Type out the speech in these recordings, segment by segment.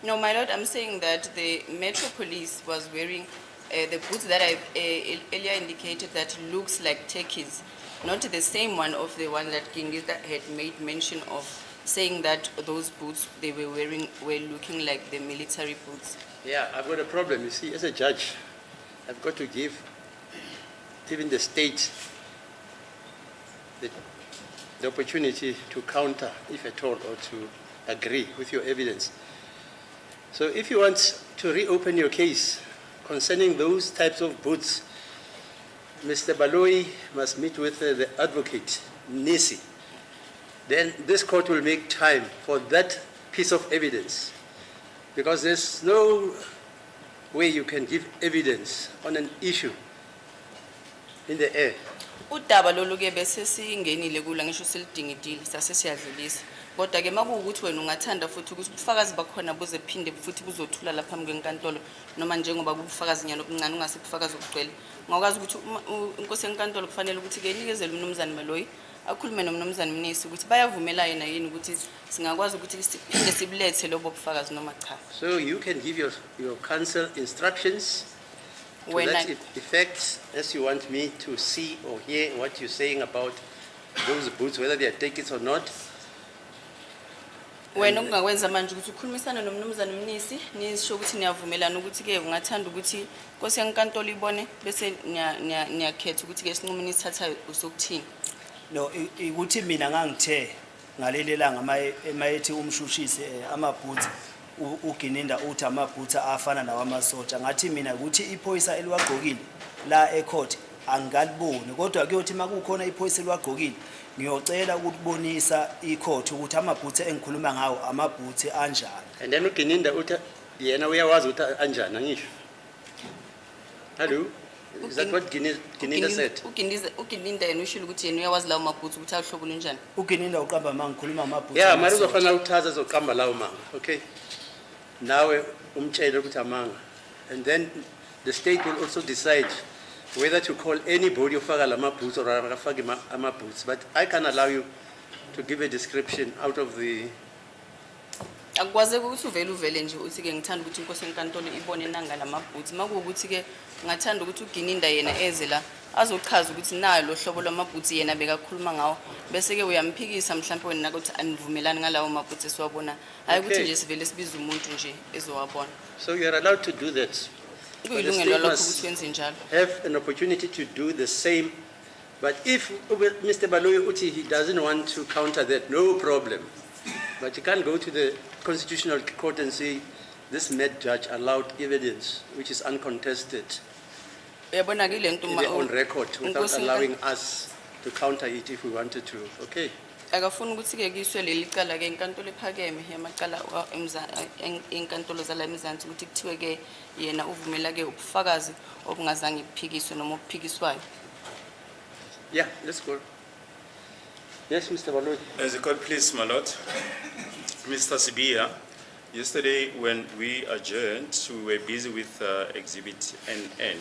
No, my lord, I'm saying that the Metro Police was wearing the boots that I earlier indicated that looks like turkeys, not the same one of the one that Gingita had made mention of, saying that those boots they were wearing were looking like the military boots. Yeah, I've got a problem. You see, as a judge, I've got to give even the state the opportunity to counter, if at all, or to agree with your evidence. So if you want to reopen your case concerning those types of boots, Mr. Baloyi must meet with the advocate, Nisi. Then this court will make time for that piece of evidence, because there's no way you can give evidence on an issue in the air. Udaba lolu ke bese singenile kula ngisho silidingidile sase siyadlulisa. Kodwa ke makuwukuthi wena ungathanda futhi ukuthi ubufakazi bakhona buze phinde futhi buzothula lapha phambi kwenkantolo noma njengoba kubufakazi nyalo obuncane ungasebufakazi obugcwele. Ngakwazi ukuthi inkosi yenkantolo kufanele ukuthi ke inikezele uMnumzane Baloyi akhulume noMnumzane Mnisi ukuthi bayavumela yena yini ukuthi singakwazi ukuthi siphinde sibulethe lobo bufakazi noma cha. So you can give your counsel instructions to that effect, as you want me to see or hear what you're saying about those boots, whether they are tickets or not. Wena ungakwenza manje ukuthi ukhulumisana noMnumzane Mnisi nisho ukuthi niyavumelana ukuthi ke ungathanda ukuthi inkosi yenkantolo ibone bese niyakhetha ukuthi ke sinqumo nisithathayo usokuthini. No, ukuthi mina ngangithe ngalelelanga mayethi umshushise amabhutsi ugininda uthi amabhutsi afana nawamasotsha ngathi mina ukuthi iphoyisa eliwagqokile la ecourt angaliboni kodwa kuyothi makukhona iphoyisa eliwagqokile ngiyocela ukubonisa icourt ukuthi amabhutsi engikhuluma ngawo amabhutsi anjani. And then ugininda uthi yena uyawazi ukuthi anjani ngisho. Hello. Is that what Gininda said? Ugininda yena ushilo ukuthi yena uyawazi lawo mabhutsi ukuthi ahlobo lunjani. Ugininda uqamba mangikhuluma amabhutsi. Yeah, manje uzofana ukuthatha zoqamba lawo manga. Okay. Nawe umtshele ukuthi amanga. And then the state will also decide whether to call anybody ofaka lama boots or akafaki ama boots. But I can allow you to give a description out of the. Akwaze ukuthi uvele nje uthi ke ngithanda ukuthi inkosi yenkantolo ibone nanga lamabhutsi makuwukuthi ke ngathanda ukuthi uGininda yena eze la azochaza ukuthi nayo lo hlobo lwamabhutsi yena bekakhuluma ngawo bese ke uyamphikisa mhlawumbe wena ukuthi anivumelani ngalawo mabhutsi esiwabona hayi ukuthi nje sivele sibiza umuntu nje ezowabona. So you are allowed to do that. Kuyilungelo lakho ukuthi wenze njalo. Have an opportunity to do the same. But if Mr. Baloyi uthi he doesn't want to counter that, no problem. But you can't go to the Constitutional Court and say this mad judge allowed evidence which is uncontested on record without allowing us to counter it if we wanted to. Okay. Akafuna ukuthi ke kiswe leli cala ke inkantolo ephakeme yamaqala inkantolo zala eMzansi ukuthi kuthiwe ke yena uvumela ke ubufakazi obungazange buphikiswe noma obuphikiswayo. Yeah, let's go. Yes, Mr. Baloyi. As a court, please, my lord. Mr. Sibia, yesterday when we adjourned, we were busy with Exhibit NN.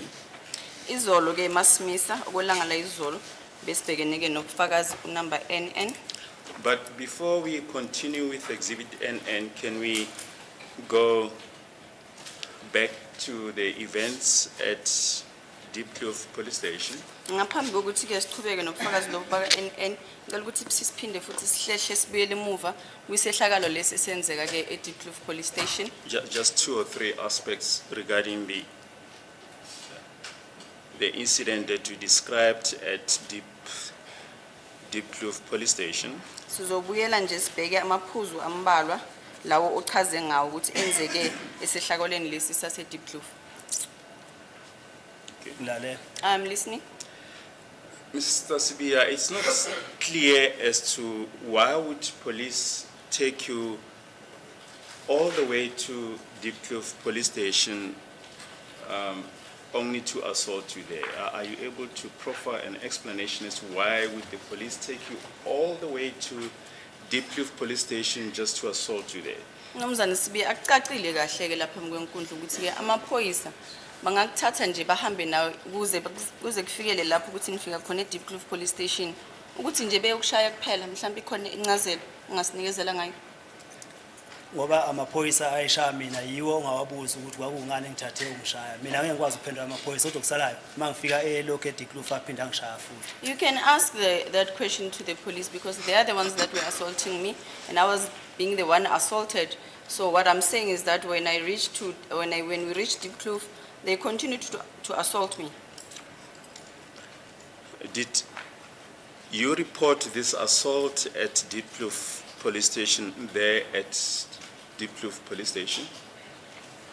Izolo ke masimisa okwelanga la izolo besibhekene ke nobufakazi number NN. But before we continue with Exhibit NN, can we go back to the events at Deep Kloof Police Station? Ngaphambi kokuthi ke siqhubeke nobufakazi lobufaka NN ngicela ukuthi siphinde futhi sihlehle sibuyele emuva kwisehlakalo lesi senzeka ke e Deep Kloof Police Station. Just 2 or 3 aspects regarding the incident that you described at Deep Kloof Police Station. Sizobuyela nje sibheke amaphuzu ambalwa lawo ochaze ngawo ukuthi enzeke esehlakalweni lesi sase Deep Kloof. Lale. I'm listening. Mr. Sibia, it's not clear as to why would police take you all the way to Deep Kloof Police Station only to assault you there. Are you able to proffer an explanation as to why would the police take you all the way to Deep Kloof Police Station just to assault you there? Mnumzane Sibiya akucacile kahle ke lapha kwenkundla ukuthi ke amaphoyisa bangakuthatha nje bahambe nawe kuze kufikele lapho ukuthi nifika khona eDeep Kloof Police Station ukuthi nje beyokushaya kuphela mhlawumbe ikhona incazelo ungasinikezela ngayo. ngoba amaphoyisa ayeshaya mina yiwo ongawabuza ukuthi kwakungani ngithathe ungishaya mina ngeke ngikwazi ukuphendula amaphoyisa kodwa kusalayo mangifika elokhu eDiklufa aphinda ngishaya futhi. You can ask that question to the police because they are the ones that were assaulting me and I was being the one assaulted. So what I'm saying is that when we reached Diepkloof, they continued to assault me. Did you report this assault at Diepkloof police station there at Diepkloof police station?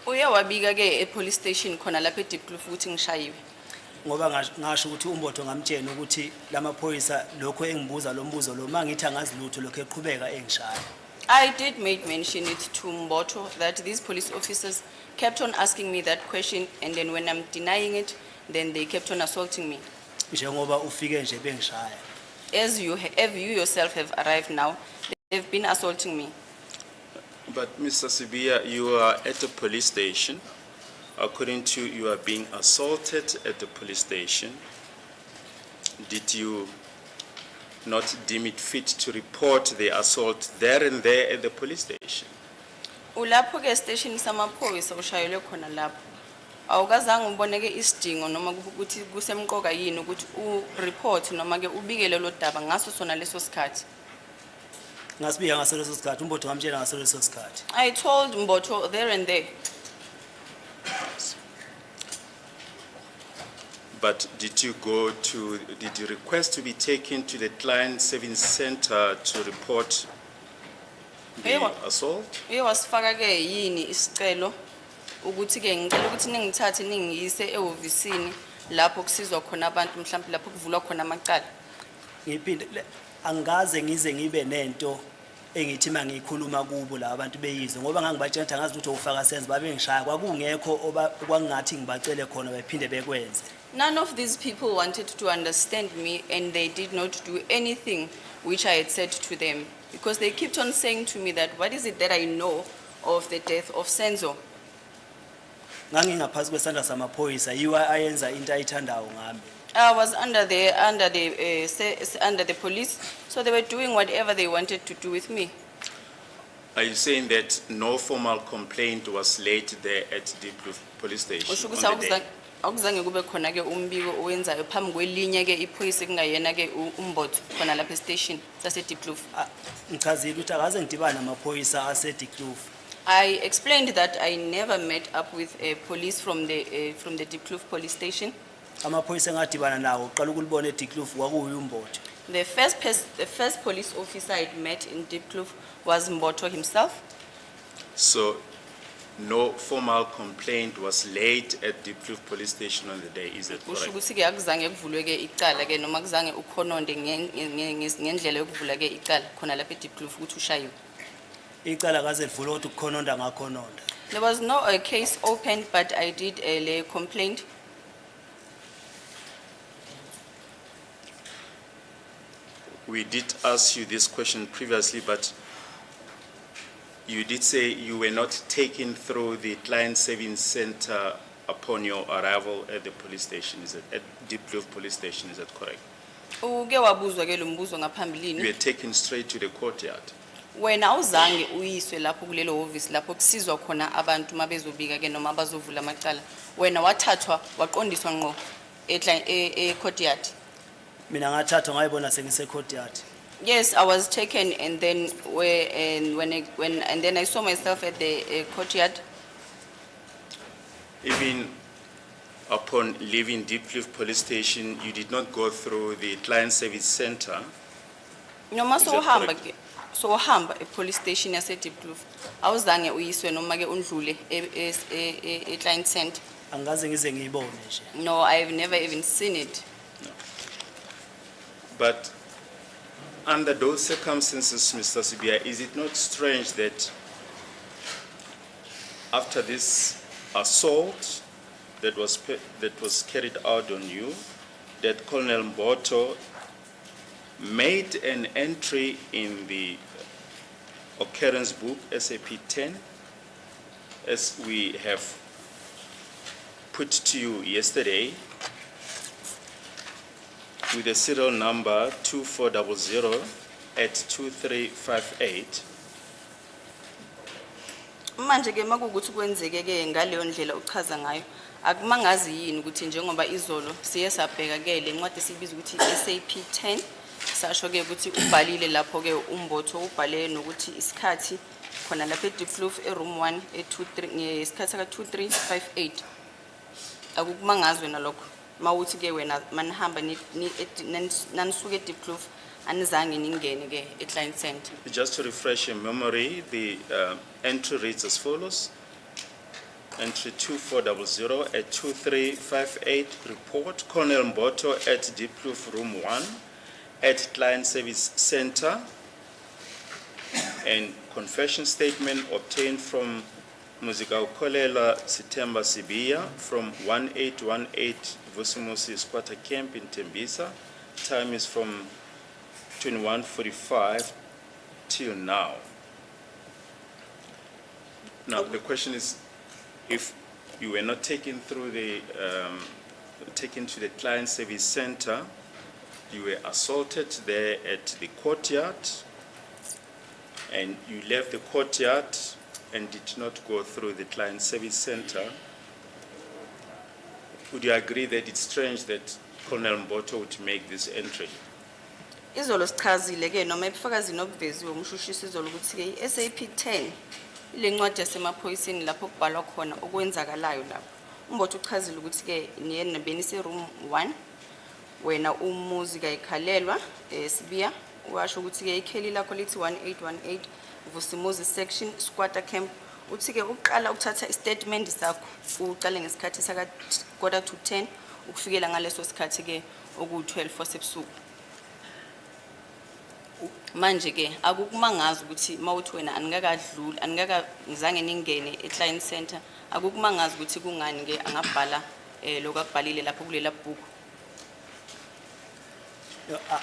Uye wabika ke police station khona lapha eDiepkloof ukuthi ngishayiwe. Ngoba ngasho ukuthi umbotho ngamtshela ukuthi lamaphoyisa lokho engibuza lo mbuzo lo mangithi angazi lutho lokho eqhubeka engishaya. I did make mention it to Mboto that these police officers kept on asking me that question and then when I'm denying it, then they kept on assaulting me. Njengoba ufike nje bengishaya. As you yourself have arrived now, they've been assaulting me. But Mr. Sibiya, you are at the police station. According to you are being assaulted at the police station. Did you not deem it fit to report the assault there and there at the police station? Ulapho ke station samaphoyisa ushayelwe khona lapho. Awukazange uboneke isidingo noma ukuthi kusemqoka yini ukuthi report noma ke ubikele lo daba ngaso sona leso sikhathi. Ngasibika ngaso leso sikhathi umbotho ngamtshela ngaso leso sikhathi. I told Mboto there and there. But did you request to be taken to the client service center to report the Yebo. assault? Uye wasifaka ke yini isicelo ukuthi ke ngicela ukuthi ningithathe ningiyise ehhovisini lapho kusizwa khona abantu mhlawumbe lapho kuvulwa khona amacala. Ngiphinde angaze ngize ngibe nento engithi mangikhuluma kubo la abantu beyizwe ngoba ngangibatshela ukuthi angazi ukuthi ufaka senze babengishaya kwakungekho okwangathi ngibacele khona bephinde bekwenze. None of these people wanted to understand me and they did not do anything which I had said to them because they kept on saying to me that what is it that I know of the death of Senzo? Ngangingaphansi kwesandla samaphoyisa yiwa ayenza into ayithandayo ngami. I was under the police, so they were doing whatever they wanted to do with me. Are you saying that no formal complaint was laid there at the police station Usho on ukuthi the day? awuzange kube khona ke umbiko owenzayo phambi kwelinye ke iphoyisa kungayena ke umbotho khona lapha station sase Diepkloof. Ngichazile ukuthi akaze ngidibana namaphoyisa aseDiklufa. I explained that I never met up with a police from the Diepkloof police station. Amaphoyisa engadibana nawo uqala ukulibona eDiklufa kwakuyi umbotho. The first police officer I met in Diepkloof was Mboto himself. So no formal complaint was laid at the police station on the day, is that Usho correct? ukuthi ke akuzange kuvulwe ke icala ke noma kuzange ukhononde ngendlela yokuvula ke icala khona lapha eDiepkloof ukuthi ushayiwe. Icala kaze livule ukuthi ukukhononda ngakhononda. There was no case opened, but I did a complaint. We did ask you this question previously, but you did say you were not taken through the client service center upon your arrival at the police station. Is it at Diepkloof police station? Is that correct? Uke wabuzwa ke lo mbuzo You ngaphambilini. were taken straight to the courtyard. Wena awuzange uyiswe lapho kulelo office lapho kusizwa khona abantu mabezobika ke noma bazovula amacala. Wena wathathwa waqondiswa ngqo courtyard. Mina ngathathwa ngayibona sengise courtyard. Yes, I was taken and then I saw myself at the courtyard. Even upon leaving Diepkloof police station, you did not go through the client service center. Noma Is that sohamba correct? ke sohamba police station yase Diepkloof. Awuzange uyiswe noma ke undlule client center. Angaze ngize ngiyibone nje. No, I've never even seen it. But under those circumstances, Mr. Sibiya, is it not strange that after this assault that was carried out on you, that Colonel Mboto made an entry in the occurrence book, SAP 10, as we have put to you yesterday, with the serial number 2400 at 2358, Manje ke makukuthi kwenzeke ke ngaleyo ndlela uchaza ngayo akumangazi yini ukuthi njengoba izolo siye sabheka ke le ncwadi sibiza ukuthi SAP 10 sasho ke ukuthi ubhalile lapho ke umbotho ubhale nokuthi isikhathi khona lapha eDeepkloof eroom 1 e23 ngesikhathi ka 2358 akukumangazwe nalokho mawuthi ke wena manihamba nanisuke eDeepkloof anizange ningene ke e-client center. Just to refresh your memory, the entry reads as follows. Entry 2400 at 2358, report Colonel Mboto at Deepkloof room 1 at Client Service Center, and confession statement obtained from Muzika Ukolela Sitemba Sibiya from 1818 Vusimusi Squatter Camp in Tembisa. Time is from 21:45 till now. Now the question is, if you were not taken through the taken to the Client Service Center, you were assaulted there at the courtyard, and you left the courtyard and did not go through the Client Service Center, would you agree that it's strange that Colonel Mboto would make this entry? Izolo sichazile ke noma ebufakazi nobuveziwe umshushisi izolo ukuthi ke SAP 10 ile ncwadi yasemaphoyiseni lapho kubhalwa khona okwenzakalayo lapho. Umbotho uchazile ukuthi ke niyena benise room 1 wena umuzi kayikhalelwa Sibiya washo ukuthi ke ikheli lakho lithi 1818 Vusimuzi section squatter camp uthi ke uqala ukuthatha istatement sakho uqale ngesikhathi saka 9:45 ukufikela ngaleso sikhathi ke oku 12 sebusuku. Manje ke akukumangazi ukuthi mawuthi wena anikakadluli anikakazange ningene e-client center akukumangazi ukuthi kungani ke angabhala lokubhalile lapho kulela book.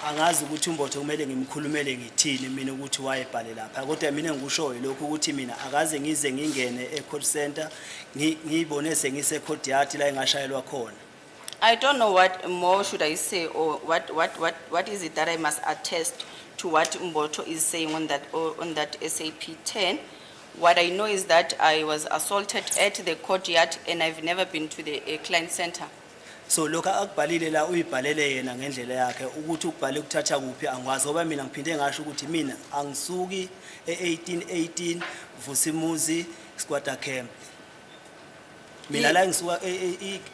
Angazi ukuthi umbotho kumele ngimkhulumele ngithini mina ukuthi wayebhale lapha kodwa mina ngikushoyo lokho ukuthi mina akaze ngize ngingene e-court center ngibone sengise court yard la engashayelwa khona. I don't know what more should I say or what is it that I must attest to what Mboto is saying on that SAP 10. What I know is that I was assaulted at the courtyard and I've never been to the client center. So lokho akubhalile la uyibhalele yena ngendlela yakhe ukuthi ukubhale ukuthatha kuphi angwazi ngoba mina ngiphinde ngasho ukuthi mina angisuki e1818 Vusimuzi squatter camp. Mina la ngisuka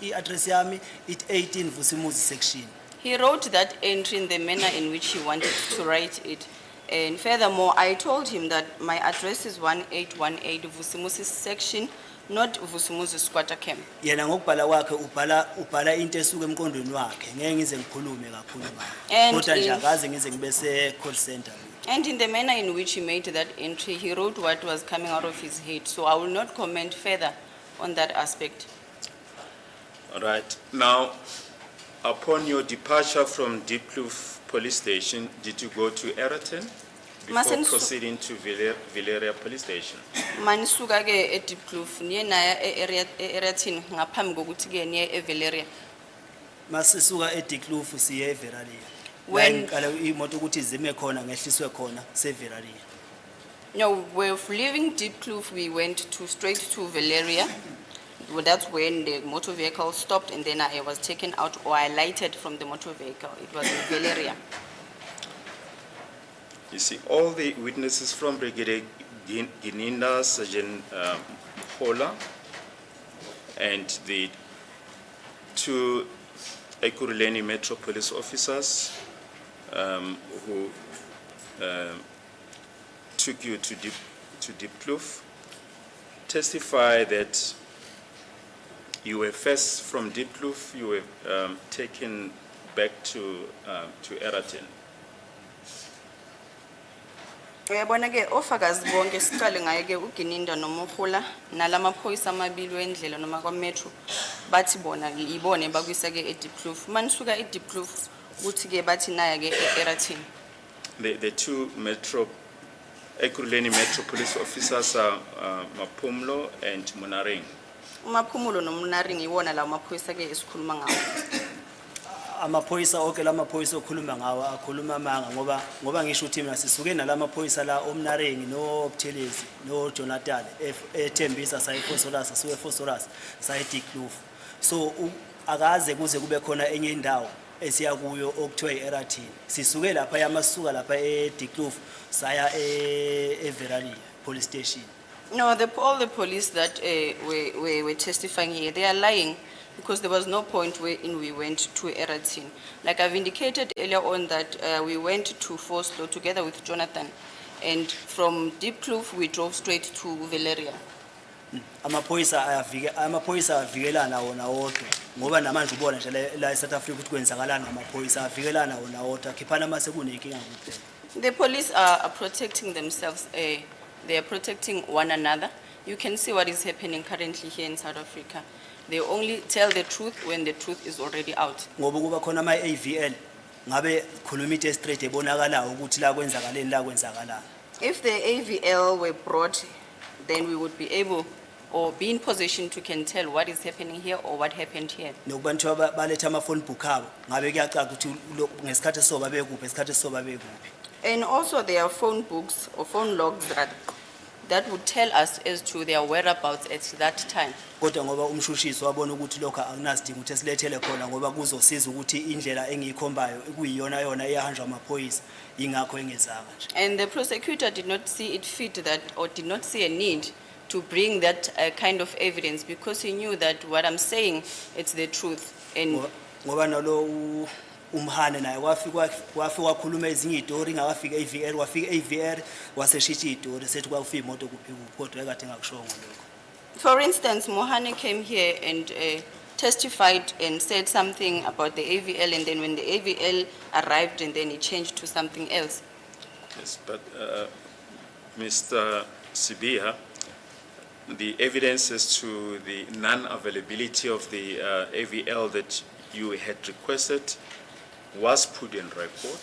i-address yami it 18 Vusimuzi section. He wrote that entry in the manner in which he wanted to write it. And furthermore, I told him that my address is 1818 Vusimuzi section, not Vusimuzi squatter camp. Yena ngokubhala kwakhe ubhala into esuka emqondweni wakhe ngeke ngize ngikhulume kakhulu ngayo kodwa nje akaze ngize ngibe se call center. And in the manner in which he made that entry, he wrote what was coming out of his head. So I will not comment further on that aspect. All right. Now, upon your departure from Deepkloof Police Station, did you go to Eraton before proceeding to Villeria Police Station? Manisuka ke eDeepkloof niye naya eRetin ngaphambi kokuthi ke niye eVilleria. Masisuka eDeepkloof siye eVilleria. When ngicala imoto ukuthi izime khona ngehliswe khona seVilleria. No, we're leaving Deepkloof, we went straight to Villeria. Well, that's when the motor vehicle stopped and then I was taken out or I alighted from the motor vehicle. It was in Villeria. You see, all the witnesses from Brigadier Gininda, Sergeant Mhola, and the two Ekurhuleni Metro Police officers who took you to Deepkloof testify that you were first from Deepkloof, you were taken back to Eraton. Uyabona ke ofakazi bonke siqale ngaye ke uGininda noMokhula nalamaphoyisa amabili wendlela noma kwa Metro bathi bona ibone bakwisa ke eDeepkloof manisuka eDeepkloof uthi ke bathi naya ke eEraton. The two Ekurhuleni Metro Police officers are Mapumlo and Munaring. Umaphumulo noMnaring iwona la maphoyisa ke esikhuluma ngawo. amaphoyisa onke lamaphoyisa okhuluma ngawo akhuluma amanga ngoba ngisho ukuthi mina sisuke nalamaphoyisa la omnarengi no Buthelezi no Jonathan ethembisa sayifosolasa suke fosolasa sayiDikloof so akaze kuze kube khona enye indawo esiya kuyo okuthiwa iErathini sisuke lapha yamasuka lapha eDikloof saya eVeralia police station. No, all the police that were testifying here, they are lying because there was no point wherein we went to Eratini. Like I've indicated earlier on that we went to Foslo together with Jonathan, and from Dikloof we drove straight to Valeria. Amaphoyisa avikelana wona wodwa ngoba namanje ubona nje la eSouth Africa ukuthi kwenzakalana amaphoyisa avikelana wona wodwa khiphana mase kunenkinga kuphela. The police are protecting themselves. They are protecting one another. You can see what is happening currently here in South Africa. They only tell the truth when the truth is already out. Ngoba kuba khona ama AVL ngabe khuluma into straight ebonakala ukuthi la kwenzakaleni la kwenzakalana. If the AVL were brought, then we would be able or be in position to can tell what is happening here or what happened here. Nokubantu baletha ama phone book abo ngabe kuyacaca ukuthi ngesikhathi soba bekuphi esikhathi soba bekuphi. And also there are phone books or phone logs that would tell us as to their whereabouts at that time. Kodwa ngoba umshushisi wabona ukuthi lokho akunasidingo ukuthi silethele khona ngoba kuzosiza ukuthi indlela engiyikhombayo kuyiyona yona eyahanjwa amaphoyisa ingakho engezanga nje. And the prosecutor did not see it fit that or did not see a need to bring that kind of evidence because he knew that what I'm saying, it's the truth. And ngoba nalo umhane naye wafika wakhuluma ezinye izitori ngakafika eVR wafika eVR waseshithi izitori sethi kwafika imoto kuphi kodwa ekade ngakushongo lokho. For instance, Mohane came here and testified and said something about the AVL, and then when the AVL arrived and then he changed to something else. Yes, but Mr. Sibia, the evidence as to the non-availability of the AVL that you had requested was put in record.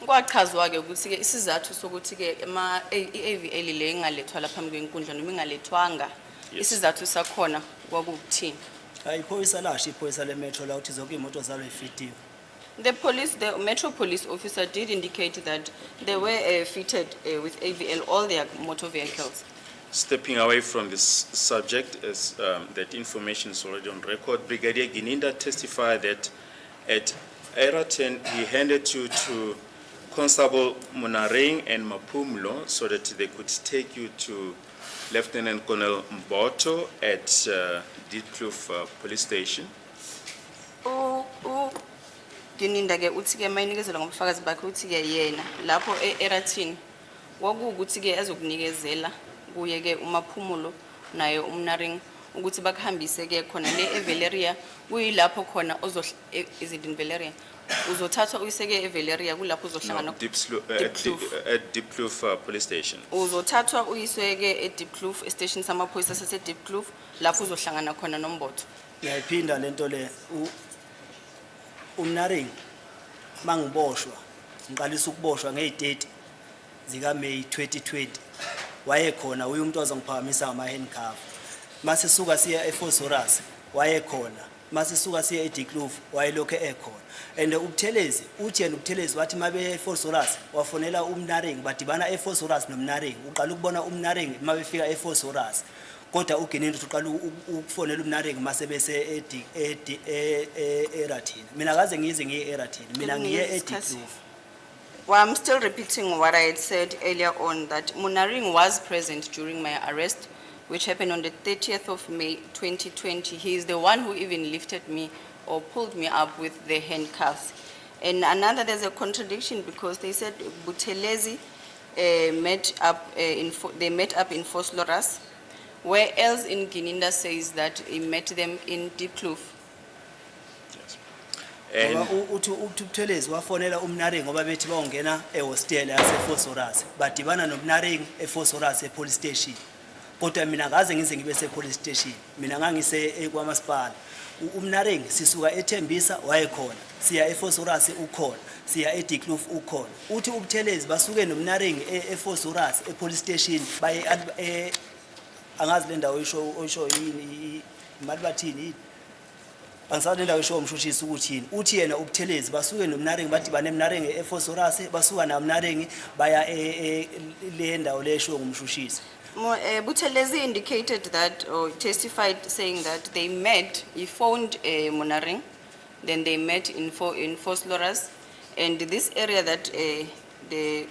Kwachazwa ke ukuthi ke isizathu sokuthi ke AVL le ingalethwa lapha kwenkundla noma ingalethwanga isizathu sakhona kwakuthini. Ayiphoyisa lasho iphoyisa lemetro la uthi zonke imoto zalo ifitiwe. The Metro Police officer did indicate that they were fitted with AVL all their motor vehicles. Stepping away from this subject, as that information is already on record, Brigadier Gininda testified that at Eraten he handed you to Constable Munareng and Mapumlo so that they could take you to Lieutenant Colonel Mboto at Dikloof police station. Gininda ke uthi ke mayinikezela ngobufakazi bakhe uthi ke yena lapho eErathini kwakuukuthi ke ezokunikezela kuye ke uMaphumulo naye uMnaring ukuthi bakuhambise ke khona le eValeria kuyilapho khona is it in Valeria uzothathwa uyiseke eValeria kulapho uzohlangana At Dikloof police station. uzothathwa uyiseke eDikloof station samaphoyisa saseDikloof lapho uzohlangana khona noMbotho. Ngiyayiphinda lento le uMnaring mangiboshwa ngiqalisa ukuboshwa nge-30 zika May 2020 wayekhona umuntu ozongiphakamisa ama handcuff mase suka siya eFosorus wayekhona mase suka siya eDikloof wayelokho ekhona and uButhelezi uthi yena uButhelezi wathi mabe eFosorus wafonela uMnaring badibana eFosorus noMnaring uqala ukubona uMnaring mabefika eFosorus kodwa uGenini uqala ukufonela uMnaring mase bese eErathini mina akaze ngize ngiyeErathini mina ngiye eDikloof. Well, I'm still repeating what I had said earlier on, that Munaring was present during my arrest, which happened on the 30th of May 2020. He is the one who even lifted me or pulled me up with the handcuffs. And there's a contradiction because they said Buthelezi met up in Fosloras, where else in Gininda says that he met them in Dikloof. Ngoba uthi uButhelezi wafonela uMnaring ngoba bethi bawongena ehostel yaseFosorus badibana noMnaring eFosorus epolice station kodwa mina akaze ngize ngibe sepolice station mina ngangise kwamasipala uMnaring sisuka eThembisa wayekhona siya eFosorus ukhona siya eDikloof ukhona uthi uButhelezi basuke noMnaring eFosorus epolice station baye angazi le ndawo oyisho yini imali bathini angisathi indawo esho umshushisi ukuthi yini uthi yena ubuthelezi basuke nomnarengi bathi banemnarengi eFosorase basuka namnarengi baya le ndawo lesho ngumshushisi. Buthelezi indicated that, or testified saying that they met, he phoned Monareng, then they met in Fosloras, and this area that the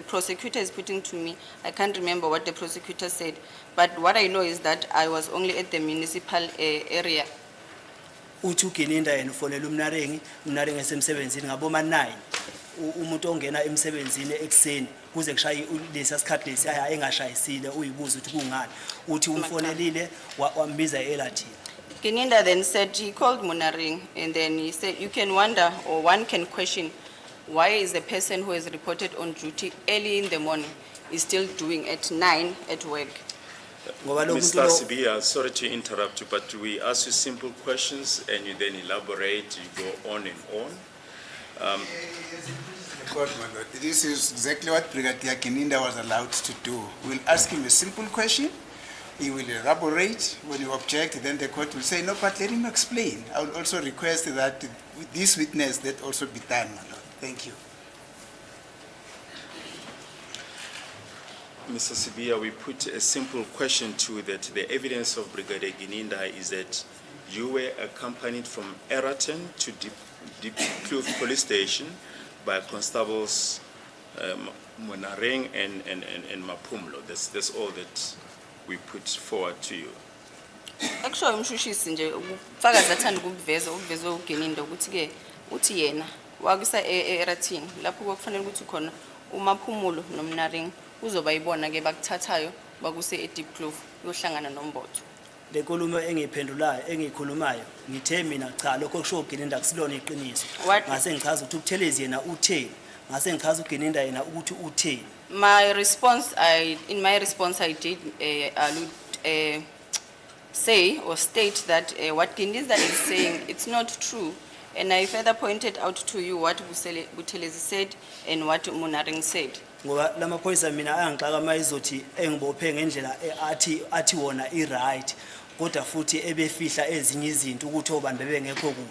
prosecutor is putting to me, I can't remember what the prosecutor said, but what I know is that I was only at the municipal area. Uthi uGininda yena ufonela umnarengi esemsebenzini ngaboma 9 umuntu ongena emsebenzini ekseni kuze kushaye lesi sikhathi lesi engashayisile uyibuza ukuthi kungani uthi umfonelile wambiza elathini. Gininda then said he called Monareng, and then he said you can wonder, or one can question, why is the person who is reported on duty early in the morning is still doing at 9 at work? Mr. Sibia, sorry to interrupt you, but we ask you simple questions and you then elaborate, you go on and on. This is exactly what Brigadier Gininda was allowed to do. We'll ask him a simple question, he will elaborate. When you object, then the court will say, no, but let him explain. I will also request that with this witness that also be done, my lord. Thank you. Mr. Sibia, we put a simple question to you that the evidence of Brigadier Gininda is that you were accompanied from Eraton to Deep Kloof Police Station by Constables Monareng and Mapumlo. That's all that we put forward to you. Actually, umshushisi nje ufakazi athanda ukuveza uGininda ukuthi ke uthi yena wakusa eRathini lapho kufanele ukuthi khona uMaphumulo noMnareng uzoba yibona ke bakuthathayo bakuse eDeep Kloof yohlangana noMbotho. Le nkulumo engiphendulayo engikhulumayo ngithe mina cha lokho kusho uGininda kusilona iqiniso ngase ngichaza ukuthi ubuthelezi yena utheni ngase ngichaza uGininda yena ukuthi utheni. In my response I did say or state that what Gininda is saying, it's not true, and I further pointed out to you what Buthelezi said and what Monareng said. Ngoba lamaphoyisa mina angixaka mayizothi engibophe ngendlela athi wona right kodwa futhi ebefihla ezinye izinto ukuthi obani bebengekho kuphi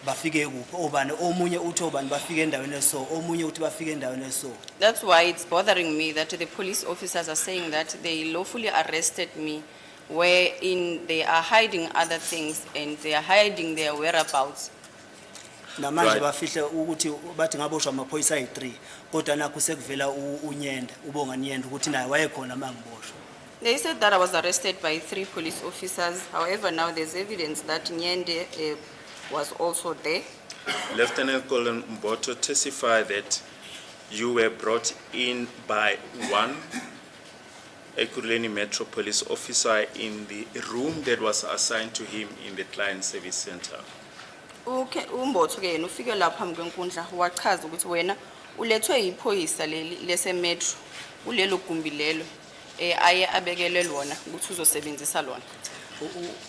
bafike kuphi obani omunye uthi obani bafike endaweni eso omunye uthi bafike endaweni eso. That's why it's bothering me that the police officers are saying that they lawfully arrested me, wherein they are hiding other things and they are hiding their whereabouts. Namanje bafihle ukuthi bathi ngaboshwa amaphoyisa ayi3 kodwa nakho sekuvela uNyenda ubonga Nyenda ukuthi naye wayekhona mangiboshwa. They said that I was arrested by 3 police officers. However, now there's evidence that Nyende was also there. Lieutenant Colonel Mboto testified that you were brought in by one Ekurhuleni Metro Police officer in the room that was assigned to him in the Client Service Center. Okay, Umbotho ke yena ufike lapha phambi kwenkundla wachaza ukuthi wena ulethwe yiphoyisa lese Metro kulelo gumbi lelo aye abekele lona ukuthi uzosebenzisa lona.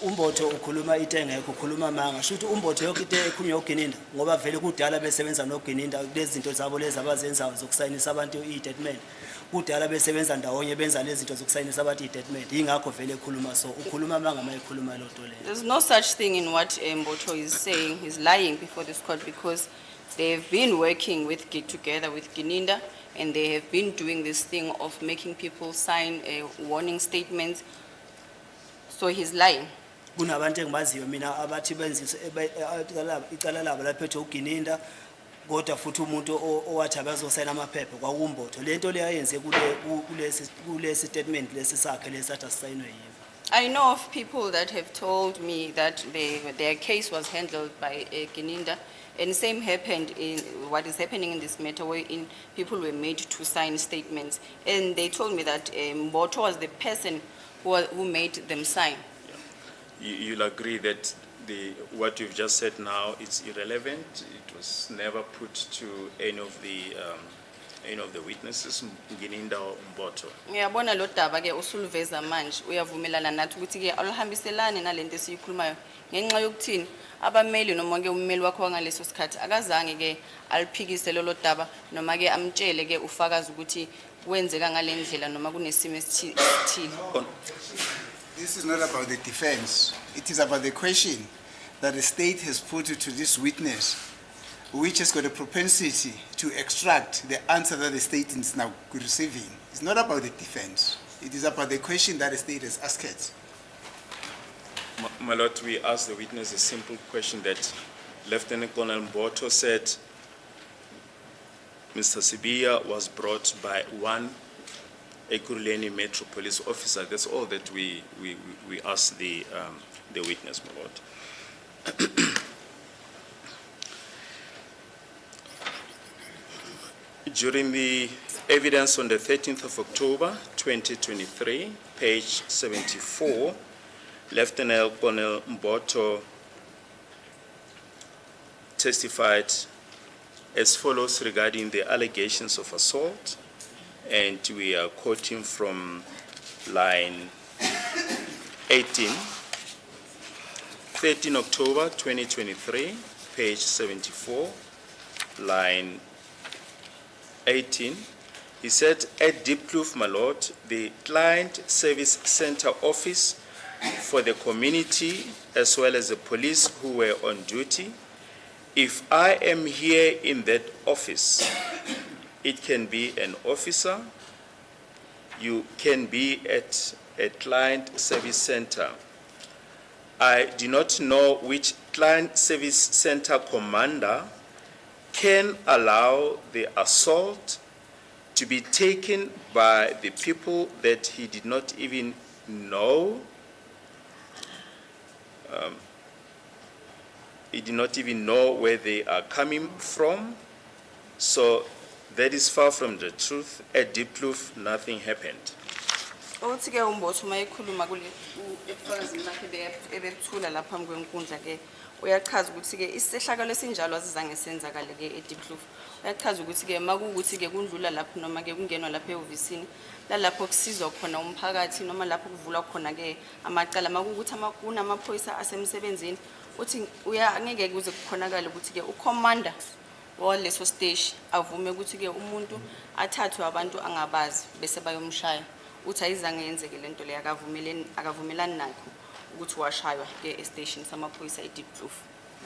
Umbotho ukhuluma itengekho ukhuluma manga shuthi Umbotho yonke into ekhunywa uGininda ngoba vele kudala besebenza noGininda lezi zinto zabo lezi abazenzayo zokusayinisa abantu istatement kudala besebenza ndawonye benza lezi zinto zokusayinisa abantu istatement ingakho vele ekhuluma so ukhuluma manga mayikhuluma lo nto le. There's no such thing in what Mboto is saying. He's lying before this court because they've been working together with Gininda, and they have been doing this thing of making people sign warning statements. So he's lying. Kunabantu engibaziyo mina abathi benzisa icala labo laphethe uGininda kodwa futhi umuntu owathi abazosayina amaphepha kwakuMbotho lento le ayenze kulesi statement lesi sakhe lesathi asayinwe yimi. I know of people that have told me that their case was handled by Gininda, and same happened in what is happening in this matter, wherein people were made to sign statements, and they told me that Mboto was the person who made them sign. You'll agree that what you've just said now is irrelevant. It was never put to any of the witnesses, Gininda or Mboto. Ngiyabona lo daba ke usuluveza manje uyavumelana nathi ukuthi ke aluhambiselane nalento esiyikhulumayo ngenxa yokuthini abameli noma ke ummeli wakho ngaleso sikhathi akazange ke aliphikise lo daba noma ke amtshele ke ufakaza ukuthi kwenzeka ngalendlela noma kunesimo esithile. This is not about the defense. It is about the question. that the state has put to this witness, which has got a propensity to extract the answer that the state is now receiving. It's not about the defense. It is about the question that the state has asked. My lord, we asked the witness a simple question that Lieutenant Colonel Mboto said Mr. Sibiya was brought by one Ekurhuleni Metro Police officer. That's all that we asked the witness, my lord. During the evidence on the 13th of October 2023, page 74, Lieutenant Colonel Mboto testified as follows regarding the allegations of assault, and we are quoting from line 18, 13 October 2023, page 74, line 18. He said, at Diepkloof, my lord, the Client Service Center office for the community as well as the police who were on duty. If I am here in that office, it can be an officer, you can be at a Client Service Center. I do not know which Client Service Center commander can allow the assault to be taken by the people that he did not even know. He did not even know where they are coming from. So that is far from the truth. At Diepkloof, nothing happened. Uthi ke uMbotho mayekhuluma kule ebufakazini bakhe ebethula lapha kwenkundla ke uyachaza ukuthi ke isihlakalo esinjalo asizange senzakale ke eDiepkloof. Uyachaza ukuthi ke makuukuthi ke kundlula lapho noma ke kungenwa lapha eofisini lalapho kusizwa khona umphakathi noma lapho kuvulwa khona ke amaqala makuukuthi amaphoyisa asemsebenzini uthi angeke kuze kukhonakala ukuthi ke ucommander waleso station avume ukuthi ke umuntu athathwe abantu angabazi bese bayomshaya uthi ayizange yenzeke lento le akavumelani nakho ukuthi washaywa ke estation samaphoyisa eDiepkloof.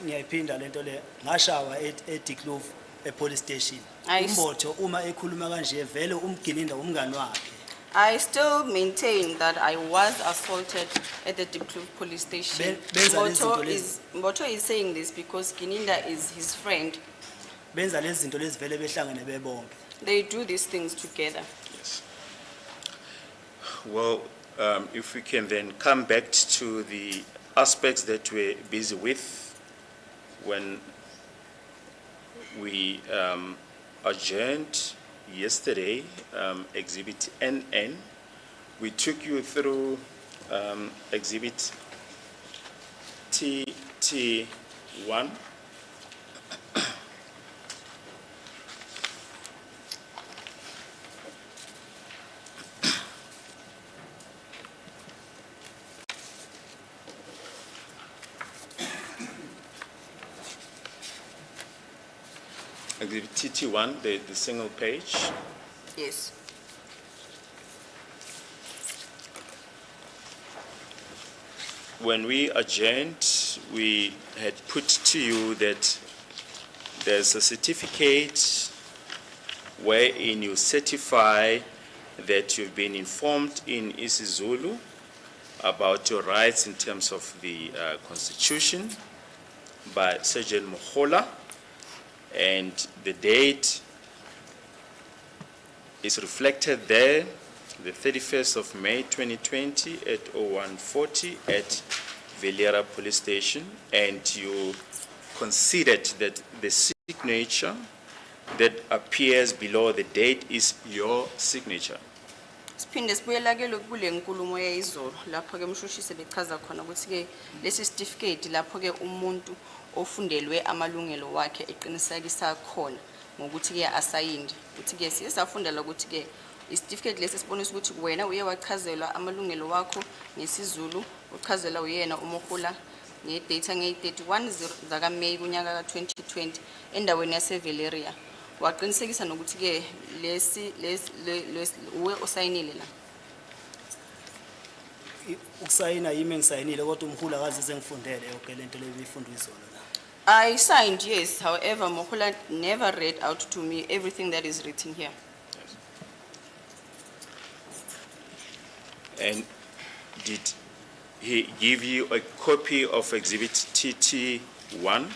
Ngiyayiphinda lento le ngashawa eDiepkloof epolice station. Umbotho uma ekhuluma kanje vele umgininda umngani wakhe. I still maintain that I was assaulted at the Diepkloof police station. Mboto is saying this because Gininda is his friend. Benza lezi zinto lezi vele behlangene bebonke. They do these things together. Yes. Well, if we can then come back to the aspects that we're busy with when we adjourned yesterday, Exhibit NN, we took you through Exhibit TT1. Exhibit TT1, the single page. Yes. When we adjourned, we had put to you that there's a certificate wherein you certify that you've been informed in isiZulu about your rights in terms of the Constitution by Sergeant Mohola. And the date is reflected there, the 31st of May 2020 at 0140 at Velera Police Station, and you considered that the signature that appears below the date is your signature. Siphinde sibuyela ke lokule nkulumo yayizolo lapho ke umshushisi bechaza khona ukuthi ke lesi certificate lapho ke umuntu ofundelwe amalungelo wakhe eqinisekisa khona ngokuthi ke asayinde ukuthi ke siyasafundela ukuthi ke certificate lesi sibonisa ukuthi wena uye wachazelwa amalungelo wakho ngesizulu uchazela uyena uMohola ngedate nge31 zaka May kunyaka ka2020 endaweni yaseValeria waqinisekisa nokuthi ke lesi uwe osayinile la. ukusayina yimi engisayinile kodwa umholi akaze sengifundele yonke lento lebifundwa izolo la. I signed, yes. However, Mohula never read out to me everything that is written here. And did he give you a copy of Exhibit TT1?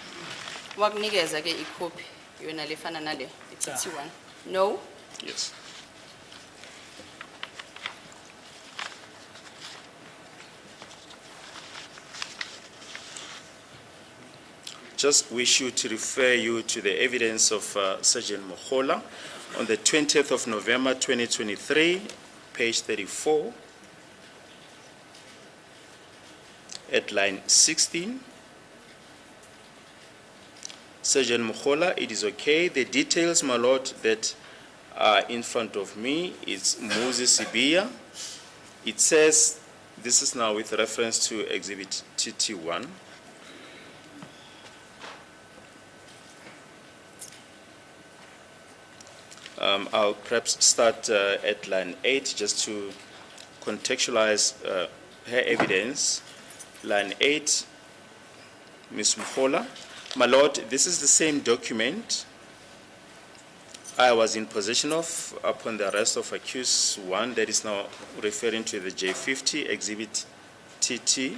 Wakunikeza ke ikopi yona lefana nale i-TT1. No. Yes. Just wish you to refer you to the evidence of Sergeant Mohola on the 20th of November 2023, page 34, at line 16. Sergeant Mohola, it is okay. The details, my lord, that are in front of me is Moses Sibia. It says, this is now with reference to Exhibit TT1. I'll perhaps start at line 8 just to contextualize her evidence. Line 8, Ms. Mohola. My lord, this is the same document I was in possession of upon the arrest of accused 1 that is now referring to the J50 Exhibit TT.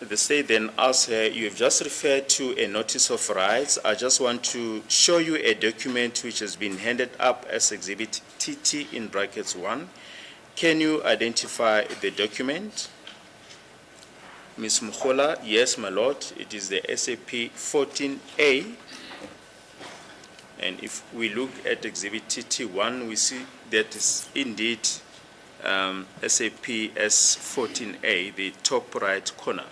The state then asks her, you have just referred to a notice of rights. I just want to show you a document which has been handed up as Exhibit TT in brackets 1. Can you identify the document? Ms. Mohola, yes, my lord, it is the SAP 14A. And if we look at Exhibit TT1, we see that is indeed SAP S14A, the top right corner.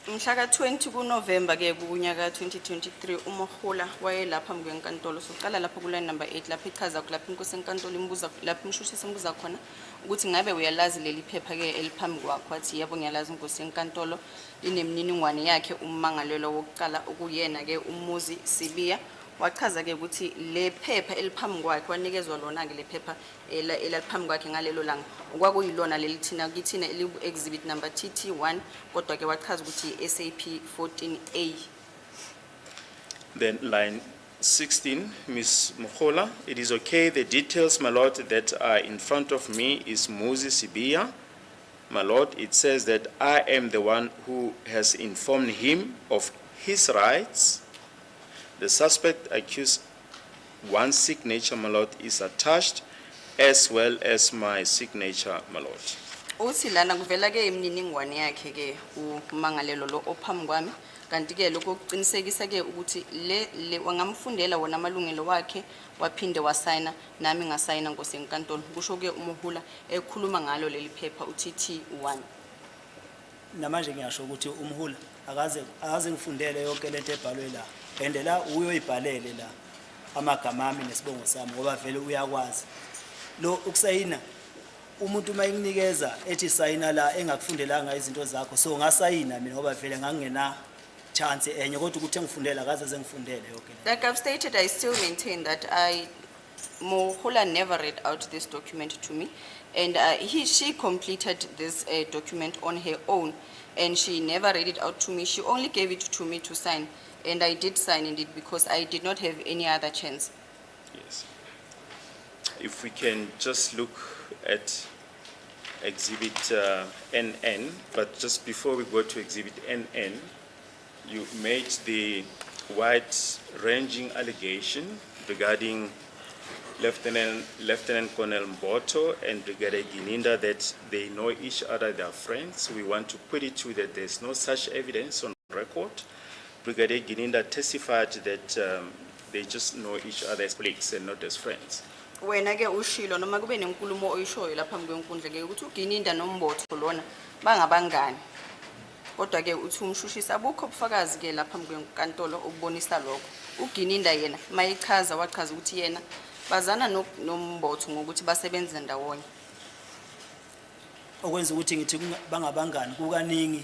Mhlaka 20 kuNovember ke kunyaka 2023 uMohola wayelapha mkwenkantolo soqala lapha ku line number 8 lapha ichaza kulapha inkosi enkantolo imbuza lapha umshushisi imbuza khona ukuthi ngabe uyalazi leli phepha ke eliphambi kwakho athi yebo ngiyalazi inkosi enkantolo linemniningwane yakhe ummangalelo wokuqala ukuyena ke umuzi Sibia wachaza ke ukuthi le phepha eliphambi kwakhe wanikezwa lona ke le phepha eliphambi kwakhe ngalelo langa okwakuyilona lelithina kithina exhibit number TT1 kodwa ke wachaza ukuthi SAP 14A. Then line 16, Ms. Mohola, it is okay. The details, my lord, that are in front of me is Moses Sibia. My lord, it says that I am the one who has informed him of his rights. The suspect accused 1 signature, my lord, is attached, as well as my signature, my lord. Uthi lana kuvela ke imininingwane yakhe ke umangalelo lo ophambi kwami kanti ke lokho kuqinisekisa ke ukuthi le wangamfundela wona amalungelo wakhe waphinde wasayina nami ngasayina nkosi enkantolo kusho ke uMohola ekhuluma ngalo leli phepha uTT1. Namanje ngiyasho ukuthi umholi akaze ngifundele yonke lento ebhalwe la ende la uyoyibhalele la amagama ami nesibongo sami ngoba vele uyakwazi lo ukusayina umuntu mayikunikeza ethi sayina la engakufundelanga izinto zakho so ngasayina mina ngoba vele ngangena chance enye kodwa ukuthi ngifundela akaze sengifundele yonke. Like I've stated, I still maintain that Mohola never read out this document to me, and she completed this document on her own, and she never read it out to me. She only gave it to me to sign, and I did sign in it because I did not have any other chance. Yes. If we can just look at Exhibit NN, but just before we go to Exhibit NN, you made the wide-ranging allegation regarding Lieutenant Colonel Mboto and Brigadier Gininda that they know each other, they are friends. We want to put it to that there's no such evidence on record. Brigadier Gininda testified that they just know each other as colleagues and not as friends. Wena ke ushilo noma kube nenkulumo oyishoyo lapha mkwenkundla ke ukuthi uGininda noMbotho lona bangabangani. Kodwa ke uthi umshushisi abukho ubufakazi ke lapha mkwenkantolo obubonisa lokho. uGininda yena mayichaza wachaza ukuthi yena bazana noMbotho ngokuthi basebenza ndawonye. Okwenza ukuthi ngithi bangabangani kukaningi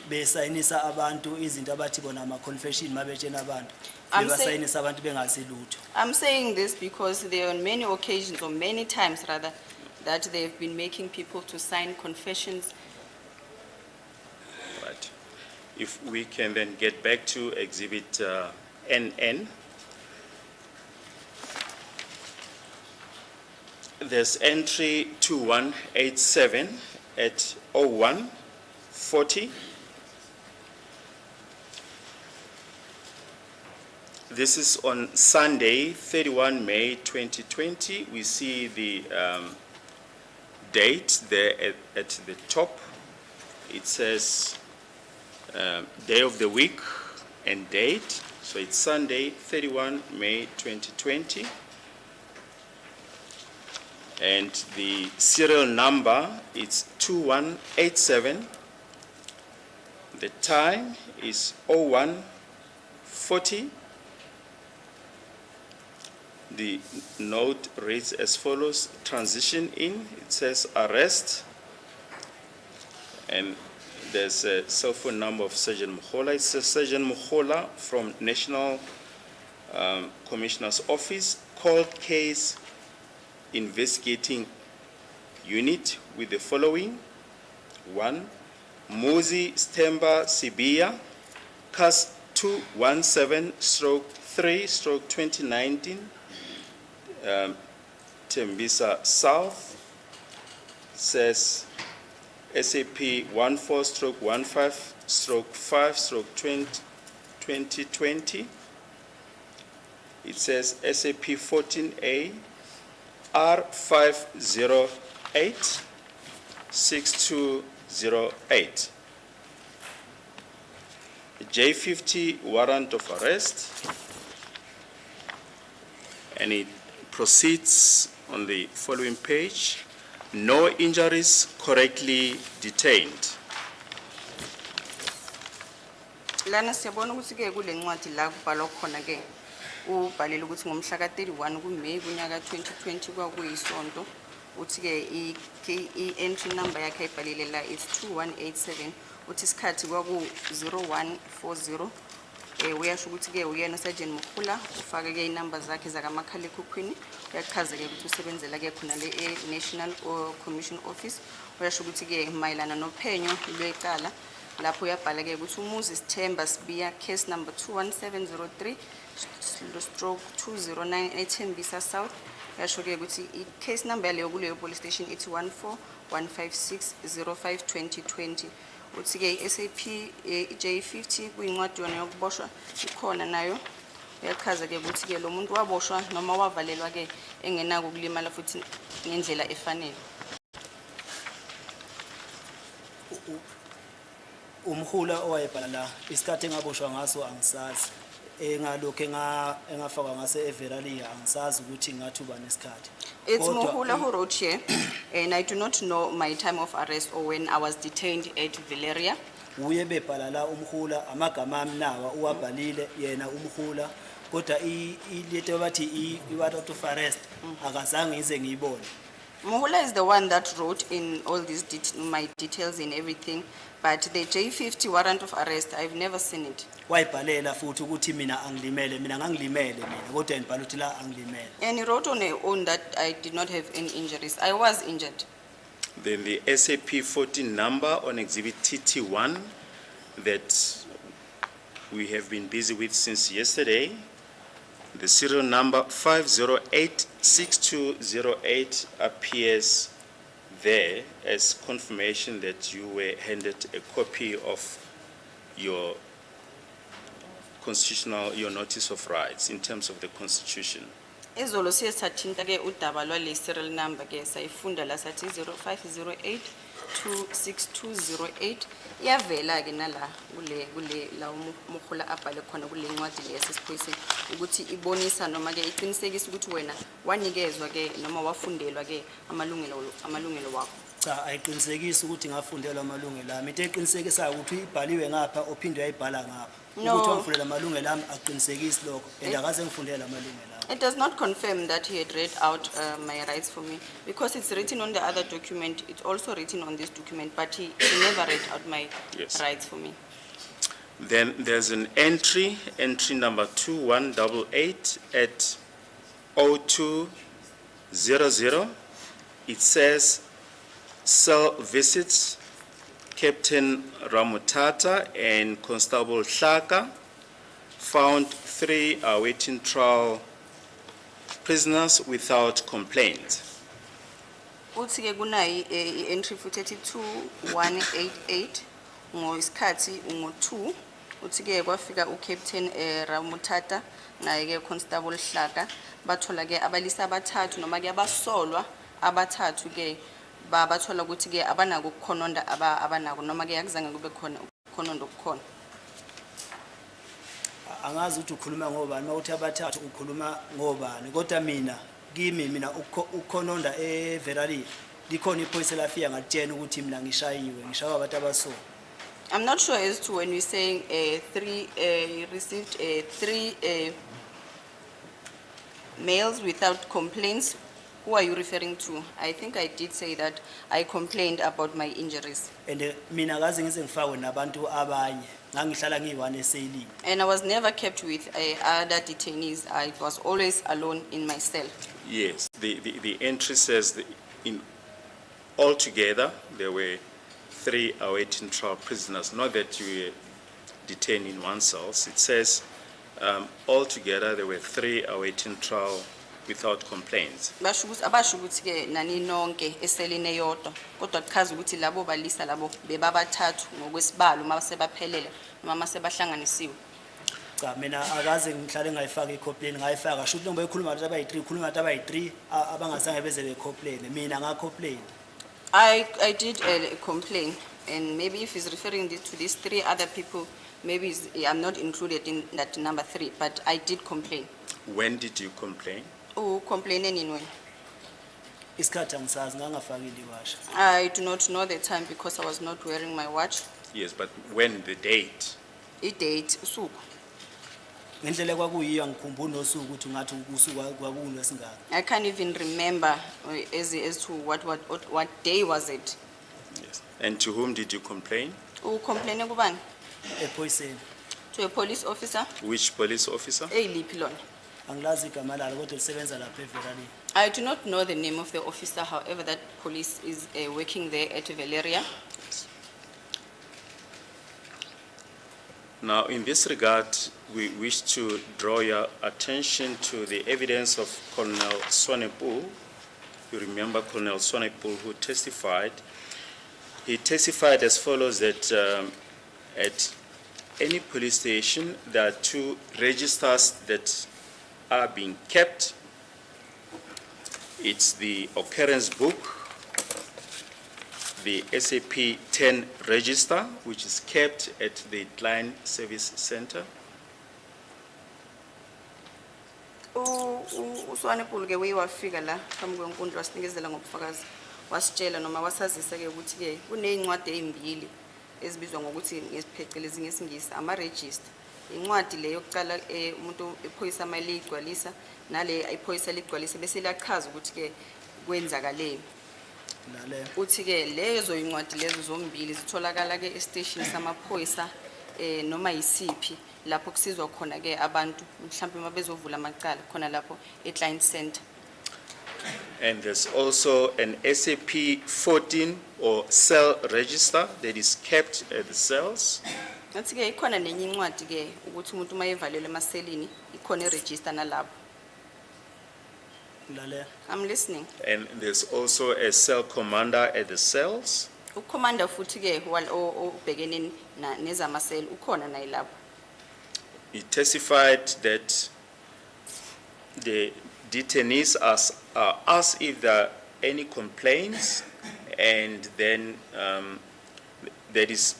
besayinisa abantu izinto abathi bona ama confession mabetshena abantu besayinisa abantu bengasilutho. I'm saying this because there are on many occasions or many times rather that they've been making people to sign confessions. Right. If we can then get back to Exhibit NN. There's entry 2187 at 0140. This is on Sunday, 31 May 2020. We see the date there at the top. It says day of the week and date. So it's Sunday, 31 May 2020. And the serial number is 2187. The time is 0140. The note reads as follows: transition in. It says arrest. And there's a cell phone number of Sergeant Mukhola. It says Sergeant Mukhola from National Commissioner's Office, cold case investigating unit with the following: 1, Muzi Stemba Sibia, CAS 217/3/2019, Tembisa South. Says SAP 14/15/5/2020. It says SAP 14A R508 6208. J50 warrant of arrest, and it proceeds on the following page: no injuries, correctly detained. Lana siyabona ukuthi ke kule ncwadi la kubhalwa khona ke ubhalile ukuthi ngomhla ka 31 kuMeyi kunyaka 2020 kwakuyisonto, uthi ke i-entry number yakhe ayibhalile la is 2187, uthi isikhathi kwaku 0140. Uyasho ukuthi ke uyena Sergeant Mukhola ufake ke inamba zakhe zakamakhalekhukhwini, uyachaza ke ukuthi usebenzela ke khona le National Commission Office. Uyasho ukuthi ke mayelana nophenyo lwecala lapho uyabhala ke ukuthi uMuzi Stemba Sibia case number 21703/2009 eTembisa South. Uyasho ke ukuthi i-case number leyo kuleyo police station ithi 1415605/2020. Uthi ke SAP J50 kuyincwadi yona yokuboshwa ikhona nayo. Uyachaza ke ukuthi ke lo muntu waboshwa noma wavalelwa ke engenako ukulimala futhi ngendlela efanele. Umhula owayebhala la isikhathi engaboshwa ngaso angisazi, engalokho engafakwa ngase Everalia angisazi ukuthi ngathi uba nesikhathi. It's Mukhola who wrote here, and I do not know my time of arrest or when I was detained at Valeria. Uye bebhala la umhula amagama amnawa uwabhalile yena umhula, kodwa ilento bathi i-warrant of arrest akazange ngize ngiyibone. Mukhola is the one that wrote in all these my details and everything, but the J50 warrant of arrest, I've never seen it. Wayibhalela futhi ukuthi mina angilimele, mina ngangilimele mina, kodwa ngibhala ukuthi la angilimele. And he wrote on her own that I did not have any injuries. I was injured. Then the SAP 14 number on Exhibit TT1 that we have been busy with since yesterday. The serial number 5086208 appears there as confirmation that you were handed a copy of your your notice of rights in terms of the Constitution. Izolo siye sathinta ke udaba lwale serial number ke sayifunda la sathi 0508262208 iyavela ke nala kule la Mukhola abhale khona kule ncwadi lesiphoyise ukuthi ibonisa noma ke iqinisekisa ukuthi wena wanikezwa ke noma wafundelwa ke amalungelo wakho. Cha, ayiqinisekisa ukuthi ngafundelwa amalungelo ami. Into eqinisekisa ukuthi ibhaliwe ngapha ophinde uyayibhala ngapha. Ukuthi wangifundela amalungelo ami aqinisekisa lokho and akaze ngifundela amalungelo ami. It does not confirm that he had read out my rights for me, because it's written on the other document. It's also written on this document, but he never read out my rights for me. Then there's an entry number 2188 at 0200. it says cell visits Captain Ramutata and Constable Shaka found 3 awaiting trial prisoners without complaint. Uthi ke kunayi entry futhi ethi 2188 ngoisikhathi ngo2 uthi ke kwafika uCaptain Ramutata naye ke Constable Hlaka bathola ke abalisa abathathu noma ke abasolwa abathathu ke bathola ukuthi ke abanako ukukhononda abanako noma ke yakuzange kube khona ukukhononda okukhona. Angazi ukuthi ukhuluma ngobani mawuthi abathathu ukhuluma ngobani kodwa mina ukukhononda everally likhona iphoyisa lafika ngatshena ukuthi mina ngishayiwe ngishawa abantu abasolwa. I'm not sure as to when you're saying received 3 mails without complaints. Who are you referring to? I think I did say that I complained about my injuries. And mina akaze ngize ngifakwe nabantu abanye ngangihlala ngiyi1 eselini. And I was never kept with other detainees. I was always alone in my cell. Yes, the entry says that altogether there were 3 awaiting trial prisoners, not that you were detained in one cell. It says altogether there were 3 awaiting trial without complaints. Abasho ukuthi ke nani nonke eselini eyodwa kodwa kuchaza ukuthi labo balisa labo bebabathathu ngokwesibalo masebaphelele noma masebahlanganisiwe. Cha mina akaze ngihlale ngayifaka icomplaint ngayifaka shuthi noma bekhuluma abantu abayi3 khuluma abantu abayi3 abangasange beze becomplain mina ngacomplain. I did complain, and maybe if he's referring to these 3 other people, maybe I'm not included in that number 3, but I did complain. When did you complain? Oh, complain anyway. Isikhathi angisazi ngangafakile iwasha. I do not know the time because I was not wearing my watch. Yes, but when, the date? I-date usuku. Ngendlela kwakuyiyo angikhumbuli nosuku ukuthi ngathi usuku kwakunye singaka. I can't even remember as to what day was it. Yes. And to whom did you complain? Complain kubani? Ephoyiseni. To a police officer. Which police officer? Liphi lona? Angilazi igama lalo kodwa lisebenza lapha eVelani. I do not know the name of the officer, however that police is working there at Valeria. Now, in this regard, we wish to draw your attention to the evidence of Colonel Swanepoel. You remember Colonel Swanepoel who testified. He testified as follows that at any police station, there are 2 registers that are being kept. It's the Occurrence book, the SAP 10 register, which is kept at the Client Service Center. Uswanepoel ke wayewafika la phambi kwenkundla wasinikezela ngobufakazi wasitshela noma wasazisa ke ukuthi ke kunezincwadi ezimbili ezibizwa ngokuthi ngesiphecelezi ngesingisi ama-register. Incwadi le yokucala umuntu ephoyisa amaligcwalisa nale iphoyisa ligcwalisa bese liyachaza ukuthi ke kwenzakaleni. Nale. Uthi ke lezo incwadi lezo zombili zitholakala ke e-station samaphoyisa noma yisiphi lapho kusizwa khona ke abantu mhlawumbe mabezovula amacala khona lapho e-client center. And there's also an SAP 14 or cell register that is kept at the cells. Ngathi ke ikhona nenye incwadi ke ukuthi umuntu mayevalelwe emaselini ikhona iregister nalapho. Nale. I'm listening. And there's also a cell commander at the cells. Ucommander futhi ke obhekene nezamaseli ukhona naye lapho. He testified that the detainees are asked if there are any complaints, and then this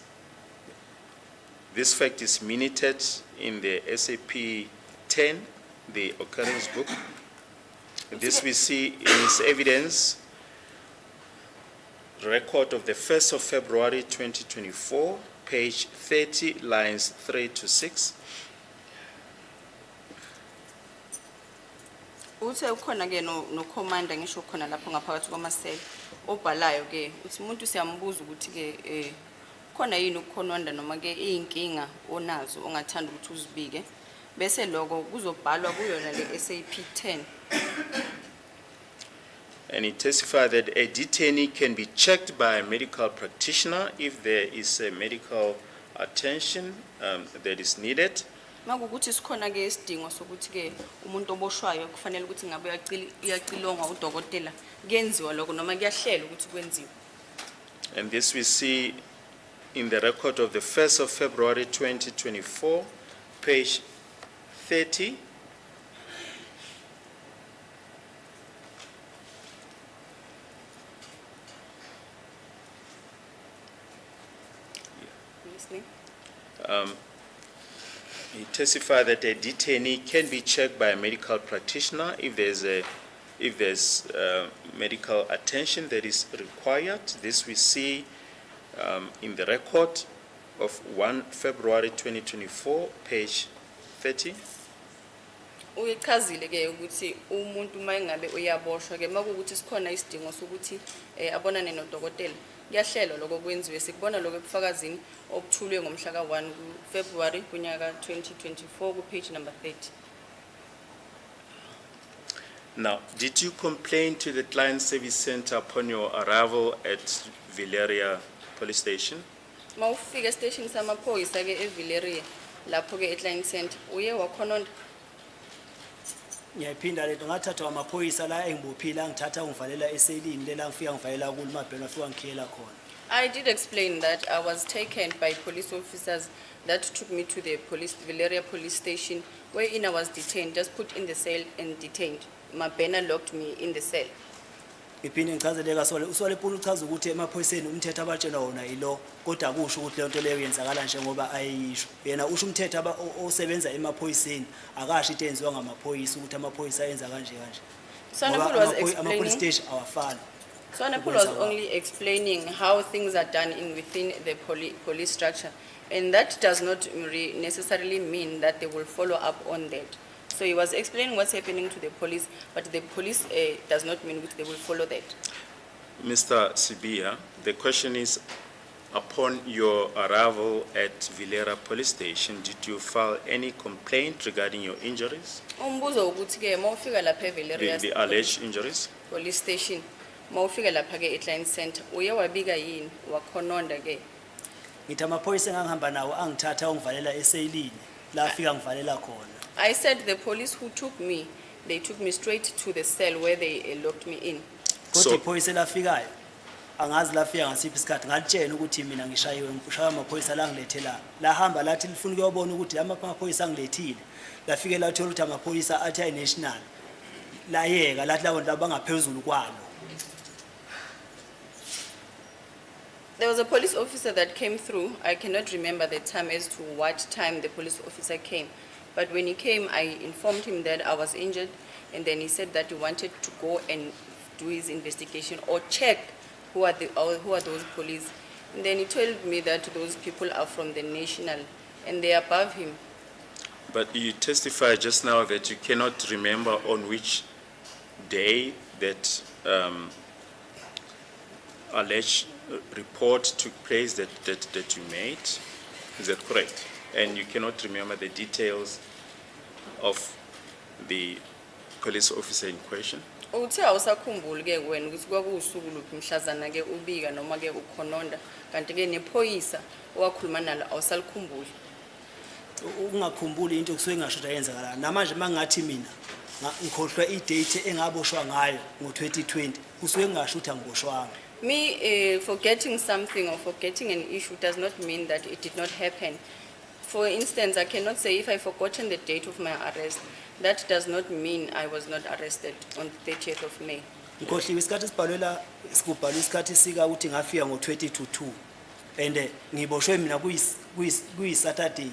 fact is minuted in the SAP 10, the Occurrence book. This we see in his evidence record of the 1st of February 2024, page 30, lines 3 to 6. Uthe ukhona ke no commander ngisho khona lapho ngaphakathi kwamaseli obhalayo ke uthi umuntu siyambuza ukuthi ke khona yini ukukhononda noma ke izinkinga onazo ongathanda ukuthi uzibike bese lokho kuzobhalwa kuyona le SAP 10. And he testified that a detainee can be checked by a medical practitioner if there is a medical attention that is needed. Makukuthi sikhona ke isidingo sokuthi ke umuntu oboshwayo kufanele ukuthi ngabe uyacilongwa udokotela kuyenziwa lokho noma kuyahlelwa ukuthi kwenziwe. And this we see in the record of the 1st of February 2024, page 30. Listening? He testified that a detainee can be checked by a medical practitioner if there's medical attention that is required. This we see in the record of 1 February 2024, page 30. Uyachazile ke ukuthi umuntu mayengabe uyaboshwa ke makukuthi sikhona isidingo sokuthi abonane nodokotela kuyahlelwa lokho kwenziwe sikubona lokho ebufakazini obuthulwe ngomhla ka1 February kunyaka 2024 ku page number 30. Now, did you complain to the Client Service Center upon your arrival at Villeria Police Station? Mawufika station samaphoyisa ke eVilleria lapho ke eClient Center uye wakhononda. Ngiyaphinda le ngathatha amaphoyisa la engibophila ngithatha ungivalela eselini lela ngifika ngivalela kuLimabhena afika ngikhela khona. I did explain that I was taken by police officers that took me to the Villeria police station wherein I was detained, just put in the cell and detained. Mabhena locked me in the cell. Ngiphinde ngichazeleka usole phula uchaza ukuthi emaphoyiseni umthetho abatshela wona yilo kodwa kusho ukuthi le nto leyo yenzakala nje ngoba ayisho yena usho umthetho osebenza emaphoyiseni akasho into enziwa ngamaphoyisa ukuthi amaphoyisa enza kanje kanje. Sonapul was Ama-police explaining. station awafani. Sonapul was only explaining how things are done within the police structure, and that does not necessarily mean that they will follow up on that. So he was explaining what's happening to the police, but the police does not mean that they will follow that. Mr. Sibia, the question is, upon your arrival at Villera Police Station, did you file any complaint regarding your injuries, Umbuzo ukuthi ke mawufika lapha eVilleria the alleged injuries? police station, mawufika lapha ke eClient Center, uye wabika yini wakhononda ke? Ngithi amaphoyisa engangihamba nawo angithatha ungivalela eselini la afika ngivalela khona. I said the police who took me, they took me straight to the cell where they locked me in. Kodwa So- iphoyisa lafikayo angazi lafika ngasiphi isikhathi ngalitshela ukuthi mina ngishayiwe ngishaya amaphoyisa la ngilethela la hamba lathi lifuna ukuyobona ukuthi amaphoyisa angilethile lafike lathola ukuthi amaphoyisa athi ay national la yeka lathi labo labangaphezulu kwalo. There was a police officer that came through. I cannot remember the time as to what time the police officer came. But when he came, I informed him that I was injured, and then he said that he wanted to go and do his investigation or check who are those police. And then he told me that those people are from the national, and they are above him. But you testified just now that you cannot remember on which day that alleged report took place that you made. Is that correct? And you cannot remember the details of the police officer in question? Uthe awusakhumbuli ke wena ukuthi kwakusuku luphi mhlazana ke ubika noma ke ukhononda kanti ke nephoyisa owakhuluma nalo awusalikhumbuli. Ungakhumbuli into kusuke ngasho ukuthi ayenzakala namanje mangathi mina ngikhohlwa idate engaboshwa ngayo ngo2020 kusuke ngasho ukuthi angiboshwanga. Me forgetting something or forgetting an issue does not mean that it did not happen. For instance, I cannot say if I've forgotten the date of my arrest, that does not mean I was not arrested on the 30th of May. Ngikhohliwe isikhathi sibhalela sikubhala isikhathi sika ukuthi ngafika ngo2022 and ngiboshwe mina kuyi Saturday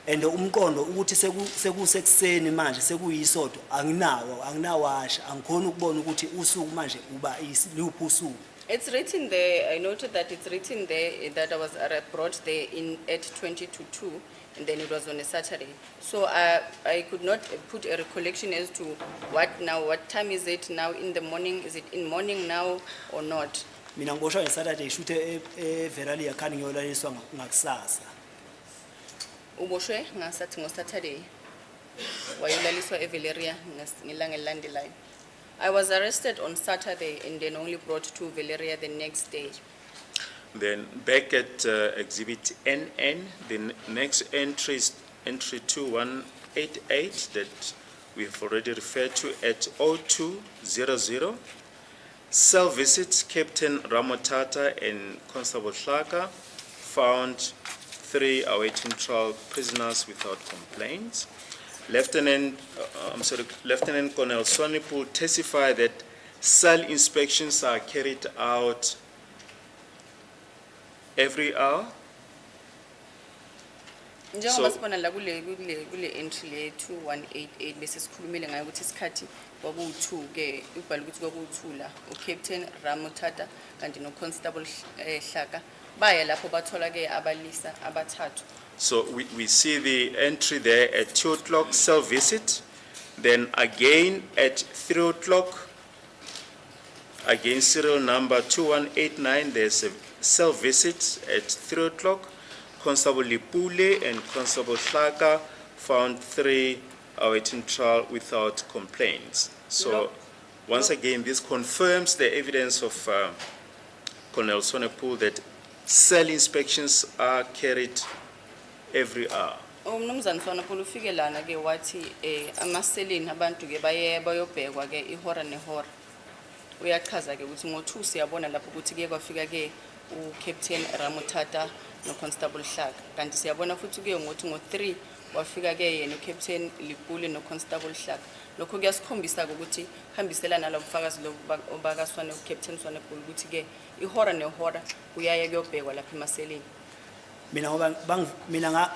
and umqondo ukuthi sekusekuseni manje sekuyisonto anginawasha angikhona ukubona ukuthi usuku manje uba iluphi usuku. It's written there, I noted that it's written there that I was brought there at 20 to 2, and then it was on a Saturday. So I could not put a recollection as to what time is it now in the morning, is it in morning now or not? Mina ngiboshwa ngeSaturday shuthe eVeralia khani ngiyolaliswa ngakusasa. Uboshwe ngasathi ngoSaturday. Wayolaliswa eVilleria ngelanga elilandelayo. I was arrested on Saturday and then only brought to Valeria the next day. Then back at Exhibit NN, the next entry is entry 2188 that we have already referred to at 0200. Cell visits, Captain Ramotata and Constable Hlaka found 3 awaiting trial prisoners without complaints. Lieutenant Colonel Swanepoel testified that cell inspections are carried out every hour. Njengoba sibona la kule entry le 2188 bese sikhulumile ngayo ukuthi isikhathi kwaku2 ke ubhala ukuthi kwaku2 la uCaptain Ramotata kanti noConstable Hlaka baya lapho bathola ke abalisa abathathu. So we see the entry there at 2 o'clock, cell visit. Then again at 3 o'clock, again serial number 2189, there's a cell visit at 3 o'clock. Constable Lipule and Constable Hlaka found 3 awaiting trial without complaints. So once again, this confirms the evidence of Colonel Swanepoel that cell inspections are carried every hour. Umnumzana Swanepoel ufike lana ke wathi amaseleni abantu ke bayobhekwa ke ihora nehora. Uyachaza ke ukuthi ngo2 siyabona lapho ukuthi ke kwafika ke uCaptain Ramotata noConstable Hlaka kanti siyabona futhi ke ngothi ngo3 wafika ke yena uCaptain Lipule noConstable Hlaka. Lokho kuyasikhombisa ukuthi hambiselana nalobufakazi obaka uCaptain Swanepoel ukuthi ke ihora nehora uyaye kuyobhekwa lapha emaseleni. Mina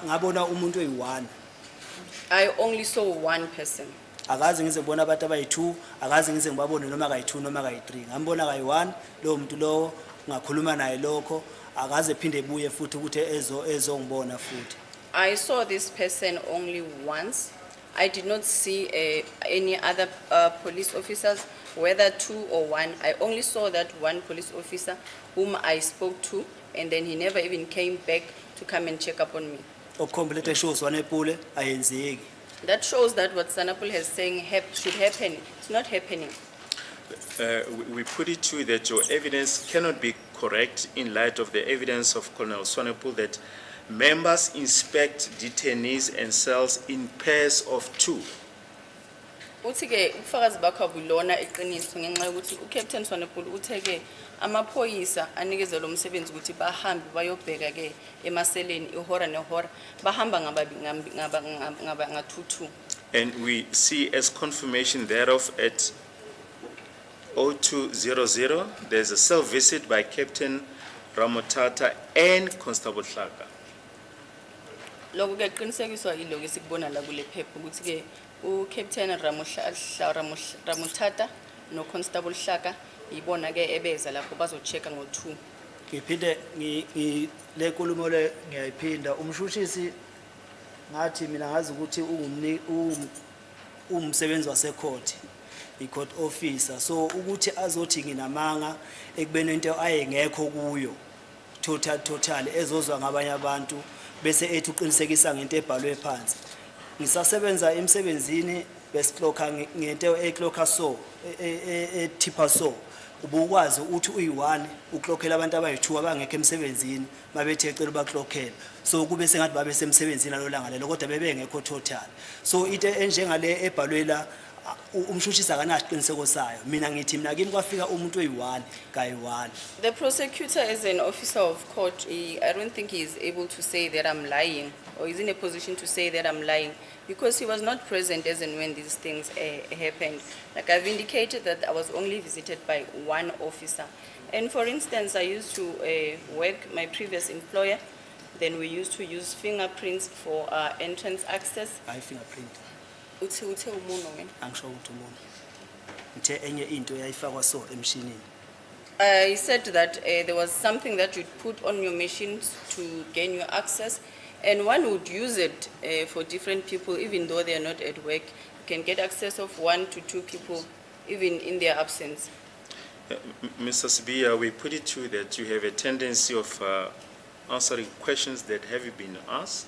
ngabona umuntu oyi1. I only saw one person. Akaze ngize ngibona abantu abayi2, akaze ngize ngibabone noma kayi2 noma kayi3. Ngambona kayi1 lo muntu lo ngakhuluma naye lokho akaze phinde ebuye futhi ukuthi ezongibona futhi. I saw this person only once. I did not see any other police officers, whether 2 or 1. I only saw that one police officer whom I spoke to, and then he never even came back to come and check up on me. Okucomplete shows Swanepoel ayenzeki. That shows that what Swanepoel has saying should happen. It's not happening. We put it to you that your evidence cannot be correct in light of the evidence of Colonel Swanepoel that members inspect detainees and cells in pairs of 2. Uthi ke ubufakazi bakho bulona eqiniso ngenxa ukuthi uCaptain Swanepoel uthe ke amaphoyisa anikezela umsebenzi ukuthi bahambe bayobheka ke emaseleni ihora nehora bahamba nga2. And we see as confirmation thereof at 0200, there's a cell visit by Captain Ramotata and Constable Hlaka. Lokho ke qinisekiswa yiloko esikubona la kule phepha ukuthi ke uCaptain Ramotata noConstable Hlaka yibona ke ebeza lapho bazochecka ngo2. Ngiphinde le nkulumo le ngiyayiphinda umshushisi ngathi mina ngazi ukuthi umsebenzi wasecourt icourt officer so ukuthi azothi nginamanga ekubeni into ayengekho kuyo total ezozwa ngabanye abantu bese ethi uqinisekisa ngento ebhalwe phansi. Ngisasebenza emsebenzini besiclocka ngento eclocka so etipa so ubukwazi uthi uyi1 uclockela abantu abayi2 abangekho emsebenzini mabethe ecela baclockela so kube sengathi babe semsebenzini lolanga lelo kodwa bebengekho total so into enjengale ebhalwe la umshushisa kanasiqiniseko sayo mina ngithi mina kimi kwafika umuntu oyi1 kayi1. The prosecutor is an officer of court. I don't think he is able to say that I'm lying or is in a position to say that I'm lying because he was not present as and when these things happened. Like I've indicated that I was only visited by one officer. And for instance, I used to work my previous employer. Then we used to use fingerprints for entrance access. I fingerprint Uthe umuno wena. angisho ukuthi umuntu ngithe enye into yayifakwa so emshinini. He said that there was something that you'd put on your machines to gain your access, and one would use it for different people, even though they are not at work. You can get access of 1 to 2 people, even in their absence. Mr. Sibiya, we put it to you that you have a tendency of answering questions that have been asked.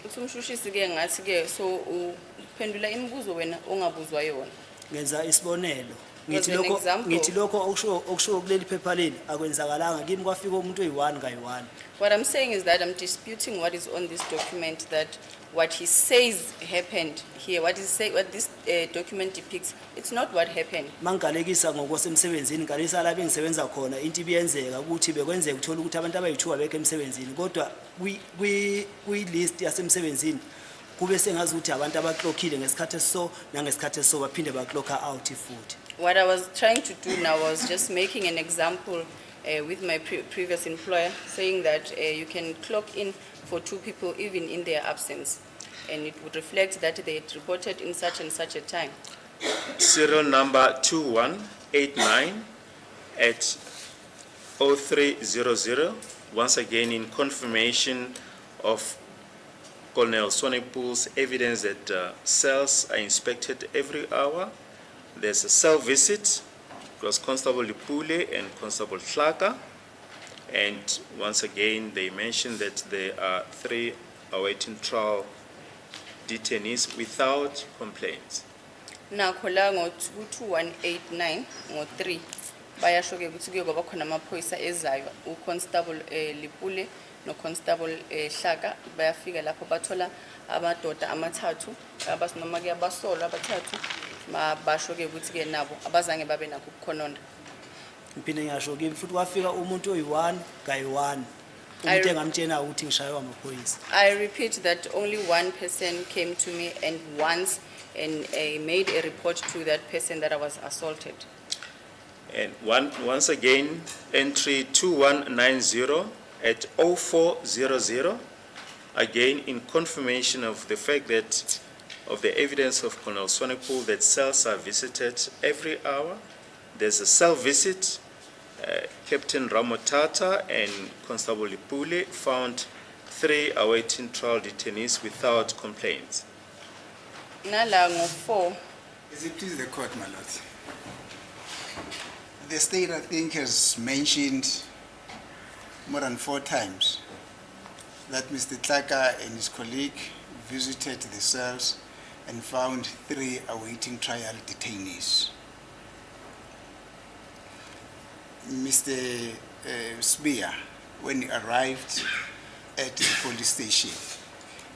Uthumshushisi ke ngathi ke so uphendula imibuzo wena ongabuzwa yona. ngenza isibonelo As an example. ngithi lokho okusho kuleli phepha leli akwenzakalanga kimi kwafika umuntu oyi1 ngayi1 What I'm saying is that I'm disputing what is on this document, that what he says happened here, what this document depicts, it's not what happened. mangigalekisa ngokwasemsebenzini ngalisa la bengisebenza khona into ibiyenzeka ukuthi bekwenzeka uthola ukuthi abantu abayi2 abekho emsebenzini kodwa kwi list yasemsebenzini kube sengazi ukuthi abantu abaclockile ngesikhathi so nangesikhathi so baphinde baclocka out futhi. What I was trying to do now was just making an example with my previous employer, saying that you can clock in for 2 people even in their absence, and it would reflect that they had reported in such and such a time. Serial number 2189 at 0300, once again in confirmation of Colonel Swanepoel's evidence that cells are inspected every hour. There's a cell visit. It was Constable Lipule and Constable Hlaka. And once again, they mentioned that there are 3 awaiting trial detainees without complaints. Nakho la ngo-2189 ngo-3 bayasho-ke ukuthi kuye kwaba khona amaphoyisa ezayo, uConstable Lipule noConstable Hlaka bayafika lapho bathola amadoda amathathu noma ke abasolwa abathathu basho-ke ukuthi-ke nabo abazange babe nakho ukukhononda. Ngiphinde ngisho kimi futhi kwafika umuntu oyi1 ngayi1 umuntu engamtshena ukuthi ngishaywa amaphoyisa. I repeat that only one person came to me and once and made a report to that person that I was assaulted. And once again, entry 2190 at 0400, again in confirmation of the fact that of the evidence of Colonel Swanepoel that cells are visited every hour. There's a cell visit. Captain Ramotata and Constable Lipule found 3 awaiting trial detainees without complaints. Nala ngo-4. Is it please the court, my lord? The state, I think, has mentioned more than 4 times that Mr. Tlaka and his colleague visited the cells and found 3 awaiting trial detainees. Mr. Spear, when he arrived at the police station,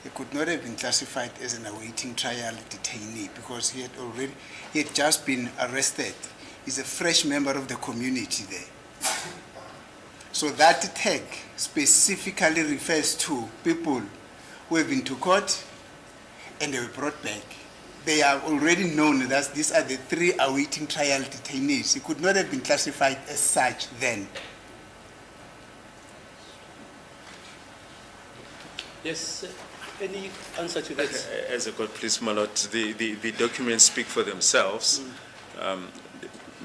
he could not have been classified as an awaiting trial detainee because he had just been arrested. He's a fresh member of the community there. So that tag specifically refers to people who have been to court and they were brought back. They are already known that these are the 3 awaiting trial detainees. He could not have been classified as such then. Yes, any answer to that? As a court, please, my lord, the documents speak for themselves.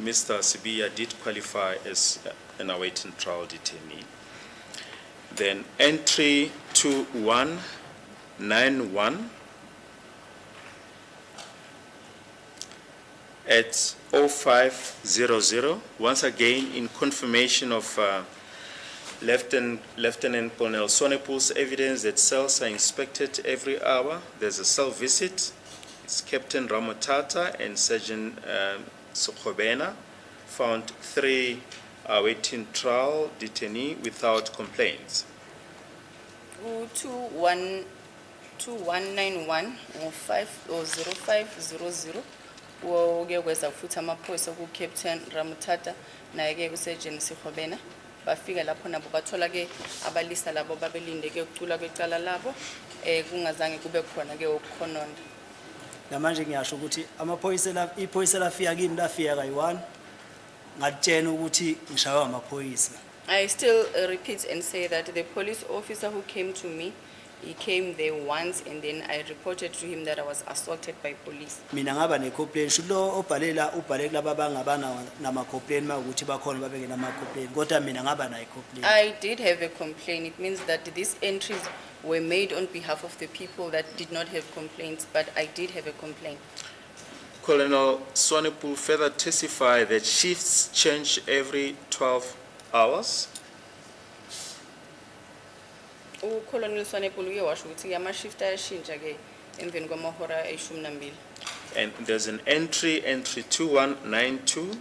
Mr. Sibia did qualify as an awaiting trial detainee. Then entry 2191 at 0500, once again in confirmation of Lieutenant Colonel Swanepoel's evidence that cells are inspected every hour. There's a cell visit. It's Captain Ramotata and Sergeant Sokhobena found 3 awaiting trial detainee without complaints. 2191 0500 woke kweza futhi amaphoyisa ku Captain Ramotata naye ke uSergeant Sokhobena bafika lapho nabo bathola ke abalisa labo babelindeke ukucula kwecala labo kungazange kube khona ke ukukhononda. Namanje ngiyasho ukuthi iphoyisa lafika kimi lafika kayi1 ngatshena ukuthi ngishaywa amaphoyisa. I still repeat and say that the police officer who came to me, he came there once and then I reported to him that I was assaulted by police. Mina ngaba ne-complaint shulo ubhalela kulaba bangabana nama-complaint makuthi bakhona babeke nama-complaint kodwa mina ngaba nayi-complaint. I did have a complaint. It means that these entries were made on behalf of the people that did not have complaints, but I did have a complaint. Colonel Swanepoel further testified that shifts change every 12 hours. Colonel Swanepoel uye washo ukuthi ama shift ayashintsha ke emveni kwamahora ayishumi nambili. And there's an entry 2192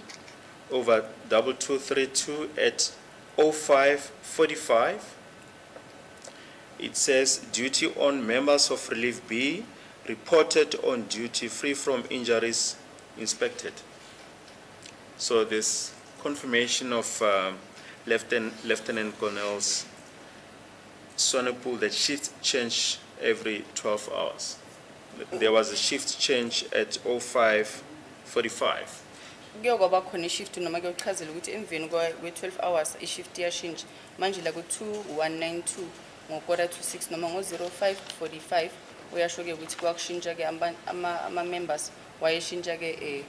over 2232 at 05:45. It says duty on members of Relief B reported on duty free from injuries inspected. So this confirmation of Lieutenant Colonel's Swanepoel that shift change every 12 hours. There was a shift change at 05:45. Kuyokwaba khona ishift noma kuyochazela ukuthi emveni kwe-12 hours ishift iyashintsha manje la ku-2192 ngo-6 noma ngo-05:45 uyasho-ke ukuthi kwakushintsha-ke ama-members wayeshintsha-ke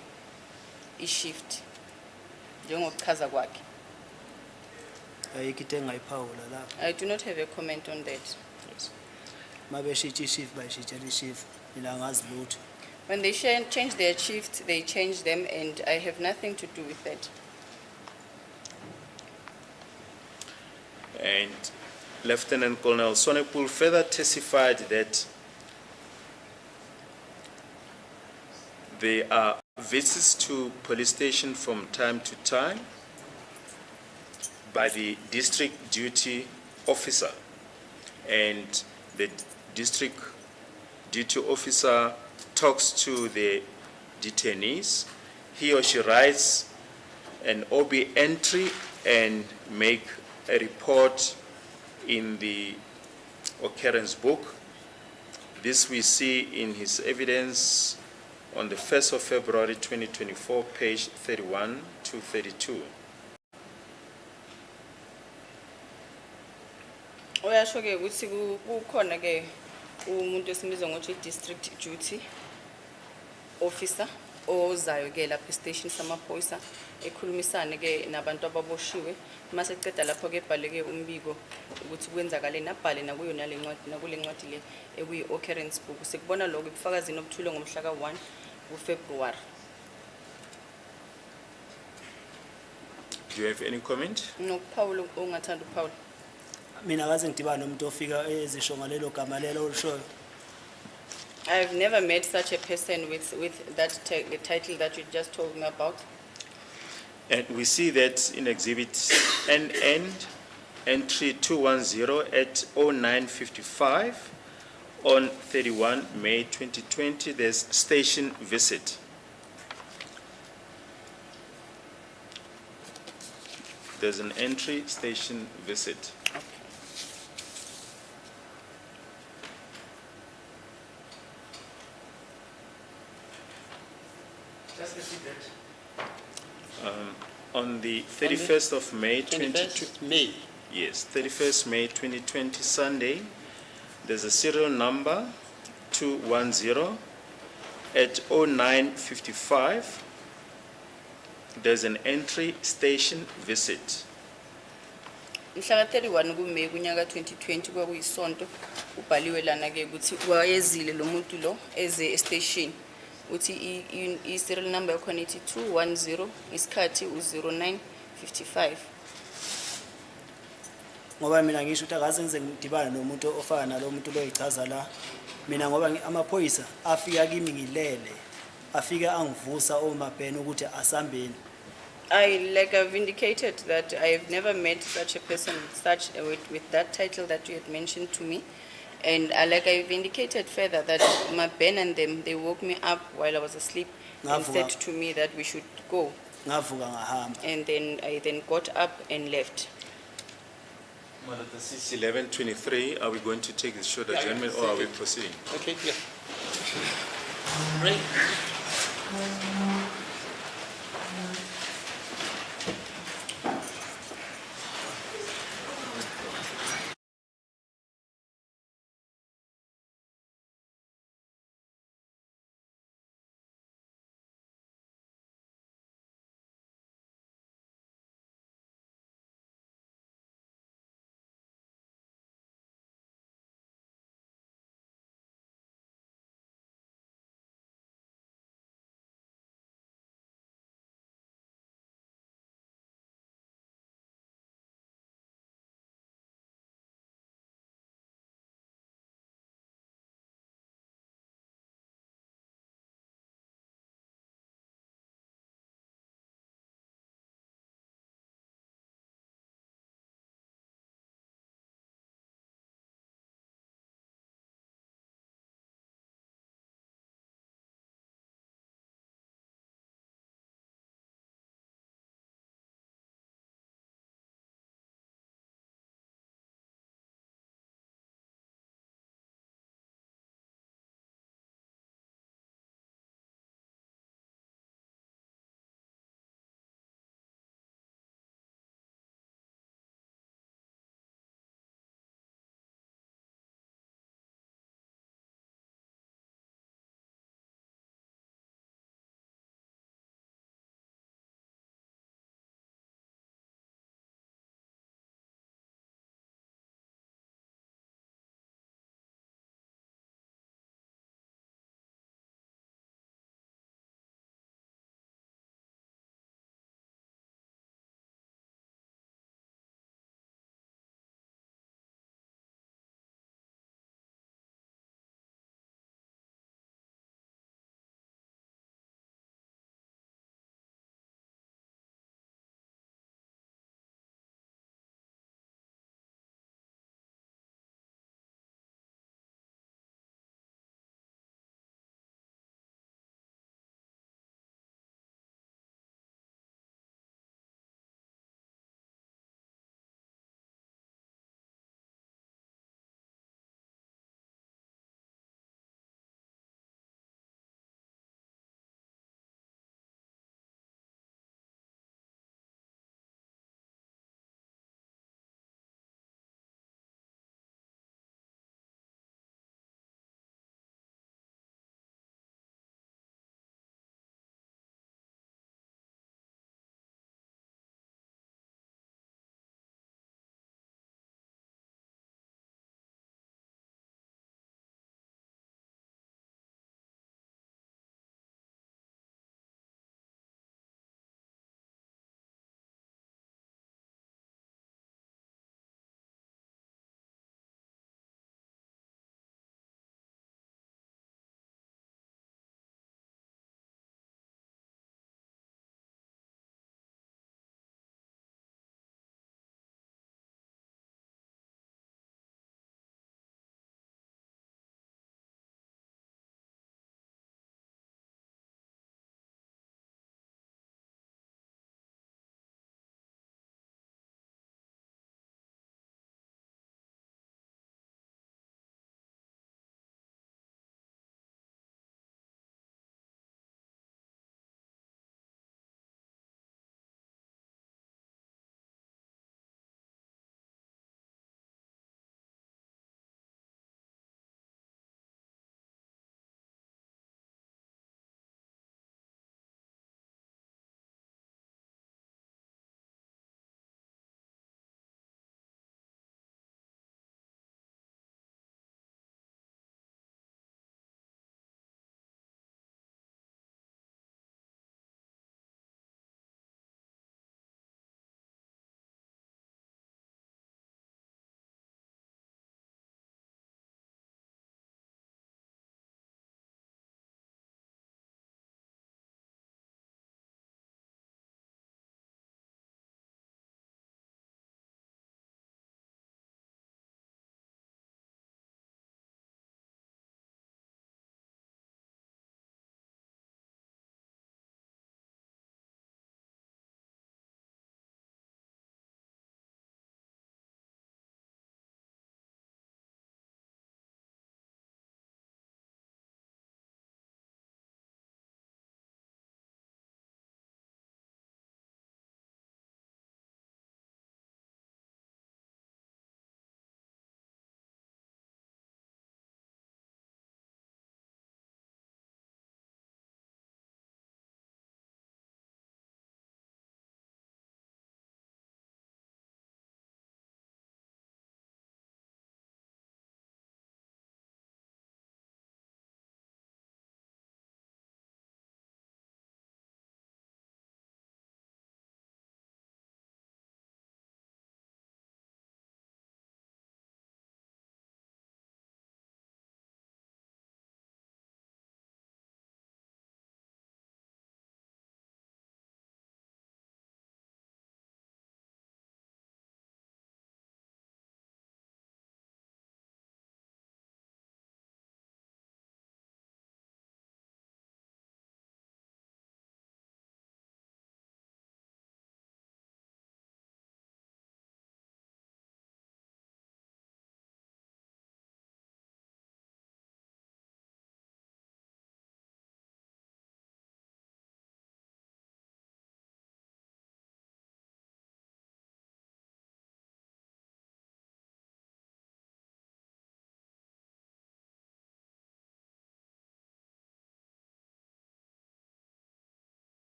ishift njengokuchaza kwakhe. ayikho into engayiphawula la I do not have a comment on that. Yes. mabeshitsha ishift bayishitshela ishift mina angazi lutho. When they change their shift, they change them, and I have nothing to do with that. And Lieutenant Colonel Swanepoel further testified that there are visits to police station from time to time by the district duty officer, and the district duty officer talks to the detainees. He or she writes an OB entry and make a report in the occurrence book. This we see in his evidence on the 1st of February 2024, page 31 to 32. Uyasho-ke ukuthi kukhona-ke umuntu esimbiza ngokuthi i-district duty officer ozayo-ke lapha estation samaphoyisa ekhulumisane-ke nabantu ababoshiwe mase eceda lapho-ke ebhale-ke umbiko ukuthi kwenzakaleni abhale nakuyo nakule ncwadi le ekuyi-occurrence book. Sikubona lokho ubufakazini obuthule ngomhla ka-1 kuFebruary. Do you have any comment? Nokuphawula ongathanda ukuphawula. mina akaze ngidibana nomuntu ofika ezisho ngalelo gama lelo olushoyo. I've never met such a person with that the title that you just told me about. And we see that in exhibit NN, entry 210 at 09:55 on 31 May 2020, there's station visit. There's an entry station visit. On the 31st of May 2020. 21st May. Yes, 31st May 2020, Sunday. There's a serial number 210 at 09:55. There's an entry station visit. Mhla ka-31 kuMeyi kunyaka 2020 kwakuyisonto ubhaliwe lana-ke ukuthi wayezile lo muntu lo eze estation uthi i-serial number yakhona ithi 210 isikhathi u-09:55. ngoba mina ngisho ukuthi akaze ngize ngidibane nomuntu ofana nalo muntu loyichaza la mina ngoba amaphoyisa afika kimi ngilele afika angivusa omabhene ukuthi asambeni. I've indicated that I have never met such a person with that title that you had mentioned to me. And I've indicated further that my Ben and them, they woke me up while I was asleep and said to me that we should go. ngavuka ngahamba. And then I got up and left. It's 11:23. Are we going to take the short adjournment or are we proceeding? Okay, yeah. Right.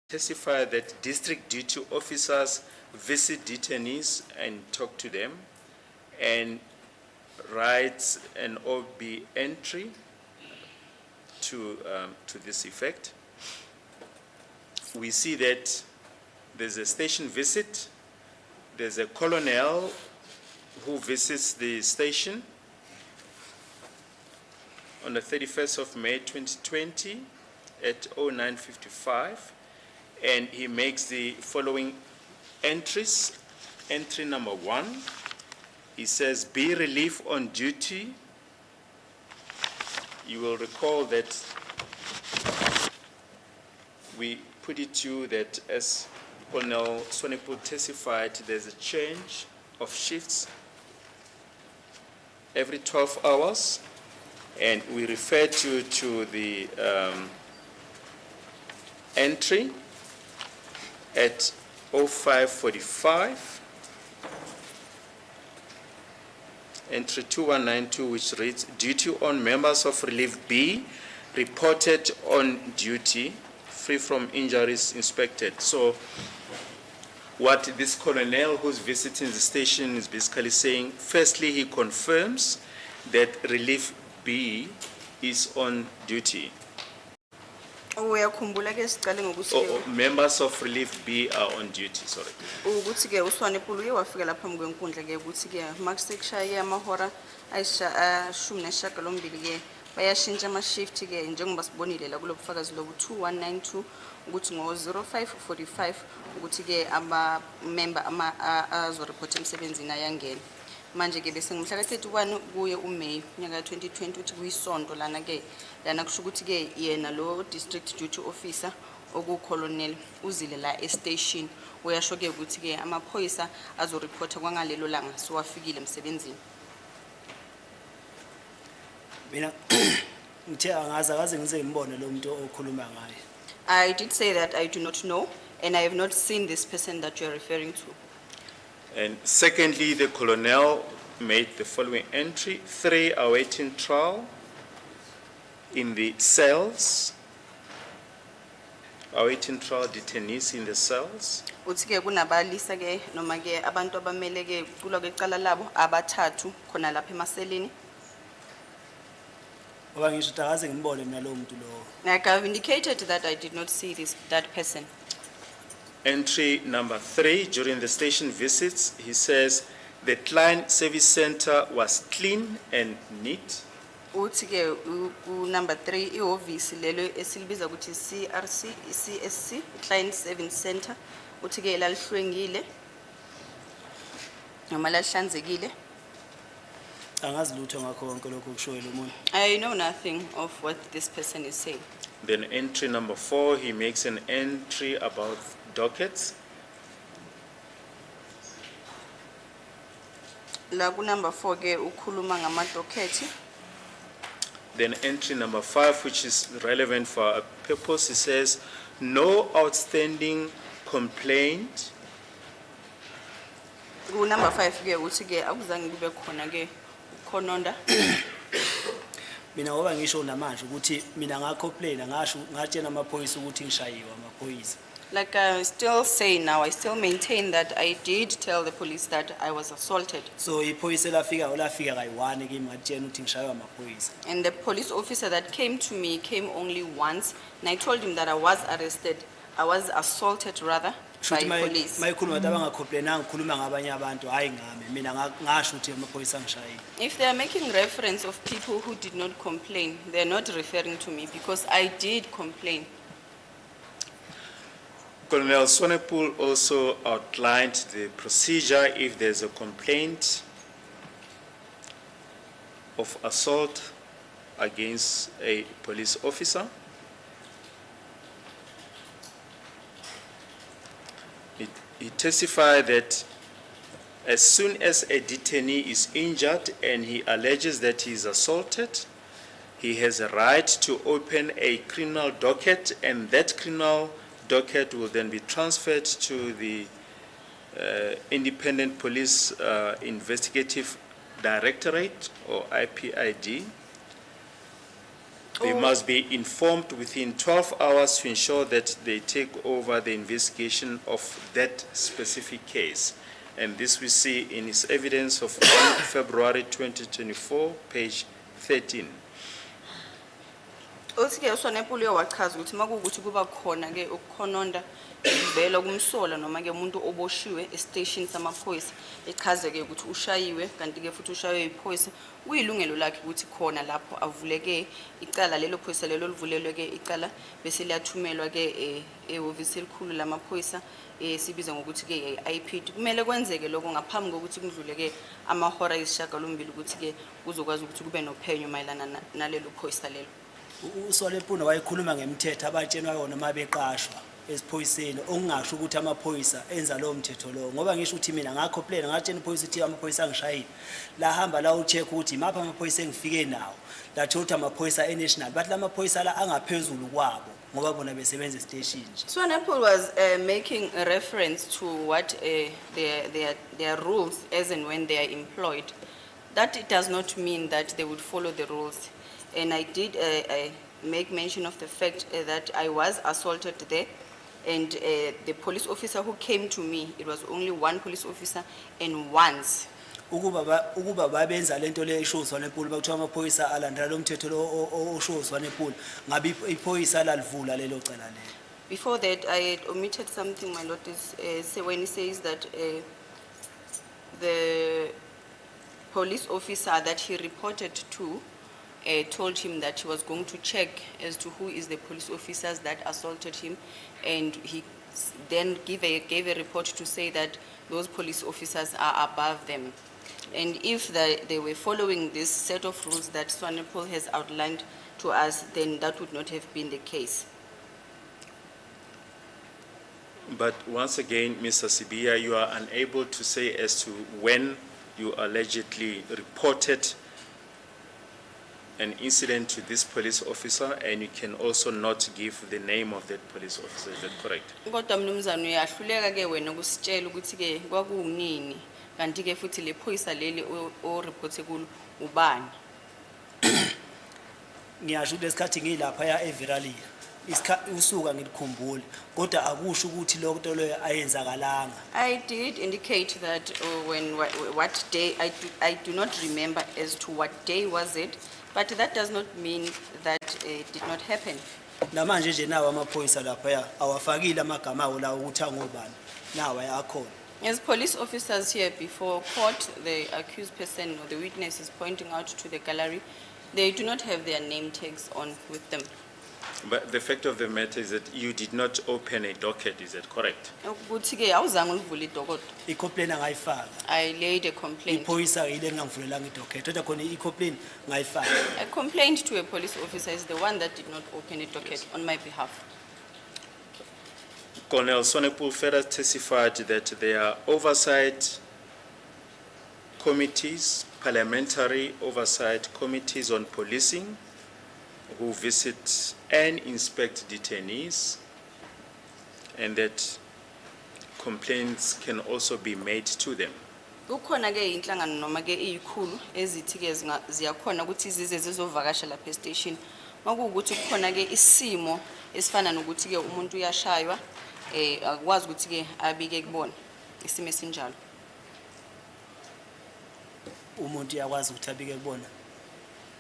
testify that district duty officers visit detainees and talk to them and writes an OB entry to this effect. We see that there's a station visit, there's a colonel who visits the station on the 31st of May 2020 at 09:55, and he makes the following entries. Entry number 1, he says, "Be relief on duty." You will recall that we put it to you that as Colonel Swanepoel testified, there's a change of shifts every 12 hours, and we referred to the entry at 05:45, entry 2192, which reads, "Duty on members of Relief B reported on duty, free from injuries inspected." So what this colonel who's visiting the station is basically saying, firstly, he confirms that Relief B is on duty. Uyakhumbula ke siqale ngokuthi Members of Relief B are on duty, sorry. ukuthi ke uSwanepoel uye wafika lapha ngekundla ke ukuthi ke makusekushaya amahora ayishumi nesishiyagalombili ke bayashintsha ama-shift ke njengoba sibonile la kulo bufakazi lobu 2192 ukuthi ngo-05:45 ukuthi ke aba-member azoreport emsebenzini ayangena. Manje ke bese ngomhla ka-31 kuye uMeyi unyaka ka-2020 uthi kuyisonto lana ke lana kusho ukuthi ke yena lo district duty officer okucolonel uzile la estation uyasho ke ukuthi ke amaphoyisa azoreporta kwangalelo langa siwafikile emsebenzini. Mina ngithe akaze ngize ngimbone lo muntu okhuluma ngaye. I did say that I do not know, and I have not seen this person that you are referring to. And secondly, the colonel made the following entry: 3 awaiting trial in the cells, awaiting trial detainees in the cells. Uthi ke kunabalisa ke noma ke abantu abamele ke kulo ke cala labo abathathu khona lapha emaseleni. Ngoba ngisho ukuthi akaze ngimbone mina lo muntu lo. Like I've indicated that I did not see that person. Entry number 3, during the station visits, he says the client service center was clean and neat. Uthi ke number 3 ihhovisi lelo esilibiza ukuthi CRC CSC Client Service Center uthi ke lalihlwengile noma lahlanzekile. Angazi lutho ngakho konke lokho kushoyo lo muntu. I know nothing of what this person is saying. Then entry number 4, he makes an entry about dockets. La ku number 4 ke ukhuluma ngamadokethi. Then entry number 5, which is relevant for our purpose, he says, no outstanding complaint. Ku number 5 ke uthi ke akuzange kube khona ke khononda. Mina ngoba ngisho namanje ukuthi mina ngacomplain ngasho ngatshena amaphoyisa ukuthi ngishayiwe amaphoyisa. Like I still say now, I still maintain that I did tell the police that I was assaulted. So iphoyisa lafika kayi-1 kimi ngatshena ukuthi ngishayiwe amaphoyisa. And the police officer that came to me came only once, and I told him that I was arrested, I was assaulted rather, by police. Mayikhuluma ukuthi abangacomplainanga ngikhuluma ngabanye abantu hayi ngami mina ngasho ukuthi amaphoyisa ngishayile. If they are making reference of people who did not complain, they are not referring to me because I did complain. Colonel Swanepoel also outlined the procedure if there's a complaint of assault against a police officer. He testified that as soon as a detainee is injured and he alleges that he is assaulted, he has a right to open a criminal docket, and that criminal docket will then be transferred to the Independent Police Investigative Directorate, or IPID. They Oh. must be informed within 12 hours to ensure that they take over the investigation of that specific case. And this we see in his evidence of 1 February 2024, page 13. Uthi-ke uSonepulu uyawachaza ukuthi makuwukuthi kuba khona-ke ukukhononda kuvela kumsola noma-ke umuntu oboshiwe estation samaphoyisa echaze-ke ukuthi ushayiwe kanti-ke futhi ushaywe iphoyisa kuyilungelo lakhe ukuthi khona lapho avuleke icala lelo phoyisa lelo livulelwe-ke icala bese liyathumelwa-ke ehhovisi elikhulu lamaphoyisa sibiza ngokuthi-ke IPD. Kumele kwenzeke lokho ngaphambi kokuthi kudlule-ke amahora ayisishiyagalombili ukuthi-ke kuzokwazi ukuthi kube nophenyo mayelana nalelo phoyisa lelo. uSolepuna wayekhuluma ngemithetho abatshenwa yona uma beqashwa esiphoyiseni okungasho ukuthi amaphoyisa enza lowo mthetho lowo ngoba ngisho ukuthi mina ngakhoplena ngatshena iphoyisa ukuthi amaphoyisa angishayile la hamba la ucheck ukuthi imaphi amaphoyisa engifike nawo latho ukuthi amaphoyisa enational but la maphoyisa la angaphezulu kwabo ngoba bona besebenza estation nje. Swanepoel was making a reference to what their rules as and when they are employed. That it does not mean that they would follow the rules. And I did make mention of the fact that I was assaulted there, and the police officer who came to me, it was only one police officer, and once. ukuba babenza lento le isho uSolepulu bakuthiwa amaphoyisa alandela lo mthetho lo osho uSolepulu ngabe iphoyisa lalivula lelo cala lelo. Before that, I had omitted something, my lord, is when he says that the police officer that he reported to told him that he was going to check as to who is the police officers that assaulted him, and he then gave a report to say that those police officers are above them. And if they were following this set of rules that Swanepoel has outlined to us, then that would not have been the case. But once again, Mr. Sibia, you are unable to say as to when you allegedly reported an incident to this police officer, and you can also not give the name of that police officer. Is that correct? Kodwa mnumzane uyahluleka ke wena ukusitshela ukuthi ke kwakunini kanti ke futhi le phoyisa leli o report kulo ubani. Ngiyasho lesikhathi ngilapha ya Everalia usuka ngikukhumbule kodwa akusho ukuthi lokho lo ayenzakalanga. I did indicate that what day I do not remember as to what day was it, but that does not mean that it did not happen. Namanje nje nawo amaphoyisa lapha ya awafakile amagama awo la ukuthi angobani nawo ayakhona. As police officers here before court, the accused person or the witness is pointing out to the gallery, they do not have their name tags on with them. But the fact of the matter is that you did not open a docket. Is that correct? Ukuthi ke awuzange ulivule idokodo. I-complaint ngayifaka. I laid a complaint. Iphoyisa ile ngangivulelanga idocket. Kodwa khona i-complaint ngayifaka. A complaint to a police officer is the one that did not open a docket on my behalf. Colonel Swanepoel further testified that there are oversight committees, parliamentary oversight committees on policing, who visit and inspect detainees, and that complaints can also be made to them. Kukhona ke inhlangano noma ke izikhulu ezithi ke ziyakhona ukuthi izize zizovakasha lapha e-station. Makuwukuthi kukhona ke isimo esifana nokuthi ke umuntu uyashaywa akwazi ukuthi ke abike kubona isimo esinjalo. Umuntu yakwazi ukuthi abike kubona.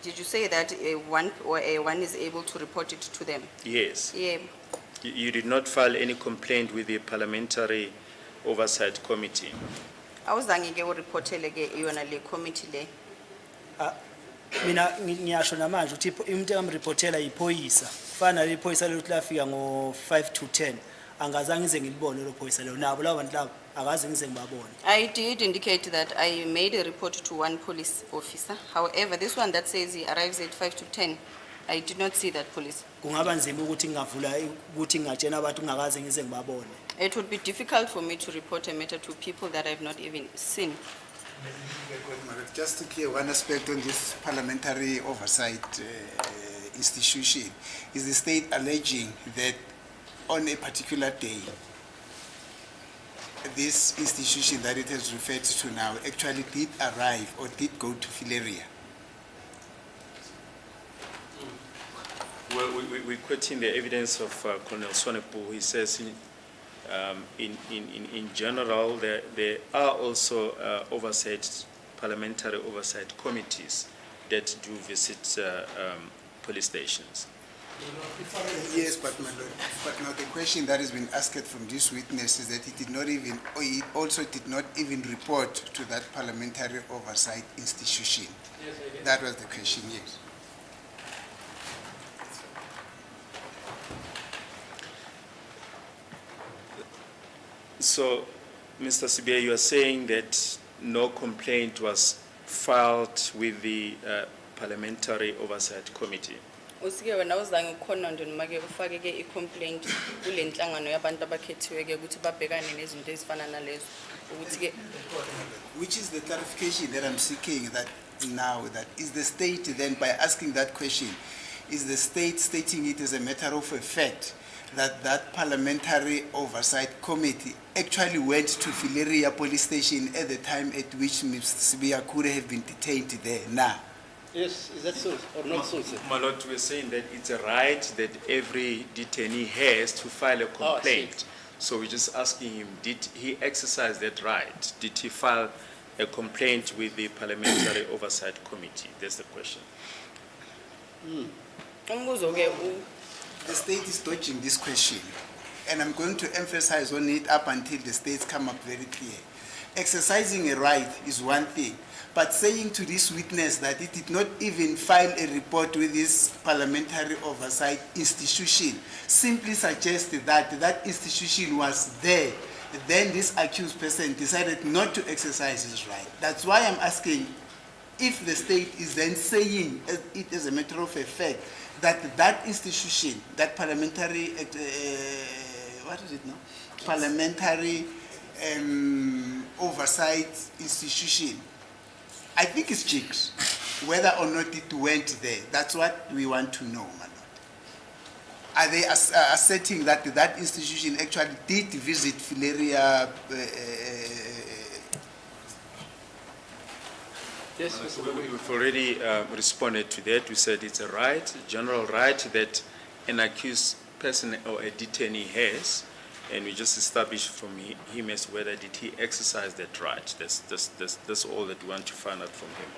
Did you say that one is able to report it to them? Yes. Yeah. You did not file any complaint with the parliamentary oversight committee. Awuzange ke ureportele ke yona le committee le. Mina ngiyasho namanje ukuthi umuntu engamreportela iphoyisa fana le phoyisa lo lafika ngo5 to 10 angazange ngize ngilibone lo phoyisa lo nabo labo bantu labo akaze ngize ngibabone. I did indicate that I made a report to one police officer. However, this one that says he arrives at 5 to 10, I did not see that police. Kungaba nzima ukuthi ngavula ukuthi ngatshena abantu ngakaze ngize ngibabone. It would be difficult for me to report a matter to people that I've not even seen. Just to clear one aspect on this parliamentary oversight institution, is the state alleging that on a particular day, this institution that it has referred to now actually did arrive or did go to Filaria? we're quoting the evidence of Colonel Swanepoel. He says in general, there are also parliamentary oversight committees that do visit police stations. Yes, but my lord, but now the question that has been asked from this witness is that he did not even, or he also did not even report to that parliamentary oversight institution. Yes, I That was the question, yes. So, Mr. Sibia, you are saying that no complaint was filed with the Parliamentary Oversight Committee? Usike wena uzange ukhona nje noma ke ufake ke i-complaint kule nhlangano yabantu abakhethiwe ke ukuthi babhekane nezinto ezifana nalezo ukuthi ke Which is the clarification that I'm seeking that now, that is the state then, by asking that question, is the state stating it as a matter of a fact that that parliamentary oversight committee actually went to Fileria police station at the time at which Mr. Sibia could have been detained there now? Yes, is that so or not so, sir? My lord, we're saying that it's a right that every detainee has to file a complaint. So we're just asking him, did he exercise that right? Did he file a complaint with the Parliamentary Oversight Committee? That's the question. umbuzo ke The state is dodging this question, and I'm going to emphasize on it up until the states come up very clear. Exercising a right is one thing, but saying to this witness that it did not even file a report with this parliamentary oversight institution simply suggests that that institution was there. Then this accused person decided not to exercise his right. That's why I'm asking if the state is then saying it as a matter of a fact that that institution, that parliamentary, what is it now? Parliamentary oversight institution, I think it's jigs, whether or not it went there. That's what we want to know, my lord. Are they asserting that that institution actually did visit Fileria? Yes, Mr. We've already responded to that. We said it's a right, a general right that an accused person or a detainee has, and we just established from him as whether did he exercise that right. That's all that we want to find out from him.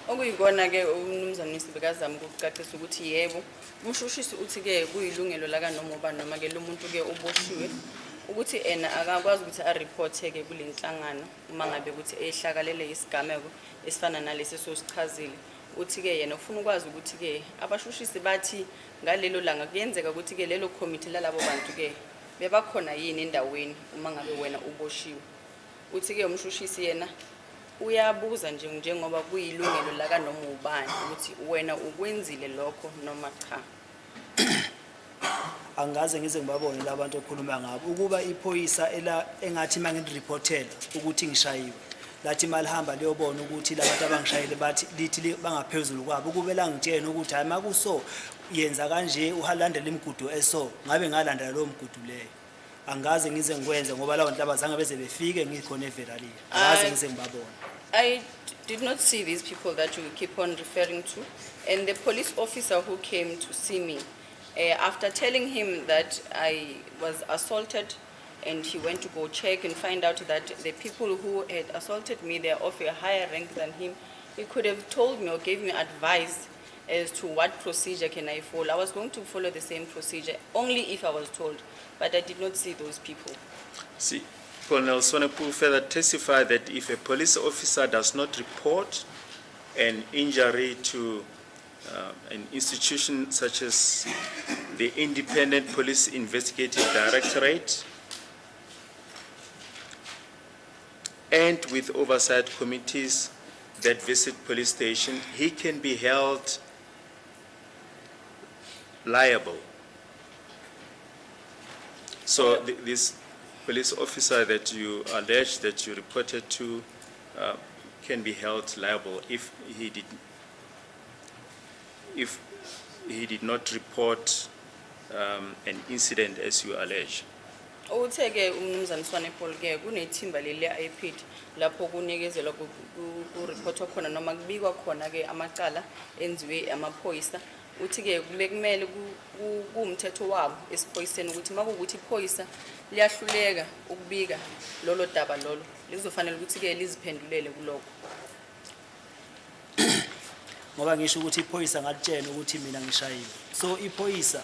okuyikona ke umnumzana Sibekazama ukucacisa ukuthi yebo umshushisi uthi ke kuyilungelo laka noma ke lo muntu ke uboshiwe ukuthi ena akakwazi ukuthi a-report ke kule nhlangano uma ngabe ukuthi ehlakalele isigameko esifana nalesi sosichazile uthi ke yena ufuna ukwazi ukuthi ke abashushisi bathi ngalelo langa kuyenzeka ukuthi ke lelo committee lalabo bantu ke bebakhona yini endaweni uma ngabe wena uboshiwe uthi ke umshushisi yena uyabuza nje njengoba kuyilungelo laka noma ubani ukuthi wena ukwenzile lokho noma cha. Angaze ngize ngibabone labantu okhuluma ngabo ukuba iphoyisa engathi manginireportela ukuthi ngishayiwe lathi malihamba leyobona ukuthi labantu abangishayile bathi lithi bangaphezulu kwabo ukube la ngitshena ukuthi hayi makuso yenza kanje uhalandela imigudu eso ngabe ngalandela lo migudu leyo angaze ngize ngikwenze ngoba lawo nhlaba zange beze befike ngikhona eVerali angaze ngize ngibabona. I did not see these people that you keep on referring to, and the police officer who came to see me after telling him that I was assaulted and he went to go check and find out that the people who had assaulted me, they are of a higher rank than him, he could have told me or gave me advice as to what procedure can I follow. I was going to follow the same procedure only if I was told, but I did not see those people. See, Colonel Swanepoel further testified that if a police officer does not report an injury to an institution such as the Independent Police Investigative Directorate and with oversight committees that visit police station, he can be held liable. So this police officer that you allege that you reported to can be held liable if he did not report an incident as you allege. Uthe-ke umnumzane Swanepoel ke kunethimba leli le-IPID lapho kunikezelwa ku-reportwa khona noma kubikwa khona ke amacala enziwe amaphoyisa. Uthi-ke bekumele kuwumthetho wabo esiphoyiseni ukuthi makuwukuthi iphoyisa liyahluleka ukubika lolo daba lolo lizofanele ukuthi-ke liziphendulele kuloko. Ngoba ngisho ukuthi iphoyisa ngalitshela ukuthi mina ngishayiwe. So iphoyisa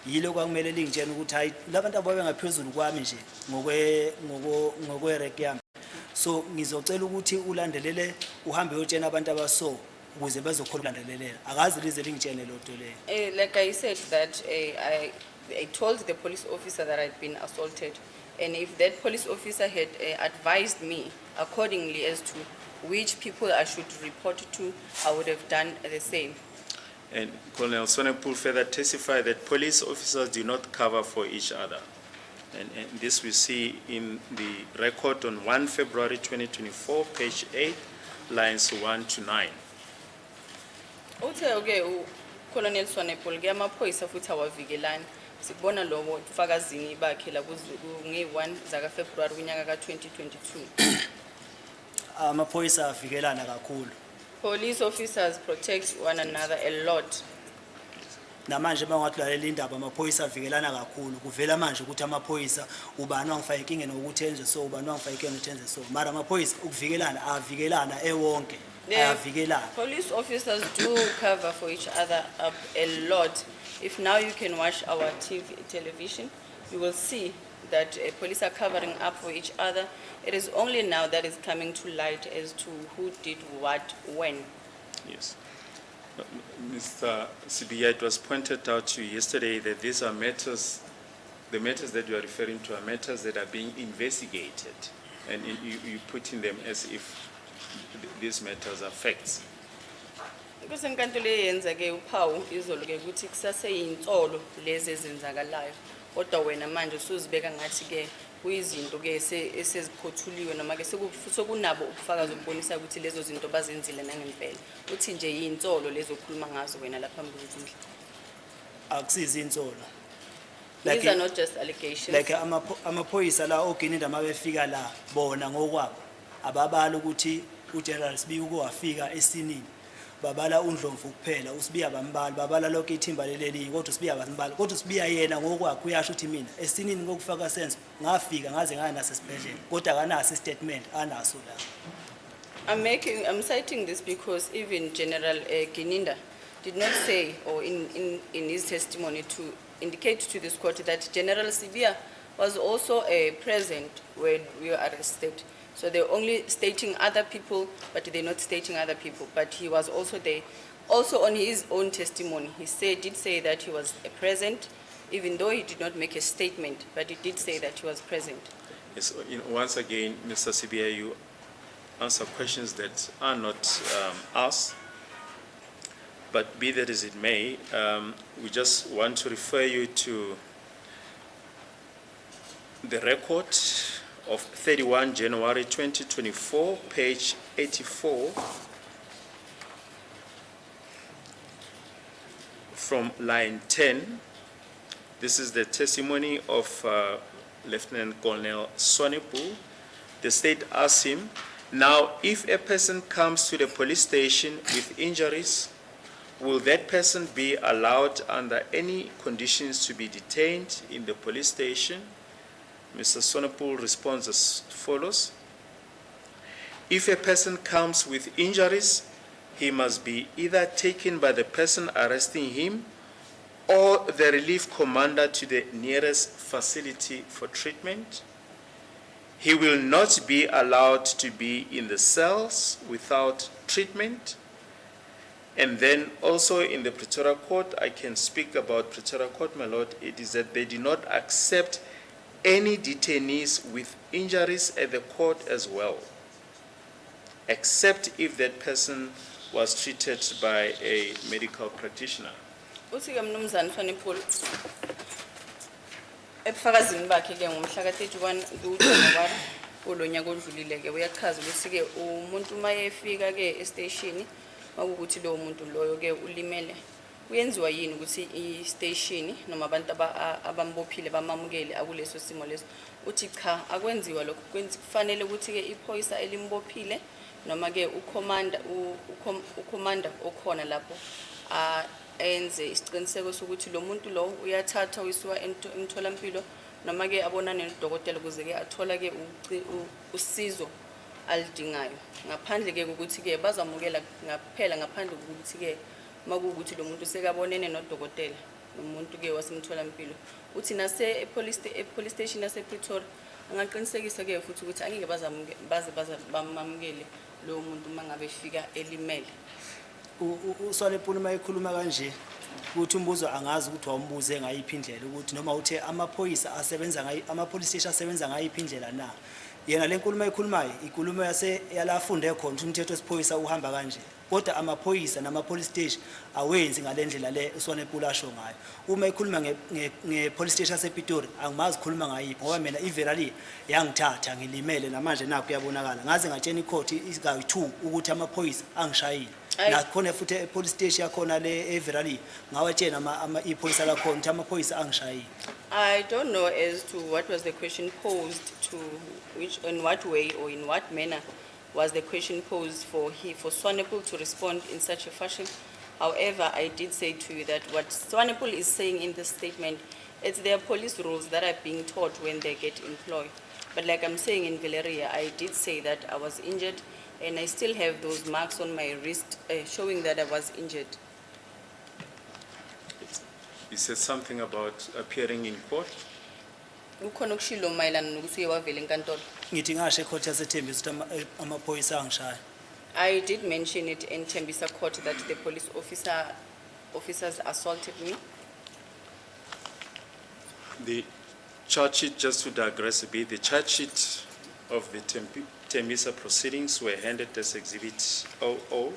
yilo kwakumele lingitshela ukuthi hayi labantu ababe ngaphezulu kwami nje ngokwe rank yami. So ngizocela ukuthi ulandelele uhambe uyotshela abantu abaso ukuze bazokhona ulandelelela. Akazi lize lingitshele lonto leyo. Like I said that I told the police officer that I'd been assaulted, and if that police officer had advised me accordingly as to which people I should report to, I would have done the same. And Colonel Swanepoel further testified that police officers do not cover for each other. And this we see in the record on 1 February 2024, page 8, lines 1 to 9. Uthe-ke uColonel Swanepoel ke amaphoyisa futhi awavikelani. Sikubona lobo ubufakazini bakhe la nge-1 zaka February kunyaka ka-2022. Amaphoyisa avikelana kakhulu. Police officers protect one another a lot. Namanje bangathi lalela indaba amaphoyisa avikelana kakhulu. Kuvela manje ukuthi amaphoyisa ubani wangifaka inkinga nokuthi enze so ubani wangifaka inkinga nokuthi enze so. Mara amaphoyisa ukuvikelana avikelana ewonke. Ayavikelana. Police officers do cover for each other up a lot. If now you can watch our television, you will see that police are covering up for each other. It is only now that is coming to light as to who did what when. Yes. Mr. Sibiya, it was pointed out to you yesterday that these are matters, the matters that you are referring to are matters that are being investigated, and you putting them as if these matters are facts. Kusenkantolo eyenza ke uphawu izolo ke ukuthi kusase yinsolo lezi ezenzakalayo. Kodwa wena manje usuzibeka ngathi ke kuyizinto ke eseziphothulwe noma ke sekunabo ubufakazi obubonisa ukuthi lezo zinto bazenzile nangempela. Uthi nje yinsolo lezo okhuluma ngazo wena lapha phambili. Akusizi insolo. These are not just allegations. Like amaphoyisa la ogininda mabefika la bona ngokwabo ababala ukuthi uGeneral Sibiya ukuwafika esinini. Babala uNdlovu kuphela uSibiya bambala babala lokho ithimba leleli kodwa uSibiya bambala kodwa uSibiya yena ngokwakhe uyasho ukuthi mina esinini ngokufaka Senzo ngafika ngaze nganaso esibhedlela kodwa akanaso statement anaso la. I'm citing this because even General Gininda did not say, or in his testimony to indicate to this court that General Sibiya was also present when we were arrested. So they're only stating other people, but they're not stating other people. But he was also there. Also on his own testimony, he did say that he was present, even though he did not make a statement, but he did say that he was present. Yes, once again, Mr. Sibiya, you answer questions that are not asked. But be that as it may, we just want to refer you to the record of 31 January 2024, page 84, from line 10. This is the testimony of Lieutenant Colonel Swanepoel. The state asked him, now if a person comes to the police station with injuries, will that person be allowed under any conditions to be detained in the police station? Mr. Swanepoel responds as follows. If a person comes with injuries, he must be either taken by the person arresting him or the relief commander to the nearest facility for treatment. He will not be allowed to be in the cells without treatment. And then also in the Pretoria court, I can speak about Pretoria court, my lord, it is that they do not accept any detainees with injuries at the court as well, except if that person was treated by a medical practitioner. Uthi-ke mnumzane Swanepoel ebufakazini bakhe ke ngomhla ka-31 kuJanuwari kulonyaka odlulile ke uyachaza ukuthi ke umuntu mayefika ke estation makukuthi lo muntu loyo ke ulimele kuyenziwa yini ukuthi i-station noma abantu abambophile bamamukele akuleso simo leso. Uthi cha akwenziwa lokho, kufanele ukuthi-ke iphoyisa elimbophile noma ke ukhomanda okhona lapho enze isiqiniseko sokuthi lo muntu lo uyathatha uyisuka emtholampilo noma ke abonane nodokotela ukuze ke athola ke usizo alidingayo. Ngaphandle ke ukuthi ke bazamukela ngaphela ngaphandle ukuthi ke makuwukuthi lo muntu sekabonene nodokotela nomuntu ke wasemtholampilo. Uthi nase police station yase Pretoria angaqinisekisa ke futhi ukuthi angeke bamamukele lo muntu mangabe fika elimele. Uswalepula mayikhuluma kanje ukuthi umbuzo angazi ukuthi wawumbuze ngayiphi indlela ukuthi noma uthe amaphoyisa asebenza ama-police station asebenza ngayiphi indlela na. Yena lenkulumo ayikhulumayo ikulumo yalafunde khona ukuthi umthetho wesiphoyisa uhamba kanje. Kodwa amaphoyisa nama-police station awenzi ngalendlela le uswalepula asho ngayo. Uma ikhuluma nge-police station yasePitori angimazi ukukhuluma ngayiphi ngoba mina iverally yangithatha ngilimele namanje nakho kuyabonakala. Ngaze ngatshena icourt isigayi 2 ukuthi amaphoyisa angishayile. Nakhona futhi e-police station yakhona le everally ngawatshena iphoyisa lakhona ukuthi amaphoyisa angishayile. I don't know as to what was the question posed to which, in what way or in what manner was the question posed for Swanepoel to respond in such a fashion. However, I did say to you that what Swanepoel is saying in this statement, it's their police rules that are being taught when they get employed. But like I'm saying in Valeria, I did say that I was injured and I still have those marks on my wrist showing that I was injured. You said something about appearing in court. Ukhona ukushilo mayelana nokuthi uye wavela enkantolo. Ngithi ngasho ecourt yaseThembisa ukuthi amaphoyisa angishaya. I did mention it in Tembisa Court that the police officers assaulted me. The charge sheet, just to digress a bit, the charge sheet of the Tembisa proceedings were handed as Exhibit 00.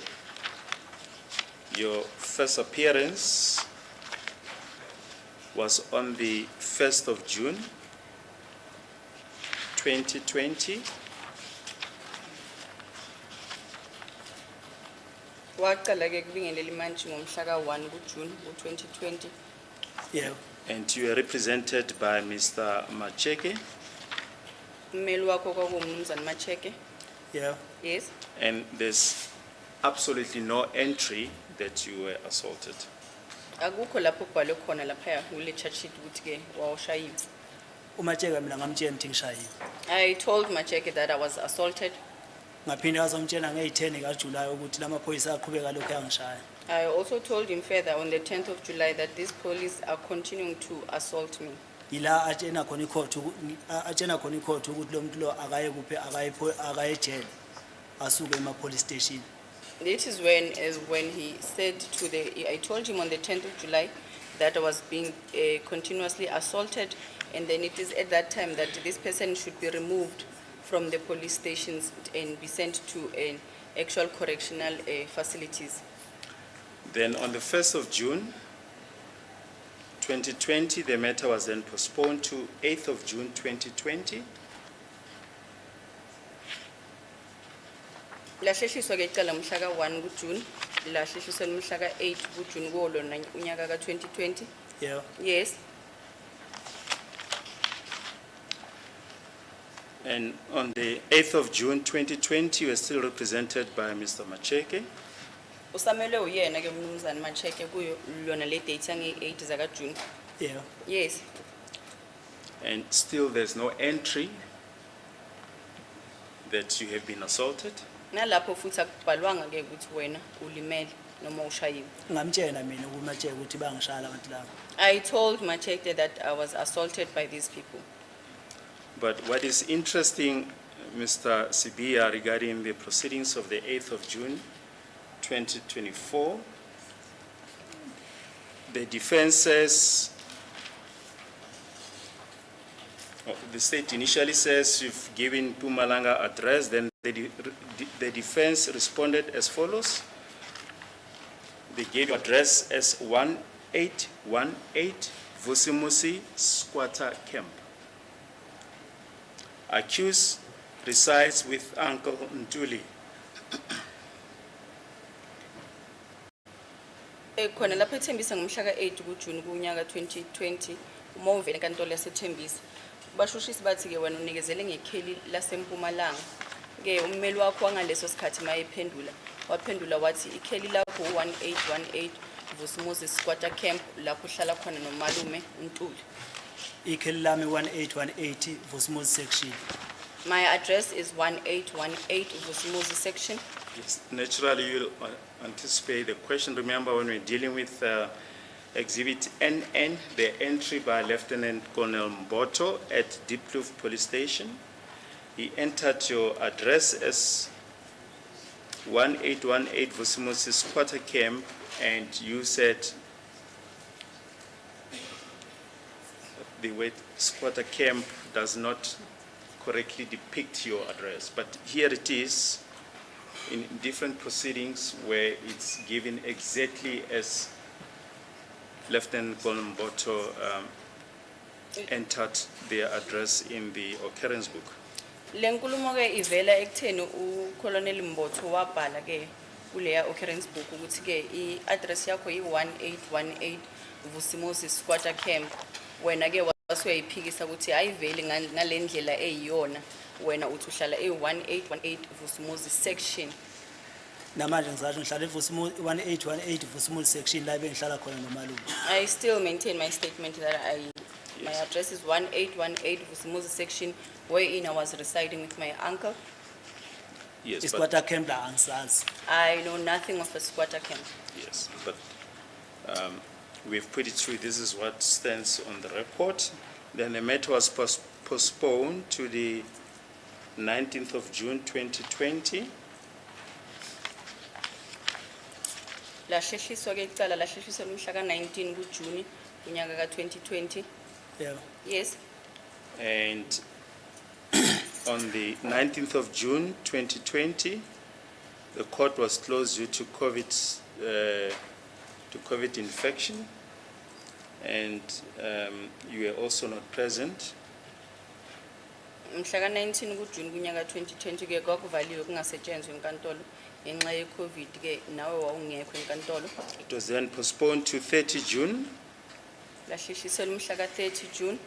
Your first appearance was on the 1st of June, 2020. Waqala ke kubingelela imantshi ngomhla ka-1 kuJune 2020. Yeah. And you were represented by Mr. Macheke. Ummeli wakho kwakuwumnumzane Macheke. Yeah. Yes. And there's absolutely no entry that you were assaulted. Akukho lapho kubhalwe khona lapha kule charge sheet ukuthi ke wawushayiwe. uMatsheka mina ngamtshela ukuthi ngishayile. I told Macheke that I was assaulted. Ngaphinde ngazomtshela nge-10 kaJuly ukuthi lamaphoyisa aqhubeka lokho yangishaya. I also told him further on the 10th of July that these police are continuing to assault me. Yila atshena khona icourt ukuthi lo muntu lo akaye kuphi akaye jail asuke ema-police station. This is when he said I told him on the 10th of July that I was being continuously assaulted, and then it is at that time that this person should be removed from the police stations and be sent to an actual correctional facilities. Then on the 1st of June, 2020, the matter was then postponed to 8th of June, 2020. Lahlehliswa ke icala mhla ka-1 kuJune, lahlehliswa mhla ka-8 kuJune kolona unyaka ka-2020. Yeah. Yes. And on the 8th of June, 2020, you were still represented by Mr. Macheke. Usamele uyena ke umnumzane Macheke kuyo lona le date yange-8 zaka-June. Yeah. Yes. And still there's no entry that you have been assaulted. Nalapho futhi akubhalwanga ke ukuthi wena ulimele noma ushayiwe. Ngamtshela mina kuMatsheka ukuthi bangishaya abantu laba. I told Macheke that I was assaulted by these people. But what is interesting, Mr. Sibia, regarding the proceedings of the 8th of June, 2024, the defense says, the state initially says you've given Pumalanga address, then the defense responded as follows. They gave address as 1818 Vusimusi Squatter Camp. Accused resides with Uncle Ntuli. khona lapho eThembisa ngomhla ka-8 kuJuni kunyaka 2020 uma uvela enkantolo yaseThembisa bashushisi bathi ke wena unikezele ngekheli laseMpumalanga ke ummeli wakho wangaleso sikhathi mayephendula waphendula wathi ikheli lakho 1818 Vusimuzi Squatter Camp lapho uhlala khona nomalume uNtuli. ikheli lami 1818 Vusimuzi section. My address is 1818 Vusimuzi section. Yes, naturally, you'll anticipate the question. Remember, when we're dealing with Exhibit NN, the entry by Lieutenant Colonel Mboto at Deep Kloof Police Station. He entered your address as 1818 Vusimuzi Squatter Camp, and you said the word squatter camp does not correctly depict your address, but here it is in different proceedings where it's given exactly as Lieutenant Colonel Mboto entered their address in the occurrence book. Lenkulumo ke ivela ekutheni uColonel Mboto wabhala ke kuleya occurrence book ukuthi ke i-address yakho yi-1818 Vusimuzi Squatter Camp. Wena ke wasuyayiphikisa ukuthi ayiveli ngalendlela eyiyona wena uthi uhlala e-1818 Vusimuzi section. Namanje ngisasho ngihlala eVusimuzi 1818 Vusimuzi section la bengihlala khona nomalume. I still maintain my statement that my address is 1818 Vusimuzi section wherein I was residing with my uncle. Yes, but, Isquatter camp la angisazi. I know nothing of a squatter camp. yes, but we've put it through. This is what stands on the record. Then the matter was postponed to the 19th of June 2020. Lahlehliswa ke icala lahlehliswa umhla ka-19 kuJuni kunyaka ka-2020. Yeah. Yes. And on the 19th of June 2020, the court was closed due to COVID infection, and you were also not present. Mhla ka-19 kuJuni kunyaka 2020 ke kwakuvaliwe kungasetshenzwa enkantolo ngenxa ye-COVID ke nawe wawungekho enkantolo. It was then postponed to 30 June, Lahlehliselwa umhla ka-30 June.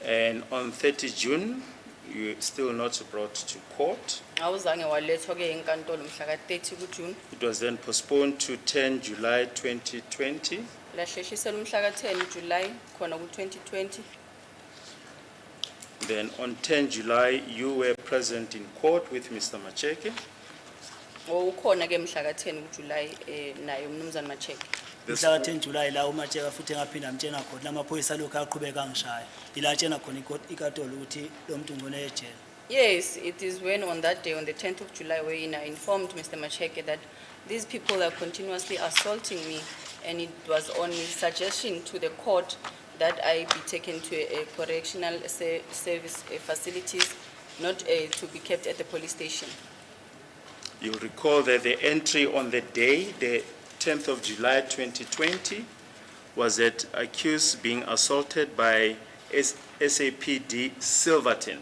and on 30 June, you were still not brought to court. Awuzange walethwa ke enkantolo mhla ka-30 kuJuni. It was then postponed to 10 July 2020. Lahlehliselwa umhla ka-10 July khona ku-2020. Then on 10 July, you were present in court with Mr. Macheke. Ukhona ke mhla ka-10 kuJuly naye umnumzane Macheke. This Mhla ka-10 July la uMatsheka futhi engaphinda amtshena khona lamaphoyisa lokho aqhubeka angishaya. Ila atshena khona inkantolo ukuthi lo muntu ngone ejele. Yes, it is when on that day, on the 10th of July, when I informed Mr. Macheke that these people are continuously assaulting me, and it was on his suggestion to the court that I be taken to a correctional service facilities, not to be kept at the police station. You recall that the entry on the day, the 10th of July 2020, was that accused being assaulted by SAPD Silverton.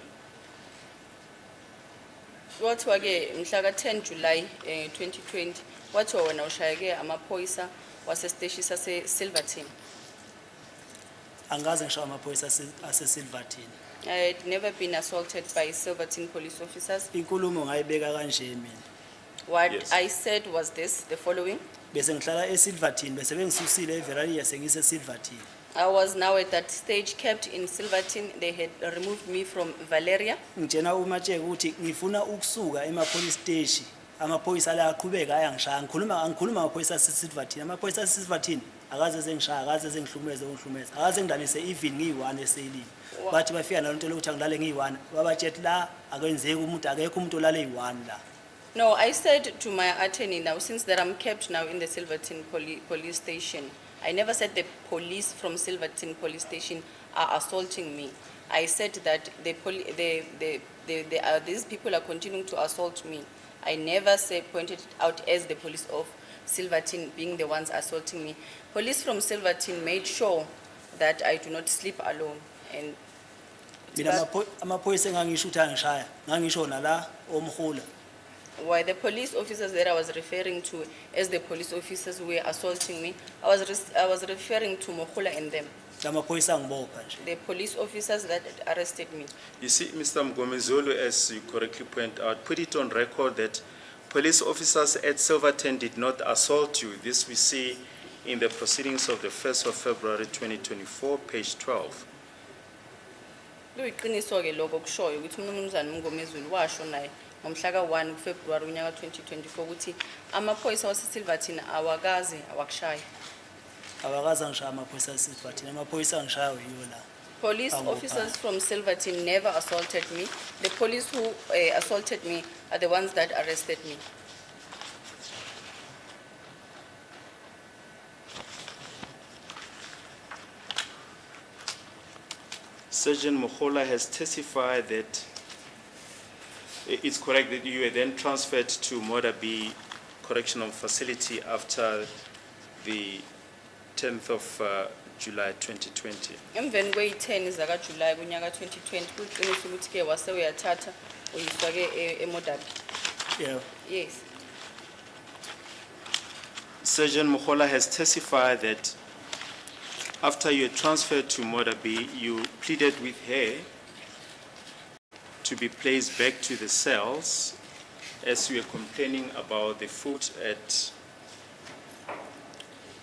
Kwathiwa ke mhla ka-10 July 2020 kwathiwa wena ushayeke amaphoyisa wasesteshi sase-Silverton. Angaze ngishawa amaphoyisa ase-Silverton. I had never been assaulted by Silverton police officers. Inkulumo ngayibeka kanje mina. What Yes. I said was this, the following. Bese ngihlala eSilverton bese bengisusile eVeralia sengise Silverton. I was now at that stage kept in Silverton. They had removed me from Valeria. Ngitshena uMatsheka ukuthi ngifuna ukusuka emapolice station. Amaphoyisa la aqhubeka ayangishaya. Ngikhuluma amaphoyisa aseSilverton. Amaphoyisa aseSilverton akaze zengishaya, akaze zengihlukumeze ungihlumeza. Akaze ngidalise even ngiyi1 eselini. Bathi bafika nalonto lokuthi angidlale ngiyi1. Babatshethi la akwenzeki umuntu akekho umuntu olale yi1 la. No, I said to my attorney now, since that I'm kept now in the Silverton police station, I never said the police from Silverton police station are assaulting me. I said that these people are continuing to assault me. I never pointed it out as the police of Silverton being the ones assaulting me. Police from Silverton made sure that I do not sleep alone. And Mina amaphoyisa engangisho ukuthi angishaya, ngangisho nala omhula. Why the police officers that I was referring to as the police officers who were assaulting me, I was referring to Mokhula and them, lamaphoyisa angibopha nje. the police officers that arrested me. You see, Mr. Mgomezulu, as you correctly point out, put it on record that police officers at Silverton did not assault you. This we see in the proceedings of the 1st of February 2024, page 12. Kuyiqiniso ke lokho kushoyo ukuthi uMnumzane uMngomezulu washo naye ngomhla ka-1 February unyaka 2024 ukuthi amaphoyisa waseSilverton awakaze awakushaya. Awakaza ngishaya amaphoyisa aseSilverton, amaphoyisa angishayo yiwo la. Police officers from Silverton never assaulted me. The police who assaulted me are the ones that arrested me. Sergeant Mohola has testified that it's correct that you were then transferred to Modabi Correctional Facility after the 10th of July 2020. Emveni kweyi-10 zaka-July kunyaka 2020 kuyiqiniso ukuthi ke wase uyathatha uyiswa ke eModabi. Yeah. Yes. Sergeant Mohola has testified that after you were transferred to Modabi, you pleaded with her to be placed back to the cells as you were complaining about the food at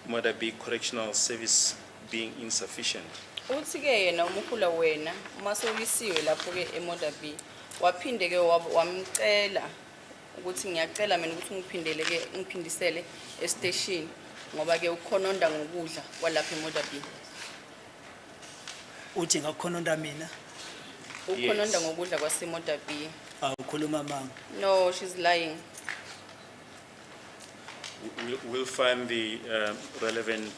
Modabi Correctional Service being insufficient. Uthi ke yena umukhula wena mase uyisiwe lapho ke eModabi waphinde ke wamcela ukuthi ngiyacela mina ukuthi ngiphindele ke ngiphindisele e-station ngoba ke ukhononda ngokudla kwalapha eModabi. Uthi ngakukhononda mina? Ukhononda ngokudla kwaseModabi. Awukhuluma amanga. No, she's lying. We'll find the relevant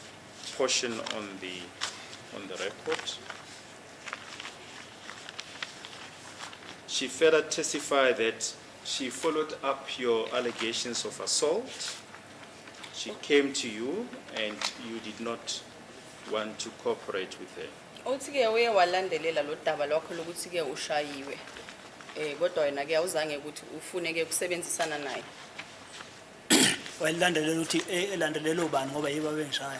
portion on the record. She further testified that she followed up your allegations of assault. She came to you and you did not want to cooperate with her. Uthi ke uye walandelela lo daba lwakho lokuthi ke ushayiwe. Kodwa wena ke awuzange ukuthi ufune ke ukusebenzisana naye. Wayilandelela uthi elandelela ubani ngoba yiba bengishaya.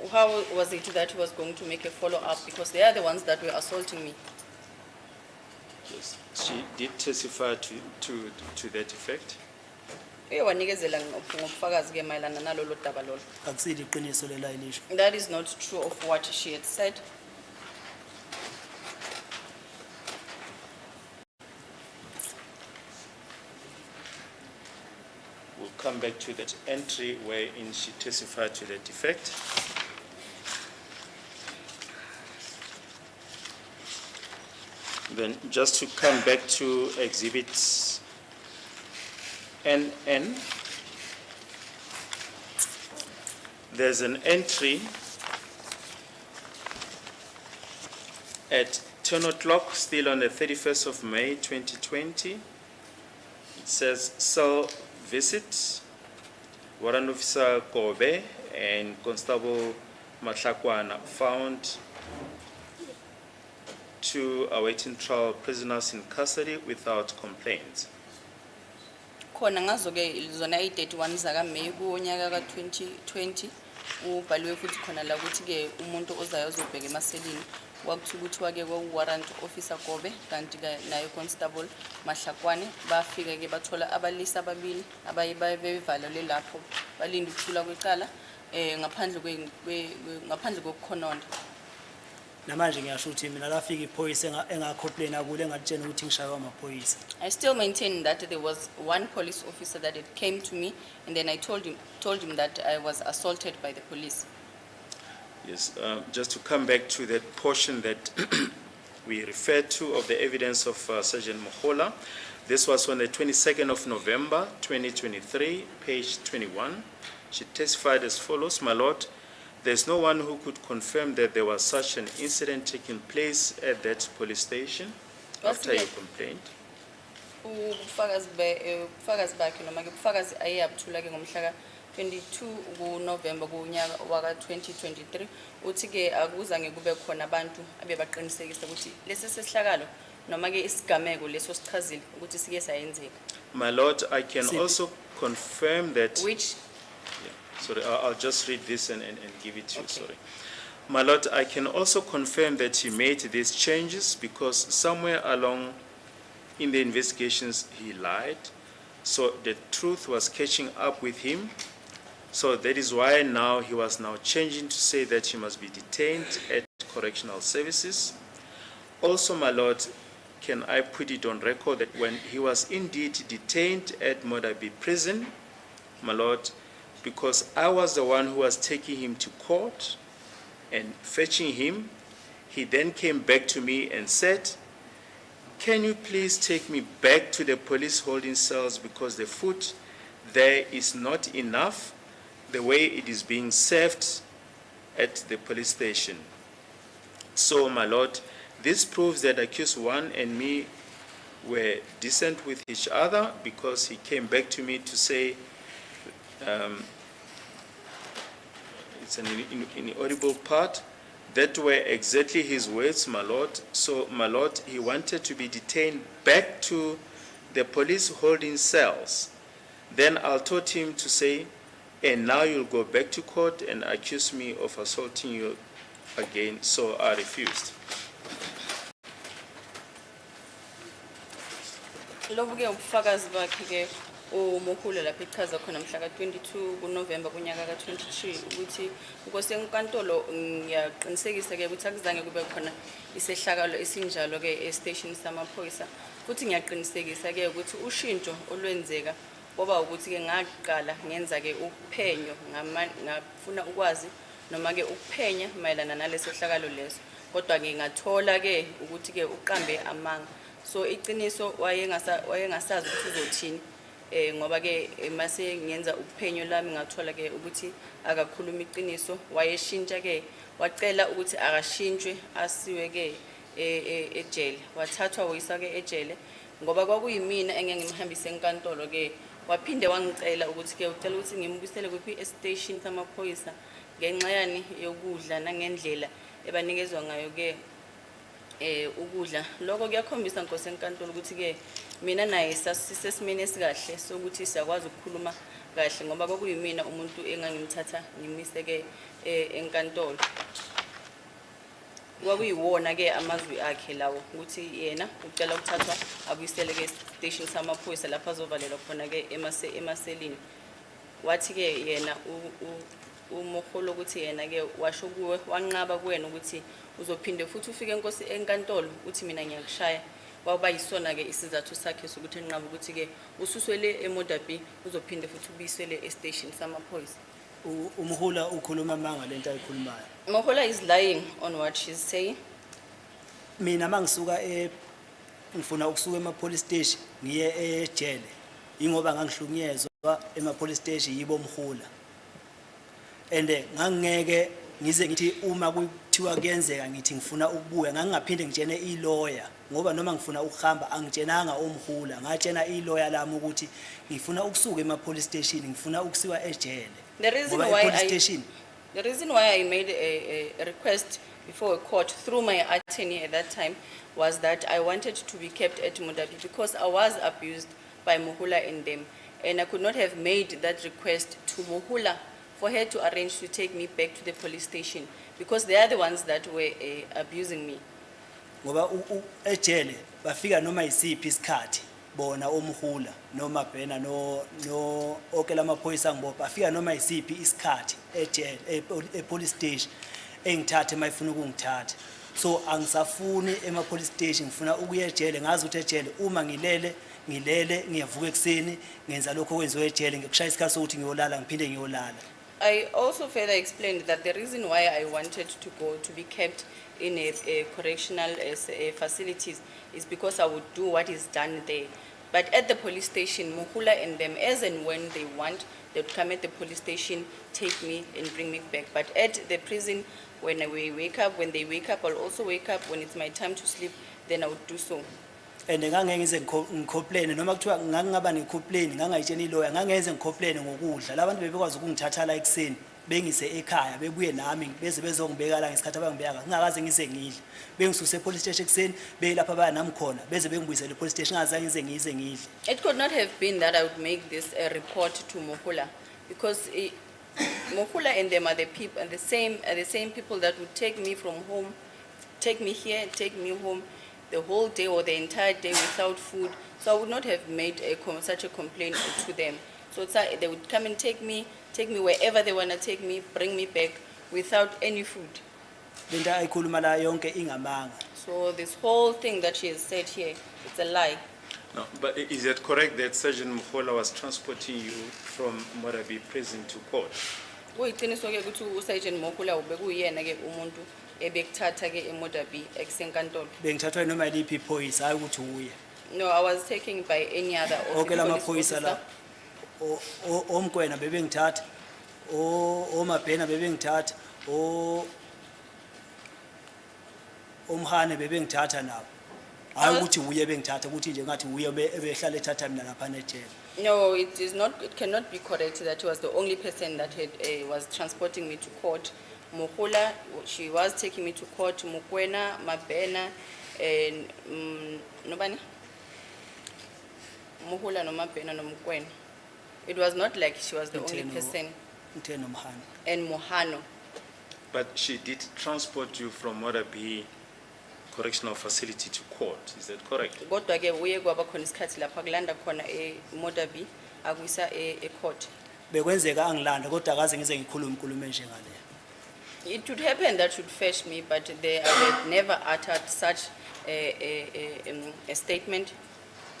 How was it that he was going to make a follow-up because they are the ones that were assaulting me? Yes, she did testify to that effect. Uye wanikezela ngobufakazi ke mayelana nalolo daba lolo. Akusili iqiniso lela ilisho. That is not true of what she had said. We'll come back to that entry wherein she testified to that effect. Then just to come back to exhibits NN, there's an entry at 10 o'clock, still on the 31st of May 2020. It says cell visit, Warrant Officer Kobe and Constable Matlakwana found two awaiting trial prisoners in custody without complaints. Khona ngazo ke zona i-31 zaka May kunyaka ka 2020 ubhaliwe futhi khona la ukuthi ke umuntu ozayo ozobheka emaselini wakuthi ukuthi wake warrant officer Kobe kanti naye constable Mahlakwane bafika ke bathola abalisa ababili abayibevalele lapho balinda ukuthula kwecala ngaphandle kokukhononda. Namanje ngiyasho ukuthi mina lafika iphoyisa engacomplain akule engatshela ukuthi ngishaywa amaphoyisa. I still maintain that there was one police officer that it came to me and then I told him that I was assaulted by the police. Yes, just to come back to that portion that we referred to of the evidence of Sergeant Mohola. This was on the 22nd of November 2023, page 21. She testified as follows: My Lord, there's no one who could confirm that there was such an incident taking place at that police station after your complaint. Ubufakazi bakhe noma ke ubufakazi ayeyabuthula ke ngomhla ka-22 November kunyaka waka 2023 uthi ke akuzange kube khona abantu abebaqinisekisa ukuthi lesi sehlakalo noma ke isigameko leso sichazile ukuthi sike sayenzeka. My Lord, I can Siphi? also confirm that. Which Sorry, I'll just read this and give it to you, Okay. sorry. My Lord, I can also confirm that he made these changes because somewhere along in the investigations he lied. So the truth was catching up with him. So that is why now he was now changing to say that he must be detained at correctional services. Also, my Lord, can I put it on record that when he was indeed detained at Modabi prison, my Lord, because I was the one who was taking him to court and fetching him, he then came back to me and said, "Can you please take me back to the police holding cells because the food there is not enough the way it is being served at the police station." So, my Lord, this proves that accused one and me were decent with each other because he came back to me to say, it's an inaudible part, that were exactly his words, my Lord. So, my Lord, he wanted to be detained back to the police holding cells. Then I told him to say, "And now you'll go back to court and accuse me of assaulting you again." So I refused. lobu ke ubufakazi bakhe ke umuhula lapha echaza khona mhla ka-22 kuNovember kunyaka ka-23 ukuthi Nkosi enkantolo ngiyaqinisekisa ke ukuthi akuzange kube khona isehlakalo esinjalo ke e-station samaphoyisa futhi ngiyaqinisekisa ke ukuthi ushintsho olwenzeka ngoba ukuthi ke ngaqala ngenza ke uphenyo ngafuna ukwazi noma ke ukuphenya mayelana naleso hlakalo leso kodwa ke ngathola ke ukuthi ke uqambe amanga so iqiniso wayengasazi ukuthi uzothini ngoba ke mase ngenza uphenyo lami ngathola ke ukuthi akakhuluma iqiniso wayeshintsha ke wacela ukuthi akashintshwe asiwe ke ejele wathathwa woyisa ke ejele ngoba kwakuyimina engengimhambise enkantolo ke waphinde wangicela ukuthi ke ucela ukuthi ngimbuyisele kuphi e-station samaphoyisa ngenxa yani yokudla nangendlela ebanikezwa ngayo ke ukudla lokho kuyakhombisa Nkosi enkantolo ukuthi ke mina naye sasisesimene esikahle sokuthi siyakwazi ukukhuluma kahle ngoba kwakuyimina umuntu engangimthatha ngimise ke enkantolo kwakuyiwona ke amazwi akhe lawo ukuthi yena ucela ukuthathwa abuyisele ke station samaphoyisa lapha azovalelwa khona ke emaselini wathi ke yena umuholo ukuthi yena ke washo kuwe wanqaba kuwena ukuthi uzophinde futhi ufike Nkosi enkantolo uthi mina ngiyakushaya kwaba yisona ke isizathu sakhe sokuthi enqaba ukuthi ke ususwele eModabi uzophinde futhi ubuyisele e-station samaphoyisa. Umhula ukhuluma manga lento ayikhulumayo. Mohola is lying on what she's saying. Mina mangisuka ngifuna ukusuka ema-police station ngiye ejele ingoba ngangihlukunyezwa ema-police station yibo Mhula and ngangeke ngize ngithi uma kuthiwa kuyenzeka ngithi ngifuna ukubuya ngangingaphinde ngitshene i-lawyer ngoba noma ngifuna ukuhamba angitshenanga oMhula ngatshena i-lawyer lami ukuthi ngifuna ukusuka ema-police station ngifuna ukusiwa ejele. The reason why I made a request before a court through my attorney at that time was that I wanted to be kept at Modabi because I was abused by Mohula and them, and I could not have made that request to Mohula for her to arrange to take me back to the police station because they are the ones that were abusing me. Ngoba ejele bafika noma isiphi isikhathi bona oMhula noma bhena no okela amaphoyisa ngibopha afika noma isiphi isikhathi ejele e-police station engithathe mayifuna ukungithatha so angisafuni ema-police station ngifuna ukuya ejele ngazi ukuthi ejele uma ngilele ngiyavuka ekseni ngenza lokho okwenziwe ejele ngikushaya isikhathi sokuthi ngiyolala ngiphinde ngiyolala. I also further explained that the reason why I wanted to go to be kept in a correctional facilities is because I would do what is done there. But at the police station, Mohula and them, as and when they want, they would come at the police station, take me and bring me back. But at the prison, when they wake up, I'll also wake up. When it's my time to sleep, then I would do so. And ngangengize ngicomplain noma kuthiwa ngangaba necomplain ngangayitsheni i-lawyer ngangenze ngicomplain ngokudla labantu bebekwazi ukungithatha la ekseni bengise ekhaya bebuye nami beze bezongibeka la ngesikhathi abangibeka ngingakaze ngize ngidle bengisuse police station ekseni beyilapha baya nami khona beze bengibuyisele police station ngazange ngize ngize ngidle. It could not have been that I would make this a report to Mohula, because Mohula and them are the people, the same people that would take me from home, take me here, take me home the whole day or the entire day without food. So I would not have made such a complaint to them. So they would come and take me wherever they want to take me, bring me back without any food. Lento ayikhuluma la yonke ingamanga. So this whole thing that she has said here, it's a lie. No, but is it correct that Sergeant Mukhola was transporting you from Morabi prison to court? Kuyiqiniso ke ukuthi uSergeant Mohula ubekuyena ke umuntu ebekuthatha ke eModabi eksenkantolo. Bengithathwa noma yiliphi iphoyisa hayi ukuthi uye. No, I was taken by any other Okay la police maphoyisa la officer. omkwena bebengithatha omabhena bebengithatha omhane bebengithatha nabo. Hayi ukuthi uye bengithatha ukuthi nje ngathi uye ebehlala ethatha mina lapha ejele. No, it cannot be correct that he was the only person that was transporting me to court. Mohula, she was taking me to court. Mukwena, Mabena, and nobody. Mohula, no Mabena, no Mukwena. It was not like she was the only person. And Mohano. But she did transport you from Morabi Correctional Facility to court, is that correct? Kodwa ke uye kwaba khona isikhathi lapha kulanda khona eModabi akuyisa ecourt. Bekwenzeka angilanda kodwa akaze ngize ngikhulume nje ngale. It would happen that should fetch me, but they had never uttered such a statement.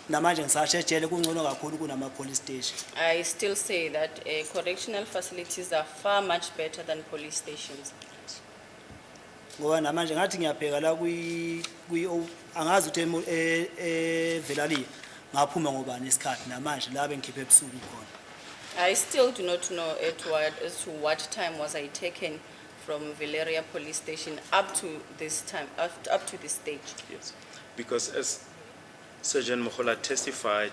Namanje ngisasho ejele kungcono kakhulu kunama police station. I still say that correctional facilities are far much better than police stations. Ngoba namanje ngathi ngiyabheka la angazi ukuthi evelali ngaphuma ngobani isikhathi namanje la bengikhiphe ebusuku khona. I still do not know as to what time was I taken from Valeria police station up to this time, up to this stage. Yes, because as Sergeant Mukhola testified,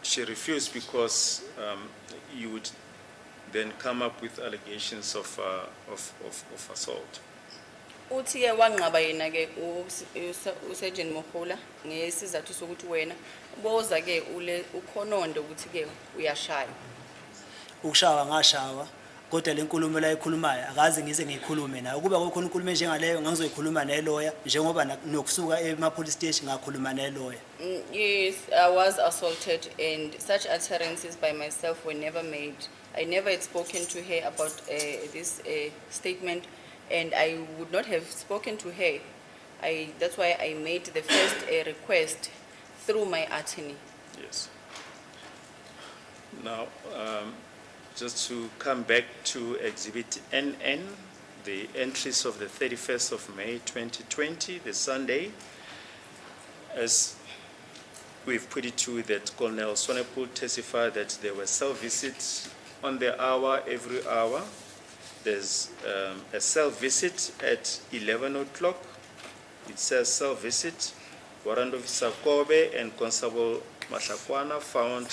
she refused because you would then come up with allegations of assault. Uthi ke wanqaba yena ke uSergeant Mohula ngesizathu sokuthi wena boza ke ukhononde ukuthi ke uyashaya. Ukushawa ngashawa kodwa lenkulumo la ekhulumayo akaze ngize ngikhulume naye kuba kukhona inkulumo njengaleyo ngizoyikhuluma nelawyer njengoba nokusuka ema-police station ngakhuluma nelawyer. Yes, I was assaulted and such utterances by myself were never made. I never had spoken to her about this statement, and I would not have spoken to her. That's why I made the first request through my attorney. Yes. Now, just to come back to Exhibit NN, the entries of the 31st of May 2020, the Sunday, as we've put it to that Colonel Sonepul testified that there were cell visits on the hour, every hour. There's a cell visit at 11 o'clock. It says cell visit. Warrant Officer Kobe and Constable Mahlakwana found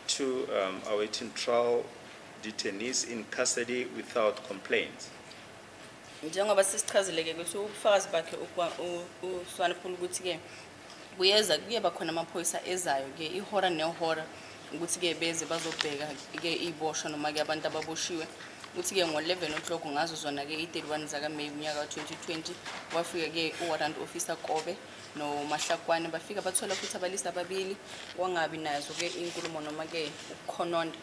two awaiting trial detainees in custody without complaint. Njengoba sisichazile ke ukuthi ubufakazi bakhe uSwanepul ukuthi ke kuyeza kuyeba khona amaphoyisa ezayo ke ihora nehora ukuthi ke beze bazobheka ke iboshwa noma ke abantu ababoshiwe ukuthi ke ngo11 o'clock ngazo zona ke i31 zaka May unyaka wa2020 wafika ke uwarrant officer Kobe no Mahlakwane bafika bathola futhi abalisa ababili wangabi nazo ke inkulumo noma ke ukukhononda.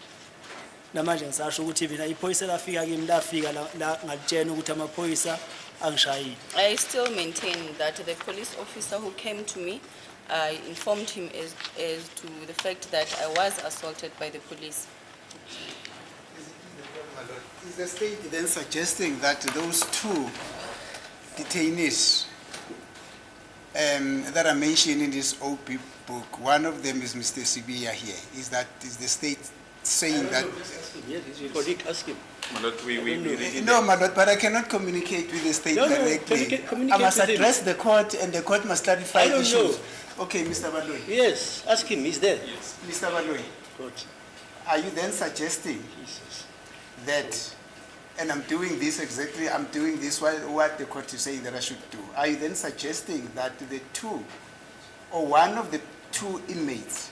Namanje ngisasho ukuthi mina iphoyisa lafika kimi lafika la ngalitshena ukuthi amaphoyisa angishayile. I still maintain that the police officer who came to me, I informed him as to the fact that I was assaulted by the police. Is the state then suggesting that those two detainees that are mentioned in this OP book, one of them is Mr. Sibiya here, is the state saying that? Yes, your colleague, ask him. No, my lord, but I cannot communicate with the state directly. I must address the court, and the court must clarify issues. Know. Okay, Mr. Baloy. Yes, ask him, he's there. Yes. Mr. Baloy, Good. are you then suggesting Jesus. that, and I'm doing this exactly, I'm doing this what the court is saying that I should do, are you then suggesting that the two, or one of the two inmates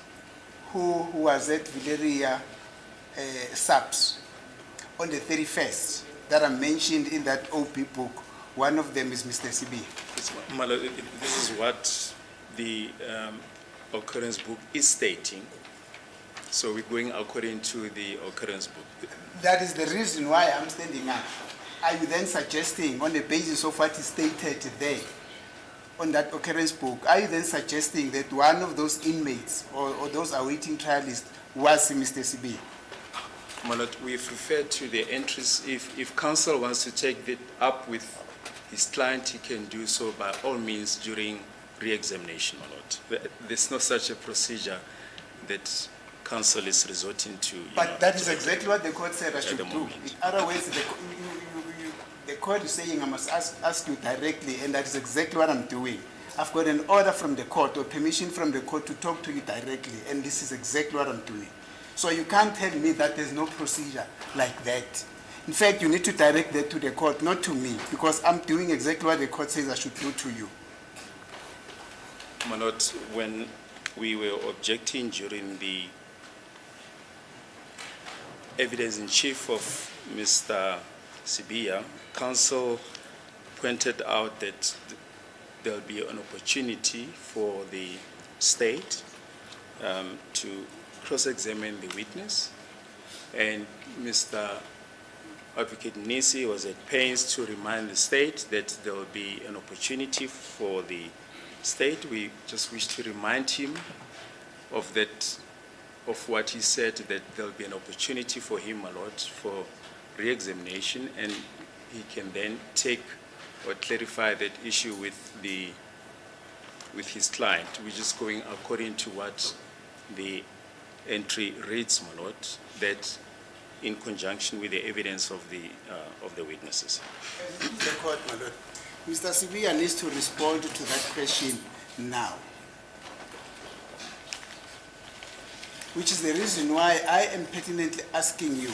who was at Valeria SABC on the 31st that are mentioned in that OP book, one of them is Mr. CB? This is what the occurrence book is stating. So we're going according to the occurrence book. That is the reason why I'm standing up. Are you then suggesting, on the basis of what is stated there, on that occurrence book, are you then suggesting that one of those inmates or those awaiting trialists was Mr. CB? My Lord, we've referred to the entries. If counsel wants to take it up with his client, he can do so by all means during re-examination, my Lord. There's no such a procedure that counsel is resorting to. But that is exactly what the court said I should do. moment. In other words, the court is saying I must ask you directly, and that is exactly what I'm doing. I've got an order from the court or permission from the court to talk to you directly, and this is exactly what I'm doing. So you can't tell me that there's no procedure like that. In fact, you need to direct that to the court, not to me, because I'm doing exactly what the court says I should do to you. My Lord, when we were objecting during the evidence in chief of Mr. Sibiya, counsel pointed out that there will be an opportunity for the state to cross-examine the witness, and Mr. Advocate Nisi was at pains to remind the state that there will be an opportunity for the state. We just wish to remind him of that, of what he said, that there will be an opportunity for him, my Lord, for re-examination, and he can then take or clarify that issue with his client. We're just going according to what the entry reads, my Lord, that in conjunction with the evidence of the witnesses. The court, my Lord. Mr. Sibiya needs to respond to that question now, which is the reason why I am pertinently asking you,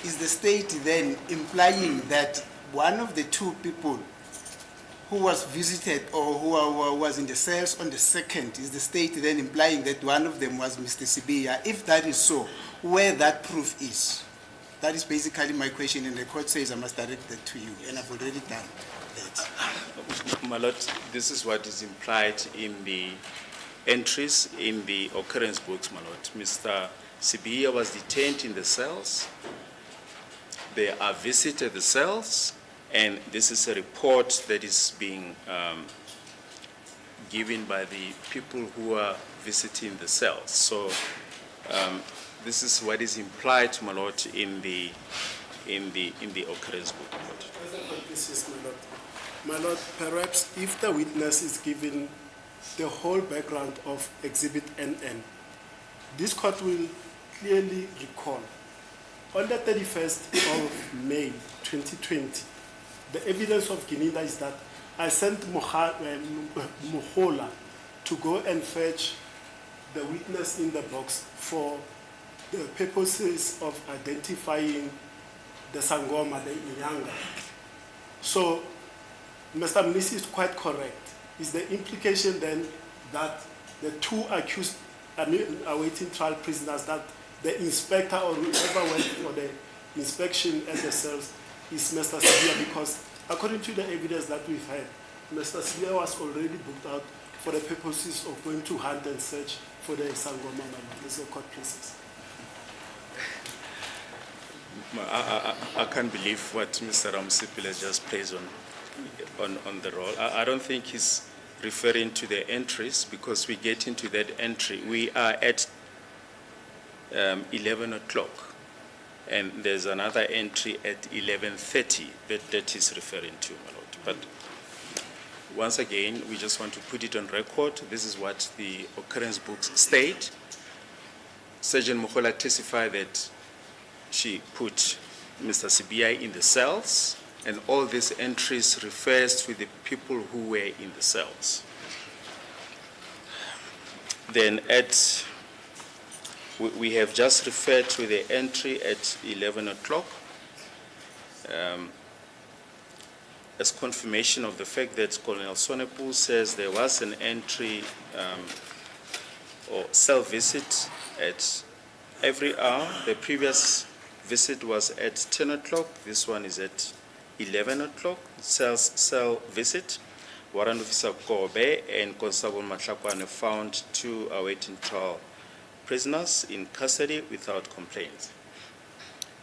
is the state then implying that one of the two people who was visited or who was in the cells on the 2nd, is the state then implying that one of them was Mr. Sibiya? If that is so, where that proof is? That is basically my question, and the court says I must direct that to you, and I've already done that. My Lord, this is what is implied in the entries in the occurrence books, my Lord. Mr. Sibiya was detained in the cells. They are visited the cells, and this is a report that is being given by the people who are visiting the cells. So this is what is implied, my Lord, in the occurrence book, my Lord. This is my Lord, perhaps if the witness is given the whole background of Exhibit NN, this court will clearly recall on the 31st of May 2020, the evidence of Gininda is that I sent Mohola to go and fetch the witness in the box for the purposes of identifying the Sangoma, the Inyanga. So, Mr. Mnisi is quite correct. Is the implication then that the two accused, awaiting trial prisoners, that the inspector or whoever went for the inspection at the cells is Mr. Sibiya? Because according to the evidence that we've had, Mr. Sibiya was already booked out for the purposes of going to hunt and search for the Sangoma, the so-called places. I can't believe what Mr. Ramsipile just plays on the roll. I don't think he's referring to the entries, because we get into that entry. We are at 11 o'clock, and there's another entry at 11:30 that is referring to, my Lord. But once again, we just want to put it on record. This is what the occurrence books state. Sergeant Mohola testified that she put Mr. Sibiya in the cells, and all these entries refers to the people who were in the cells. Then we have just referred to the entry at 11 o'clock, as confirmation of the fact that Colonel Sonepoel says there was an entry or cell visit at every hour. The previous visit was at 10 o'clock. This one is at 11 o'clock. Cell visit. Warrant Officer Kobe and Constable Matlakwane found 2 awaiting trial prisoners in custody without complaints.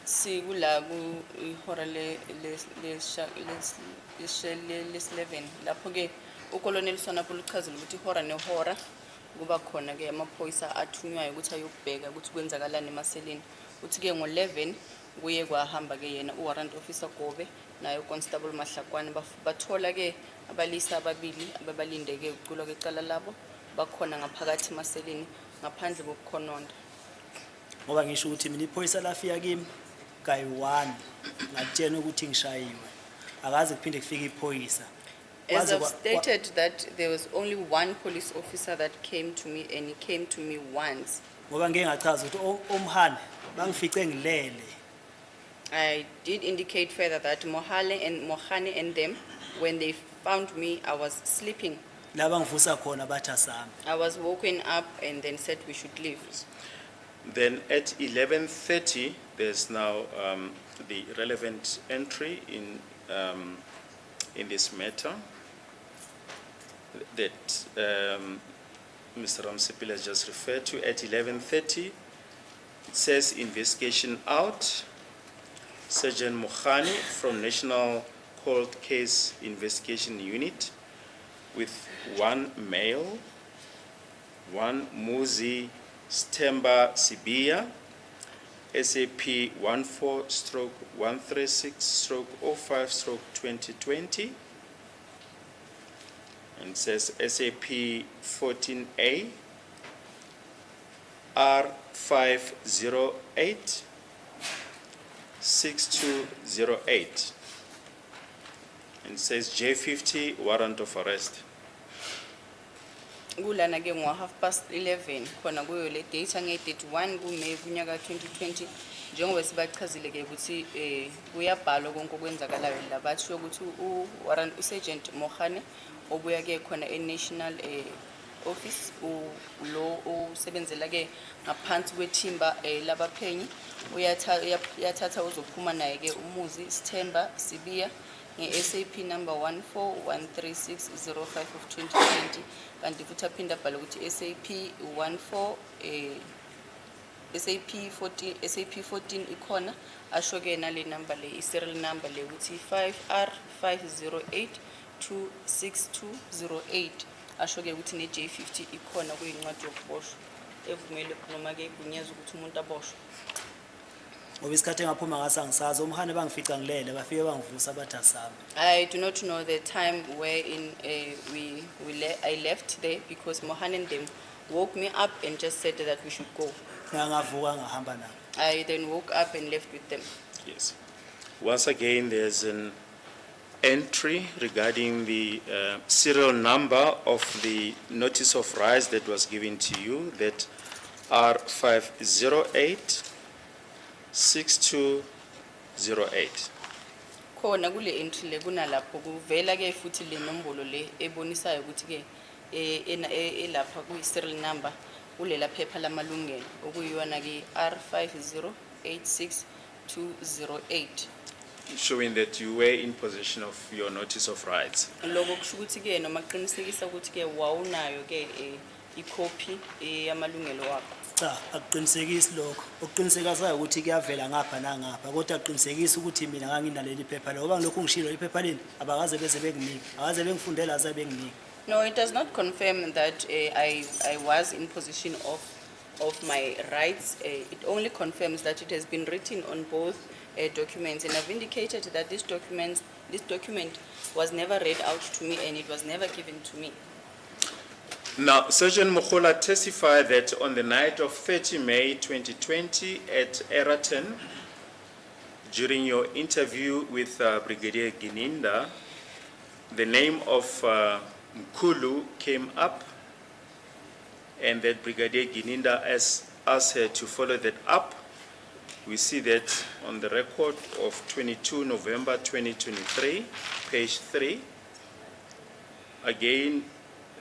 Sikula ku ihora les-11 lapho ke ukolonel Sonepoel uchazile ukuthi ihora nehora kuba khona ke amaphoyisa athunywayo ukuthi ayobheka ukuthi kwenzakalani emaseleni uthi ke ngo-11 kuye kwahamba ke yena uwarrant officer Gobe nayo constable Matlakwane bathola ke abalisa ababili ababalindeke ukuculwa kwecala labo bakhona ngaphakathi emaseleni ngaphandle kokukhononda. ngoba ngisho ukuthi mina iphoyisa lafika kimi kayi-1 ngatshena ukuthi ngishayiwe akaze kuphinde kufike iphoyisa. As Kwaze I've kwa- stated that there was only one police officer that came to me and he came to me once. ngoba ngeke ngachaza ukuthi omhane bangifice ngilele. I did indicate further that Mohane and them, when they found me, I was sleeping. La bangivusa khona bathi asami. I was woken up and then said we should leave. Then at 11:30, there's now the relevant entry in this matter that Mr. Ramsipil has just referred to. At 11:30, it says investigation out. Sergeant Mohani from National Cold Case Investigation Unit with 1 male, 1 Muzi Stemba Sibia, SAP 14/136/05/2020, and it says SAP 14A, R508, 6208, and it says J50 warrant of arrest. Kulana ke ngo-11:30 khona kuyo le date ange-31 kuMeyi kunyaka 2020 njengoba sibachazile ke ukuthi kuyabhalwa konke okwenzakalayo la bathiyo ukuthi uwarrant uSergeant Mohane obuya ke khona e-National Office lo usebenzela ke ngaphansi kwethimba labaphenyi uyathatha uzophuma naye ke umuzi Stemba Sibia nge-SAP number 14/136/05/2020 kanti futhi aphinda abhala ukuthi SAP 14 ikhona asho ke nale number le i-serial number le ukuthi 5R50826208 asho ke ukuthi ne-J50 ikhona kuyincwadi yokuboshwa evumele noma ke igunyazwe ukuthi umuntu aboshwe. Ngoba isikhathi engaphuma ngaso angisazi omhane bangifica ngilele bafike bangivusa bathi asami. I do not know the time wherein I left there because Mohane and them woke me up and just said that we should go. Ngavuka ngahamba nabo. I then woke up and left with them. Yes. Once again, there's an entry regarding the serial number of the notice of rise that was given to you, that R508-6208. Khona kule entry le kunalapho kuvela ke futhi le nombolo le ebonisayo ukuthi ke elapha kuyi serial number kulela phepha lamalungelo okuyiyona ke R5086208. Showing that you were in possession of your notice of rights. Lokho kusho ukuthi ke noma qinisekisa ukuthi ke wawunayo ke icopy yamalungelo wakho. Cha akuqinisekisi lokho. Okuqinisekayo ukuthi kuyavela ngapha nangapha kodwa aqinisekisa ukuthi mina nganginaleli phepha lo. Ngoba ngilokhu ngishilo iphepha leni abakaze beze benginike. Akaze bengifundela aze benginike. No, it does not confirm that I was in possession of my rights. It only confirms that it has been written on both documents, and I've indicated that this document was never read out to me and it was never given to me. Now, Sergeant Mokola testified that on the night of 30 May 2020 at Eraton, during your interview with Brigadier Gininda, the name of Mkulu came up, and that Brigadier Gininda asked her to follow that up We see that on the record of 22 November 2023, page 3. Again,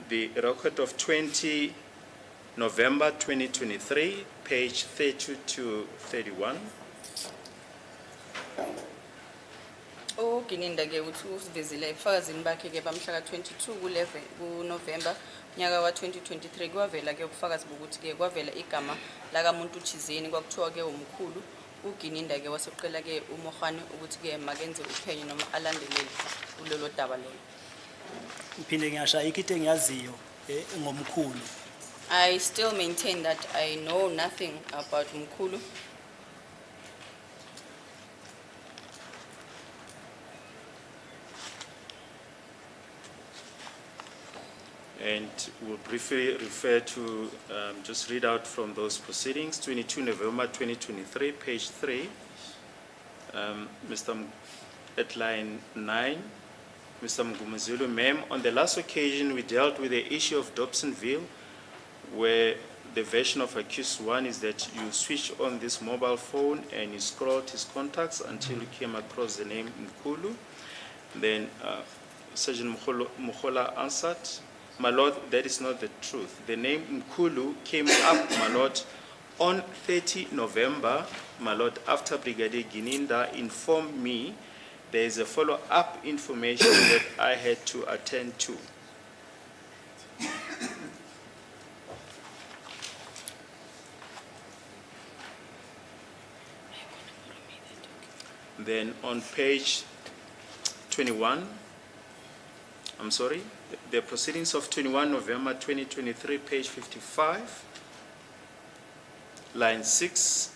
the record of 20 November 2023, page 30 to 31. uGininda ke uthi usivezile ebufakazini bakhe ke bamhla ka-22 kuNovember nyaka wa-2023 kwavela ke ubufakazi bokuthi ke kwavela igama lakamuntu thizeni kwakuthiwa ke umkhulu uGininda ke waseqela ke uMogane ukuthi ke makenze uphenyo noma alandelele kulelo daba lolo. Ngiphinde ngiyashaya into engiyaziyo ngomkhulu. I still maintain that I know nothing about Mkhulu. And we'll briefly refer to, just read out from those proceedings, 22 November 2023, page 3, at line 9, Mr. Mgumazulu, ma'am, on the last occasion we dealt with the issue of Dobsonville, where the version of accused one is that you switched on this mobile phone and you scrolled his contacts until you came across the name Mkhulu. Then Sergeant Mukhola answered, my lord, that is not the truth. The name Mkhulu came up, my lord, on 30 November, my lord, after Brigadier Gininda informed me there is a follow-up information that I had to attend to. Then on page 21, the proceedings of 21 November 2023, page 55, line 6,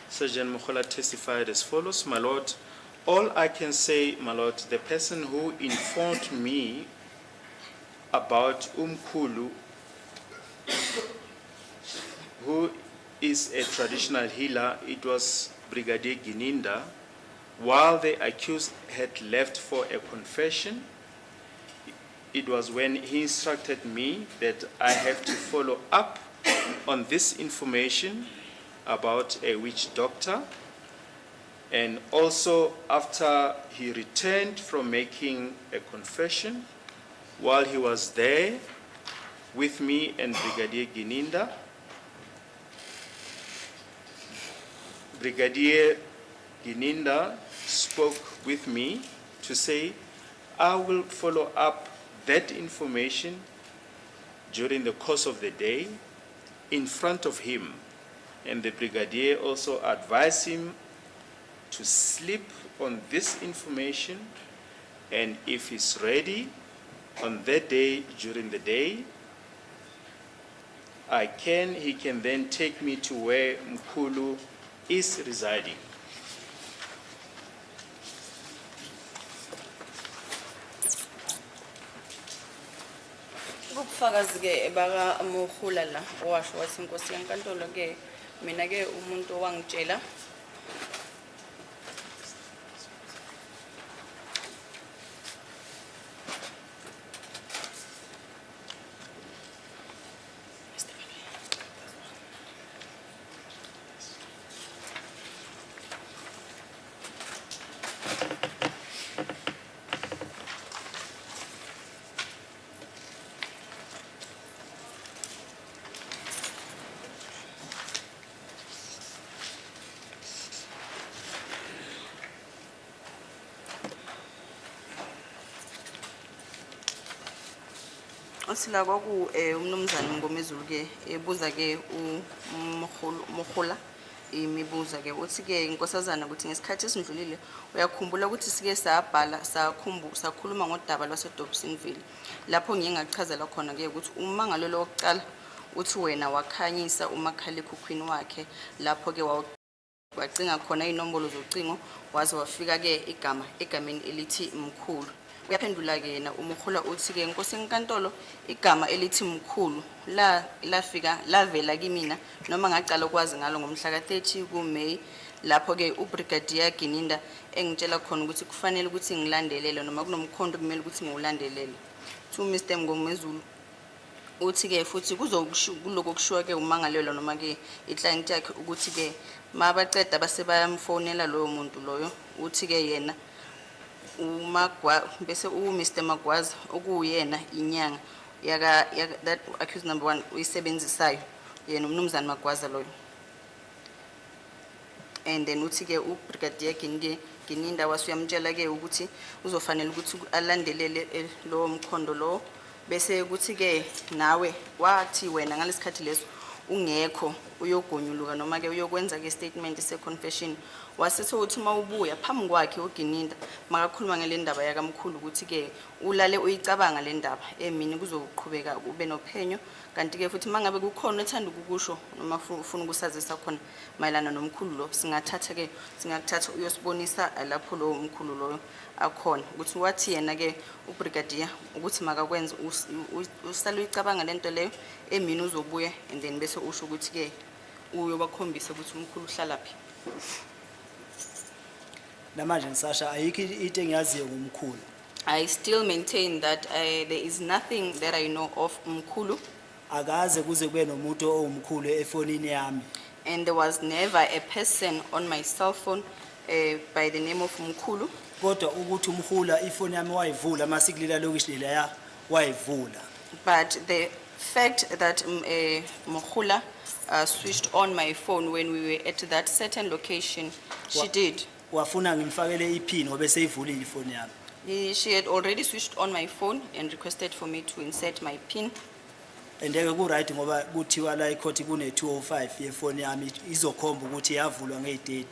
Sergeant Mukhola testified as follows, my lord, all I can say, my lord, the person who informed me about Mkhulu, who is a traditional healer, it was Brigadier Gininda, while the accused had left for a confession. It was when he instructed me that I have to follow up on this information about a witch doctor, and also after he returned from making a confession, while he was there with me and Brigadier Gininda, Brigadier Gininda spoke with me to say, I will follow up that information during the course of the day in front of him. And the Brigadier also advised him to sleep on this information, and if he's ready on that day, during the day, he can then take me to where Mkhulu is residing. Ubufakazi ke baka Mkhula la washo wathi inkosi yankantolo ke mina ke umuntu owangitshela Osila kwaku umnumzana Ngomezulu ke ebuza ke uMkhula imibuza ke uthi ke inkosazana ukuthi ngesikhathi esindlulile uyakhumbula ukuthi sike sabhala sakhuluma ngodaba lwaseDobsonville lapho ngiyengachazela khona ke ukuthi umangalo lo wokuqala uthi wena wakhanyisa umakhalekhukhwini wakhe lapho ke wacinga khona inombolo zocingo waze wafika ke egameni elithi Mkhulu. Uyaphendula ke yena uMkhula uthi ke inkosi enkantolo igama elithi Mkhulu lafika lavela kimina noma ngaqala ukwazi ngalo ngomhla ka-30 kuMay lapho ke uBrigadier Gininda engitshela khona ukuthi kufanele ukuthi ngilandelele noma kunomkhondo kumele ukuthi ngiwulandelele. To Mr. Ngomezulu uthi ke futhi kuloko kushiwo ke umangalelwa noma ke iclient yakhe ukuthi ke mabaceda base bayamfonela loyo muntu loyo uthi ke yena bese Mr Magwaza okuyena inyanga that accused number 1 uyisebenzisayo yena umnumzana Magwaza loyo. And then uthi ke ubrigadier Gininda wasuyamtshela ke ukuthi uzofanele ukuthi alandelele lo mkhondo lo bese ukuthi ke nawe wathi wena ngalesikhathi leso ungekho uyogonyuluka noma ke uyokwenza ke statement se confession wasithi uthi mawubuya phambi kwakhe uGininda makakhuluma ngale ndaba yakamkhulu ukuthi ke ulale uyicabanga le ndaba emini kuzoqhubeka ube nophenyo kanti ke futhi mangabe kukhona ethanda ukukusho noma ufuna ukusazisa khona mayelana nomkhulu lo singakuthatha uyosibonisa lapho lo umkhulu lo akhona ukuthi wathi yena ke ubrigadier ukuthi makakwenza usala uyicabanga lento leyo emini uzobuya and then bese usho ukuthi ke uyobakhombisa ukuthi umkhulu uhlala phi. Namanje ngisasha ayikho into engiyaziyo ngomkhulu. I still maintain that there is nothing that I know of umkhulu. Akaze kuze kube nomuntu owumkhulu efonini yami. And there was never a person on my cell phone by the name of umkhulu. Kodwa ukuthi umkhula ifoni yami wayivula masikulila lokishila ya wayivula. But the fact that Mkhula switched on my phone when we were at that certain location, she did. Wafuna ngimfakele iPin ngobe seyivulile ifoni yami. She had already switched on my phone and requested for me to insert my PIN. Endeke ku right ngoba kuthiwa la icourt kune 205 yefoni yami izokhomba ukuthi yavulwa nge30.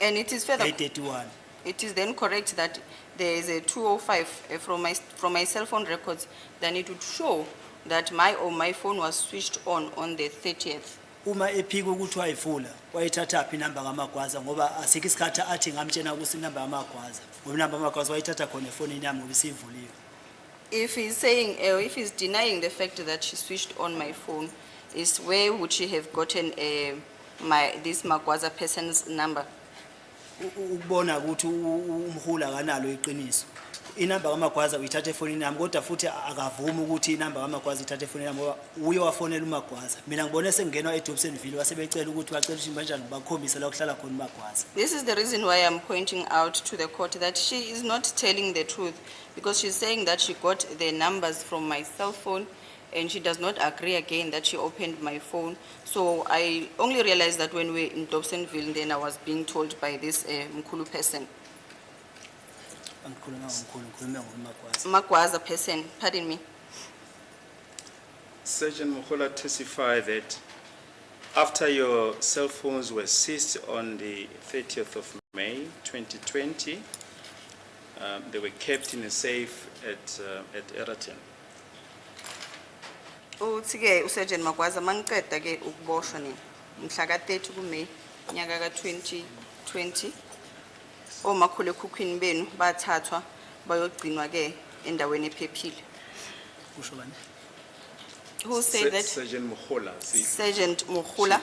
And it is further 31. It is then correct that there is a 205 from my cell phone records, then it would show that my phone was switched on the 30th. Uma ephika ukuthi wayivula wayithatha phi number kaMagwaza ngoba asikho isikhathi athi ngamtshena ukuthi number kaMagwaza ngoba number kaMagwaza wayithatha khona efonini yami ngoba isivuliwe. If he's saying if he's denying the fact that she switched on my phone, is where would she have gotten this Magwaza person's number? Ukubona ukuthi umhula kanalo iqiniso. Inamba kaMagwaza uyithatha efonini yami kodwa futhi akavumi ukuthi inamba kaMagwaza ithatha efonini yami ngoba uye wafonela uMagwaza. Mina ngibone sengenwa eDobsonville wasebecela ukuthi bacela ushimba kanjani bakhombise la kuhlala khona uMagwaza. This is the reason why I'm pointing out to the court that she is not telling the truth, because she's saying that she got the numbers from my cell phone and she does not agree again that she opened my phone. So I only realized that when we were in Dobsonville, then I was being told by this Mkhulu person. Magwaza person, pardon me. Sergeant Mkhula testified that after your cell phones were seized on the 30th of May 2020, they were kept in a safe at Eraton. Uthi-ke uSergeant Magwaza mangiqeda ke ukuboshwa nini mhla ka-30 kuMeyi nyaka ka-2020 omakhulu ekhukhwini benu bathathwa bayogcinwa ke endaweni ephephile. Kusho bani? Who said that? Sergeant Mkhula. Sergeant Mkhula.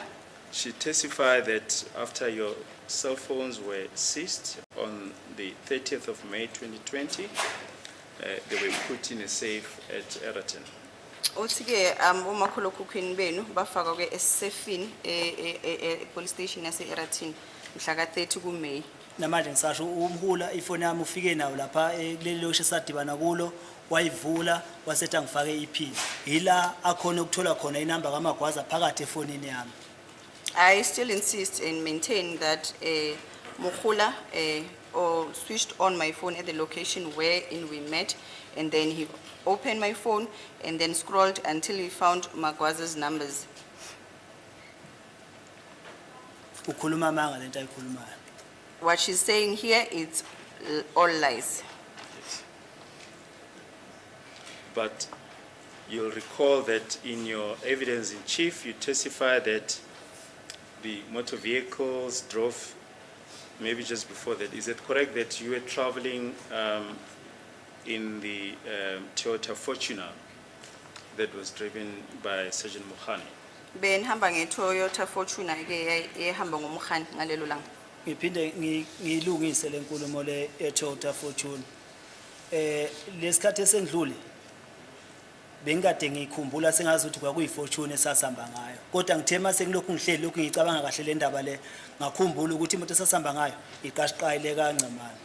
She testified that after your cell phones were seized on the 30th of May 2020, they were put in a safe at Eraton. Uthi-ke omakhulu ekhukhwini benu bafakwa ke esefini police station yase Eraton mhla ka-30 kuMeyi. Namanje ngisasho umhula ifoni yami ufike nawo lapha kuleli lokho esadibana kulo wayivula wasethi angifake iPin ila akhona ukuthola khona inamba kaMagwaza phakathi efonini yami. I still insist and maintain that Mkhula switched on my phone at the location wherein we met, and then he opened my phone and then scrolled until he found Magwaza's numbers. Ukhuluma manga lento ayikhulumayo. What she's saying here is all lies. Yes. But you'll recall that in your evidence in chief, you testified that the motor vehicles drove maybe just before that. Is it correct that you were traveling in the Toyota Fortuner that was driven by Sergeant Mohani? Benihamba ngeToyota Fortuner ke ehamba ngoMkhani ngalelo langa. Ngiphinde ngilungise lenkulumo le eToyota Fortune. Lesikhathi esendlule bengikade ngikhumbula sengazi ukuthi kwakuyifortune esasihamba ngayo kodwa ngithe mase ngilokhu ngihleli lokhu ngicabanga kahle le ndaba le ngakhumbula ukuthi imoto esasihamba ngayo iqashiqayile kancemane.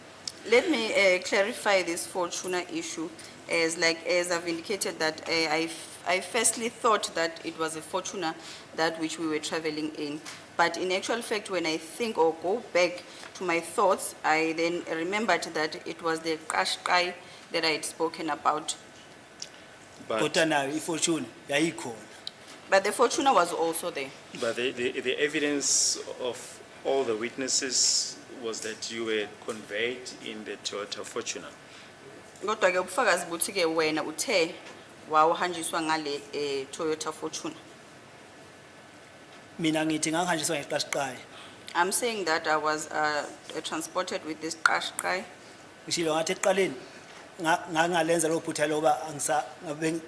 Let me clarify this Fortuna issue as I've indicated that I firstly thought that it was a Fortuna that which we were traveling in. But in actual fact, when I think or go back to my thoughts, I then remembered that it was the Qashqai that I had spoken about. But, Kodwa nayo ifortune yayikhona. But the Fortuna was also there. but the evidence of all the witnesses was that you were conveyed in the Toyota Fortuner. Kodwa ke ubufakazi buthi ke wena uthe wawuhanjiswa ngale Toyota Fortuna. Mina ngithi ngangihanjiswa ngeqashiqayi. I'm saying that I was transported with this Qashqai. Ngishilo ngathi eqaleni ngangalenza lo phutha loba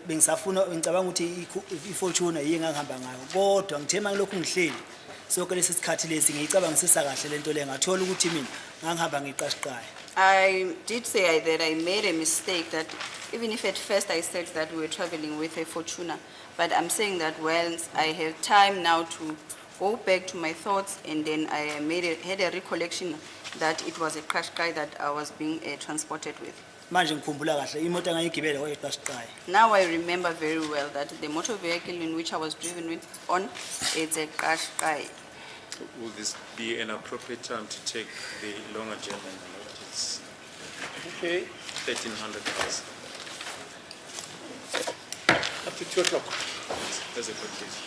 bengisafuna ngicabanga ukuthi ifortune yingangihamba ngayo kodwa ngithe mangilokhu ngihleli sonke lesi sikhathi lesi ngiyicabangisisa kahle lento le ngathola ukuthi mina ngangihamba ngeqashiqayi. I did say that I made a mistake, that even if at first I said that we were traveling with a Fortuna, but I'm saying that once I have time now to go back to my thoughts, and then I had a recollection that it was a Qashqai that I was being transported with. Manje ngikhumbula kahle imoto engayigibela kwayiqashiqayi. Now I remember very well that the motor vehicle in which I was driven on, it's a Qashqai. Will this be an appropriate time to take the long adjournment? It's Okay, 1300 hours. up to 2 o'clock. That's a good case.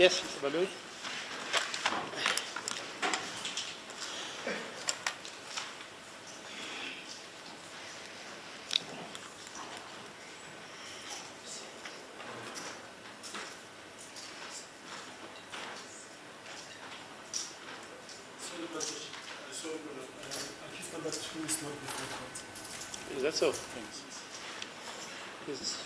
Yes, Mr. Baloyi? Accused number 2 is not before court. Is that so? Yes.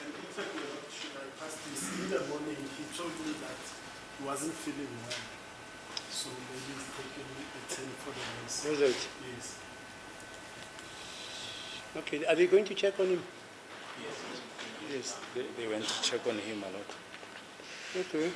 And in fact, should I pass this? In the morning, he told me that he wasn't feeling well. So maybe he's taking a 10 for the nurse. Result. Yes. Okay, are they going to check on him? Yes, they went to check on him a lot. Okay.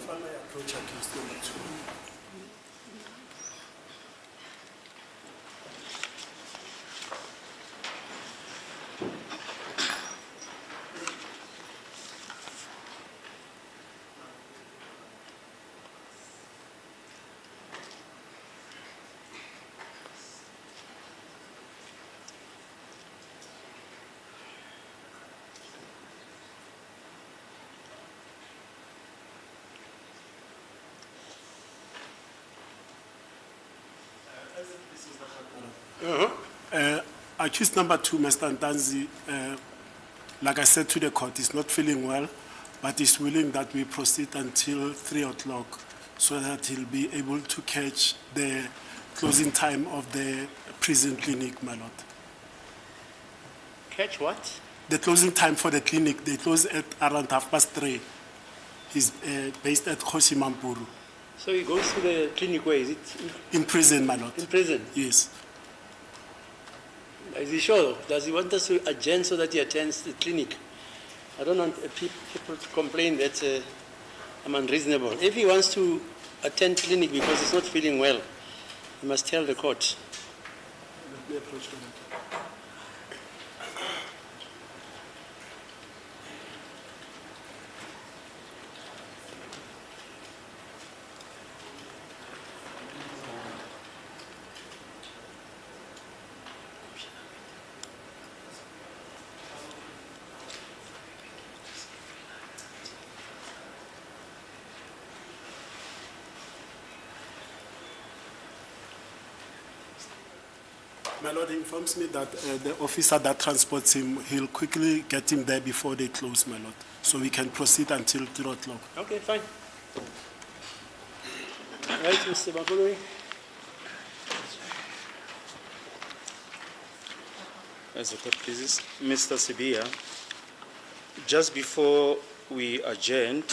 If I may approach accused number 2. Accused number 2, Mr. Ntanzi, like I said to the court, is not feeling well, but is willing that we proceed until 3 o'clock so that he'll be able to catch the closing time of the prison clinic, my lord. Catch what? The closing time for the clinic, they close at around 3:30. He's based at Kosimampuru. So he goes to the clinic, where is it? In prison, my lord. In prison? Yes. Is he sure? Does he want us to adjourn so that he attends the clinic? I don't want people to complain that I'm unreasonable. If he wants to attend clinic because he's not feeling well, he must tell the court. Let me approach the court. My lord informs me that the officer that transports him, he'll quickly get him there before they close, my lord. So we can proceed until 3 o'clock. Okay, fine. Right, Mr. Bakuloi? As the court pleases. Mr. Sibia, just before we adjourned,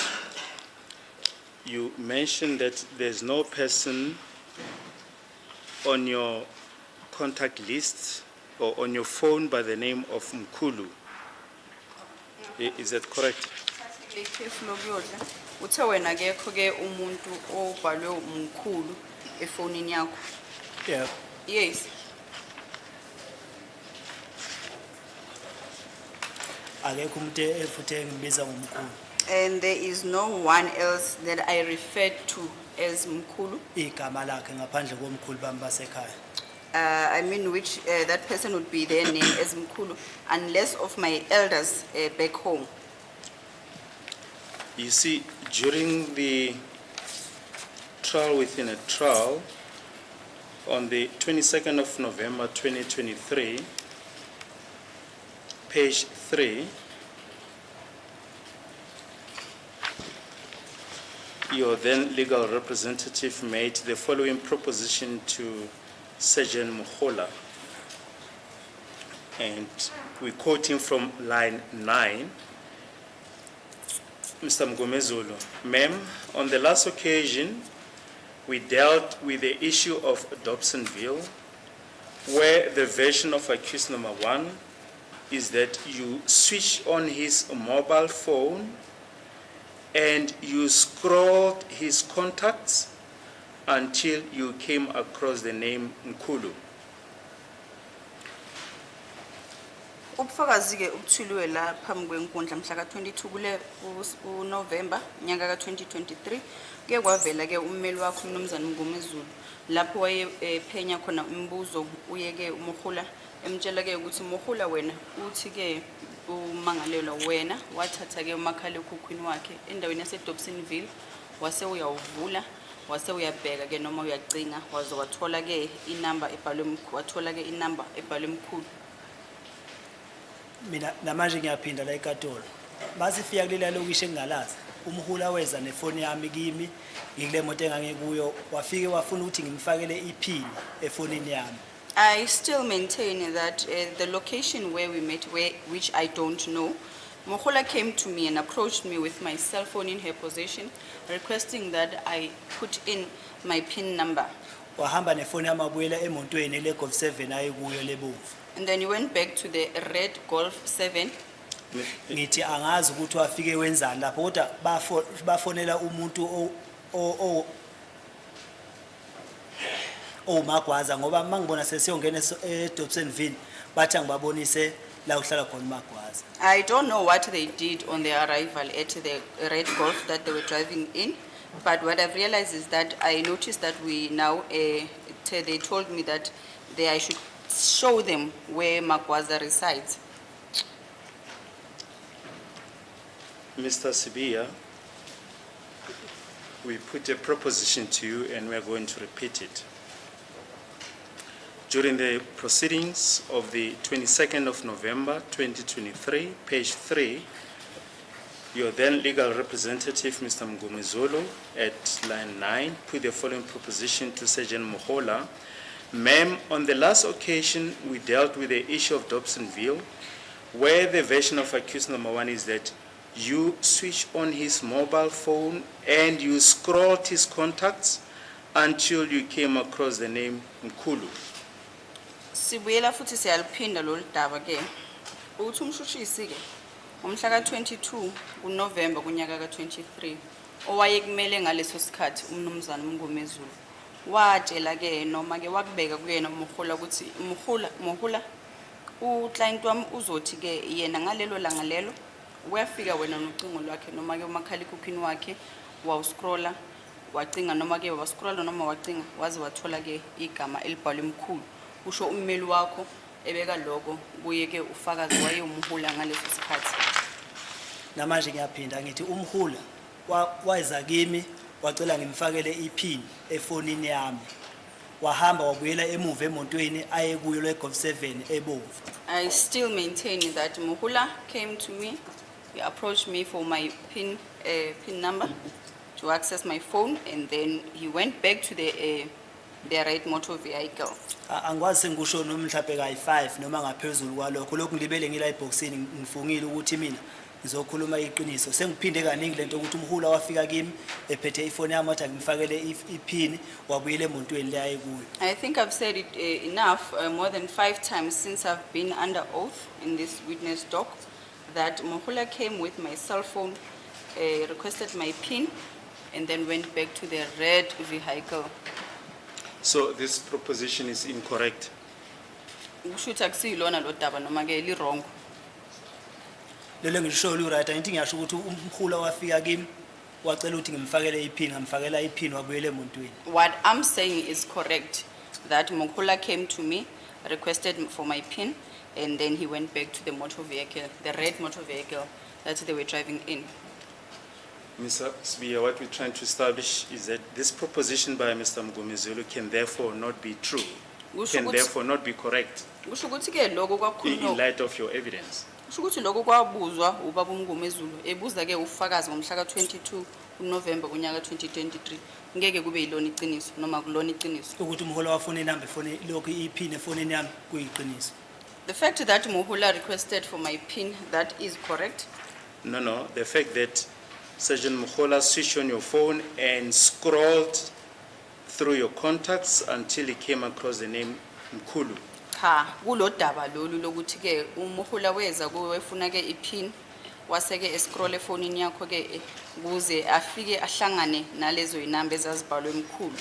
you mentioned that there's no person on your contact list or on your phone by the name of Mkulu. Is that correct? Uthe wena akekho ke umuntu obhalwe umkhulu efonini yakho. Yeah. Yes. Akekho umuntu efuthe ngibiza ngomkhulu. And there is no one else that I referred to as mkhulu. Igama lakhe ngaphandle komkhulu bami basekhaya. I mean which that person would be their name as mkhulu unless of my elders back home. You see, during the trial within a trial, on the 22nd of November 2023, page 3, your then legal representative made the following proposition to Sergeant Mukhola, and we're quoting from line 9. Mr. Mgomezulu, ma'am, on the last occasion, we dealt with the issue of Dobsonville, where the version of accused number 1 is that you switched on his mobile phone and you scrolled his contacts until you came across the name Nkulu. Ubufakazi ke ubuthuliwe la phambi kwenkundla mhla ka-22 kule uNovember nyaka ka-2023 ke kwavela ke ummeli wakho uMnumzane Mngomezulu lapho wayephenya khona umbuzo uye ke uMokhula emtshela ke ukuthi Mokhula wena uthi ke umangalelwa wena wathatha ke umakhala ekhukhwini wakhe endaweni yaseDobsonville wase uyawuvula wase uyabheka ke noma uyacinga waze wathola ke inamba ebhalwe mkhulu wathola ke inamba ebhalwe mkhulu. Mina namanje ngiyaphinda la eKatolo. Basifika kulela lokishi engalazi. Umhula weza nefoni yami kimi ngikule moto engangekuyo wafike wafuna ukuthi ngimfakele iphini efonini yami. I still maintain that the location where we met, which I don't know, Mokhula came to me and approached me with my cell phone in her possession, requesting that I put in my PIN number. Wahamba nefoni yami abuyela emontweni le Golf 7 ayekuyo lebomvu. And then he went back to the red Golf 7. ngithi angazi ukuthi wafike wenzani lapho kodwa bafonela umuntu Magwaza ngoba mangibona sesiyongena eDobsonville bathi ngibabonise la uhlala khona Magwaza. I don't know what they did on their arrival at the red Golf that they were driving in, but what I've realized is that I noticed that we now, they told me that I should show them where Magwaza resides. Mr. Sibia, we put a proposition to you and we're going to repeat it. During the proceedings of the 22nd of November 2023, page 3, your then legal representative, Mr. Mgumezulu, at line 9, put the following proposition to Sergeant Mohola. Ma'am, on the last occasion, we dealt with the issue of Dobsonville, where the version of accused number 1 is that you switched on his mobile phone and you scrolled his contacts until you came across the name Mkulu. Sibuyela futhi siyaliphinda lolu daba ke. Uthi umshushisi ke ngomhla ka-22 kuNovember kunyaka ka-23 owayekumele ngaleso sikhathi umnumzana uMngomezulu watshela ke noma ke wakubeka kuyena uMkhula ukuthi Mkhula uclient wami uzothi ke yena ngalelo langa lelo uyafika wena nocingo lwakhe noma ke umakhalekhukhwini wakhe wawuscrolla wacinga noma ke wascrolla noma wacinga waze wathola ke igama elibhalwe Mkhulu usho ummeli wakho ebeka lokho kuye ke ufakazi waye uMhula ngaleso sikhathi. Namanje ngiyaphinda ngithi uMhula wayeza kimi wacela ngimfakele iPin efonini yami wahamba wabuyela emuva emontweni aye kuyo le Golf 7 ebomvu. I still maintain that Mhula came to me, he approached me for my PIN number to access my phone, and then he went back to the red motor vehicle. Angikwazi ngisho noma mhlawumbe kayi5 noma ngaphezulu kwalokho lokhu ngilibele ngila eboxini ngifungile ukuthi mina ngizokhuluma iqiniso sengiphinde kaningi lento ukuthi uMhula wafika kimi ephethe ifoni yami wathi ngimfakele iPin wabuyela emontweni le ayekuyo. I think I've said it enough more than 5 times since I've been under oath in this witness doc that Mhula came with my cell phone, requested my PIN, and then went back to the red vehicle. So this proposition is incorrect. Ushuthi akusiyilona lo daba noma ke li-wrong. Lelo ngisho lu right angithi ngiyasho ukuthi uMhula wafika kimi wacela ukuthi ngimfakele iPin ngamfakela iPin wabuyela emontweni. What I'm saying is correct, that Mkhula came to me, requested for my PIN, and then he went back to the motor vehicle, the red motor vehicle that they were driving in. Mr. Sibia, what we're trying to establish is that this proposition by Mr. Mgumezulu can therefore not be true, can therefore not be correct Kusho ukuthi ke lokho in kwakhulunywa light of your evidence. kusho ukuthi lokho kwabuzwa ubaba uMngomezulu ebuza ke ufakazi ngomhla ka-22 kuNovember kunyaka 2023 ngeke kube yilona iqiniso noma kulona iqiniso. Ukuthi uMhula wafuna inamba efoni lokhu iPin efonini yami kuyiqiniso. The fact that Mhula requested for my PIN, that is correct. No, the fact that Sergeant Mohola switched on your phone and scrolled through your contacts until he came across the name Mkulu. Cha kulo daba lolu lokuthi ke uMhula weza kuwe efuna ke iPin waseke escroll efonini yakho ke kuze afike ahlangane nalezo inamba ezazibhalwe Mkhulu.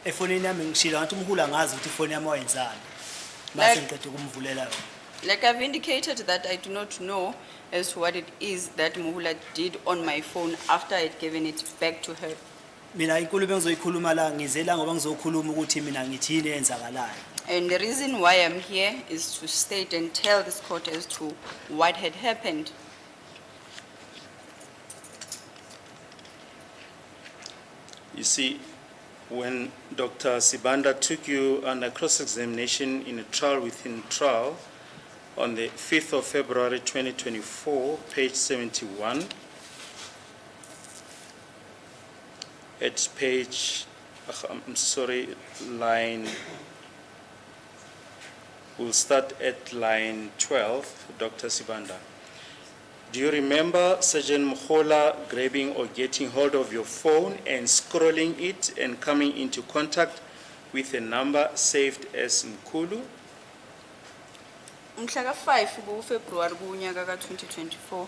Efonini yami ngishila ngathi uMhula ngazi ukuthi ifoni yami wayenzani. Mase ngiqede ukumvulela yona. Like I've indicated that I do not know as to what it is that Mhula did on my phone after I had given it back to her. Mina inkulumo engizoyikhuluma la ngizela ngoba ngizokhuluma ukuthi mina ngithini enzakalayo. And the reason why I'm here is to state and tell this court as to what had happened. You see, when Dr. Sibanda took you under cross-examination in a trial within trial on the 5th of February 2024, page 71, at page, line, we'll start at line 12, Dr. Sibanda. Do you remember Sergeant Mohola grabbing or getting hold of your phone and scrolling it and coming into contact with a number saved as Mkulu? Mhla ka-5 kuFebruwari kunyaka ka-2024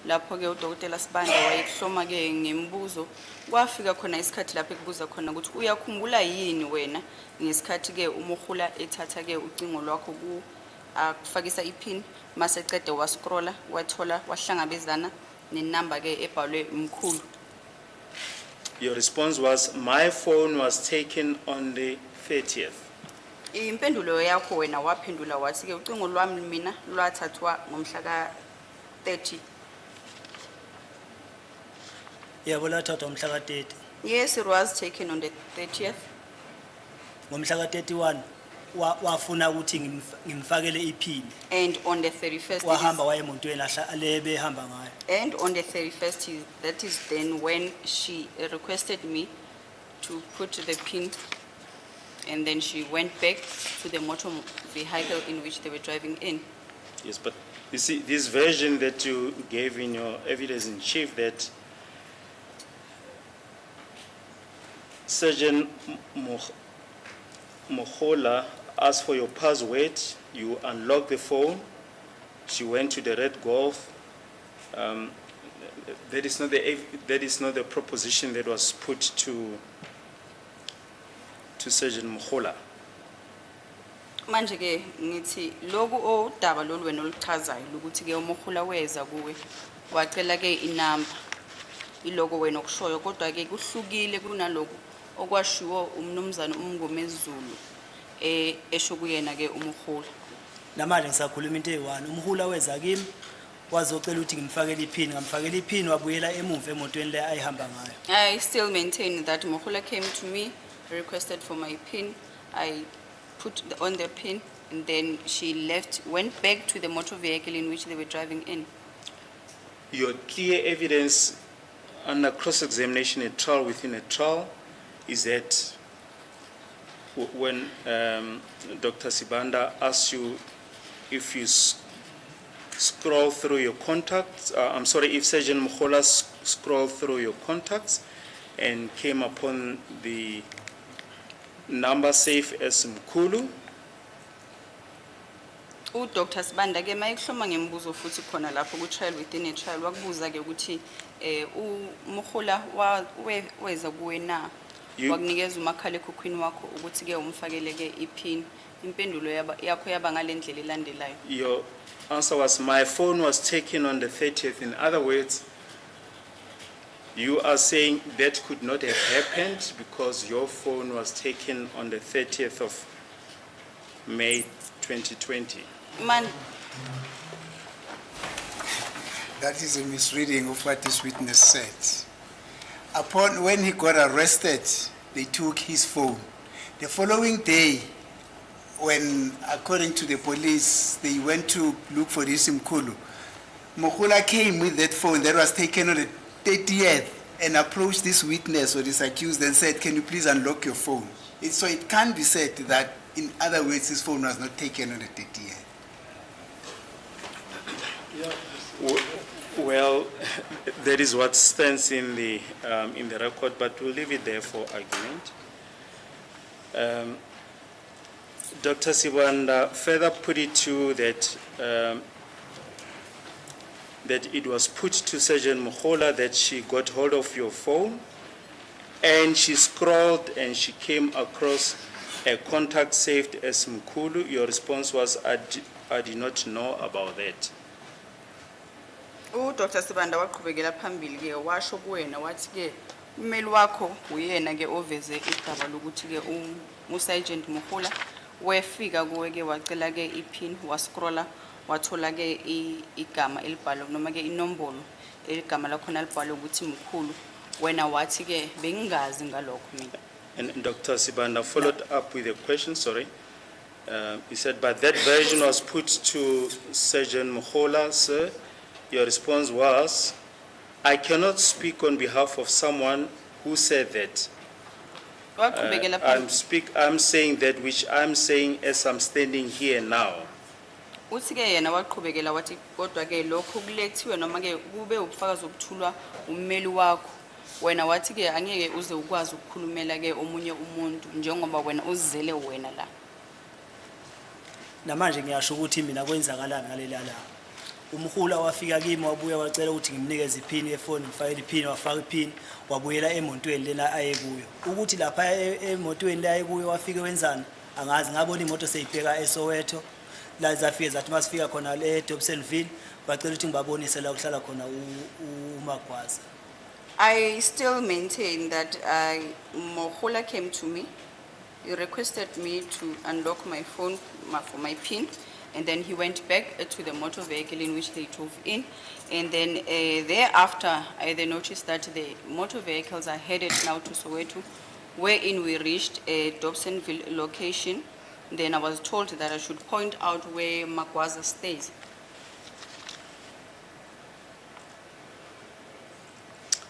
lapho ke uDokotela Sibanda wayekuhloma ke ngemibuzo kwafika khona isikhathi lapho ekubuza khona ukuthi uyakhumbula yini wena ngesikhathi ke uMogola ethatha ke ucingo lwakho akufakisa iPin mase eqede wascrolla wathola wahlangabezana nenamba ke ebhalwe umkhulu. Your response was, my phone was taken on the 30th. Impendulo yakho wena waphendula wathi ke ucingo lwami mina lwathathwa ngomhla ka-30. Yebo lathathwa ngomhla ka-30. Yes, it was taken on the 30th. Ngomhla ka-31 wafuna ukuthi ngimfakele iPin. And on the 31st, Wahamba waye emontweni le behamba ngayo. and on the 31st, that is then when she requested me to put the pin, and then she went back to the motor vehicle in which they were driving in. Yes, but you see, this version that you gave in your evidence in chief that Sergeant Mogola asked for your password, you unlocked the phone, she went to the red Golf. That is not the proposition that was put to Sergeant Mogola. Manje ke ngithi loku odaba lolu wena oluchazayo ukuthi ke uMogola weza kuwe wacela ke inamba iloko wena okushoyo kodwa ke kuhlukile kunaloko okwashiwo umnumzana uMngomezulu esho kuyena ke uMogola. Namanje ngisakhuluma into eyi-1 uMogola weza kimi wazocela ukuthi ngimfakele iPin ngamfakela iPin wabuyela emuva emotweni le ayihamba ngayo. I still maintain that Mogola came to me, requested for my pin. I put on the pin, and then she went back to the motor vehicle in which they were driving in. Your clear evidence under cross-examination a trial within a trial is that when Dr. Sibanda asked you if you scroll through your contacts, if Sergeant Mogola scrolled through your contacts and came upon the number safe as Mkhulu. Dr. Sibanda ke mayekuhloma ngemibuzo futhi khona lapho ku trial within a trial wakubuza ke ukuthi uMogola weza kuwe na wakunikeza umakhala ekhukhwini wakho ukuthi ke umfakele ke iPin. Impendulo yakho yaba ngalendlela elandelayo. Your answer was, my phone was taken on the 30th. In other words, you are saying that could not have happened because your phone was taken on the 30th of May 2020. Man, That is a misreading of what this witness said. When he got arrested, they took his phone. The following day, when, according to the police, they went to look for this Mkhulu, Mogola came with that phone that was taken on the 30th and approached this witness or this accused and said, can you please unlock your phone? So it can't be said that, in other words, his phone was not taken on the 30th. Well, that is what stands in the record, but we'll leave it there for argument. Dr. Sibanda further put it to that that it was put to Sergeant Mogola that she got hold of your phone and she scrolled and she came across a contact saved as Mkhulu. Your response was, I did not know about that. Dr. Sibanda waqhubekela phambili ke washo kuwena wathi ke ummeli wakho uyena ke oveze igaba lokuthi ke uSergeant Mogola wefika kuwe ke wacela ke iPin wascrolla wathola ke igama elibhalwe noma ke inombolo eligama lakhona libhalwe ukuthi Mkhulu wena wathi ke bengingazi ngalokho mina. And Dr. Sibanda followed up with a question, sorry. He said, but that version was put to Sergeant Mogola, sir. Your response was, I cannot speak on behalf of someone who said that. Waqhubekela phambili. I'm saying that which I'm saying as I'm standing here now. Uthi ke yena waqhubekela wathi kodwa ke lokho kulethiwe noma ke kube ubufakazi obuthulwa ummeli wakho wena wathi ke angeke uze ukwazi ukukhulumela ke omunye umuntu njengoba wena uzizele wena la. namanje ngiyasho ukuthi mina kwenzakalani ngalela la umhula wafika kimi wabuya wacela ukuthi ngimnikeze iphini yefoni ngifake iphini wafaka iphini wabuyela emontweni lena ayekuyo ukuthi lapha emotweni la ayekuyo wafike wenzani angazi ngabona imoto seyibheka eSoweto la zafike zathi masifika khona le Dobsonville bacela ukuthi ngibabonise la kuhlala khona uMagwaza. I still maintain that Mohula came to me. He requested me to unlock my phone for my PIN, and then he went back to the motor vehicle in which they drove in. And then thereafter, I then noticed that the motor vehicles are headed now to Soweto, wherein we reached a Dobsonville location. Then I was told that I should point out where Magwaza stays.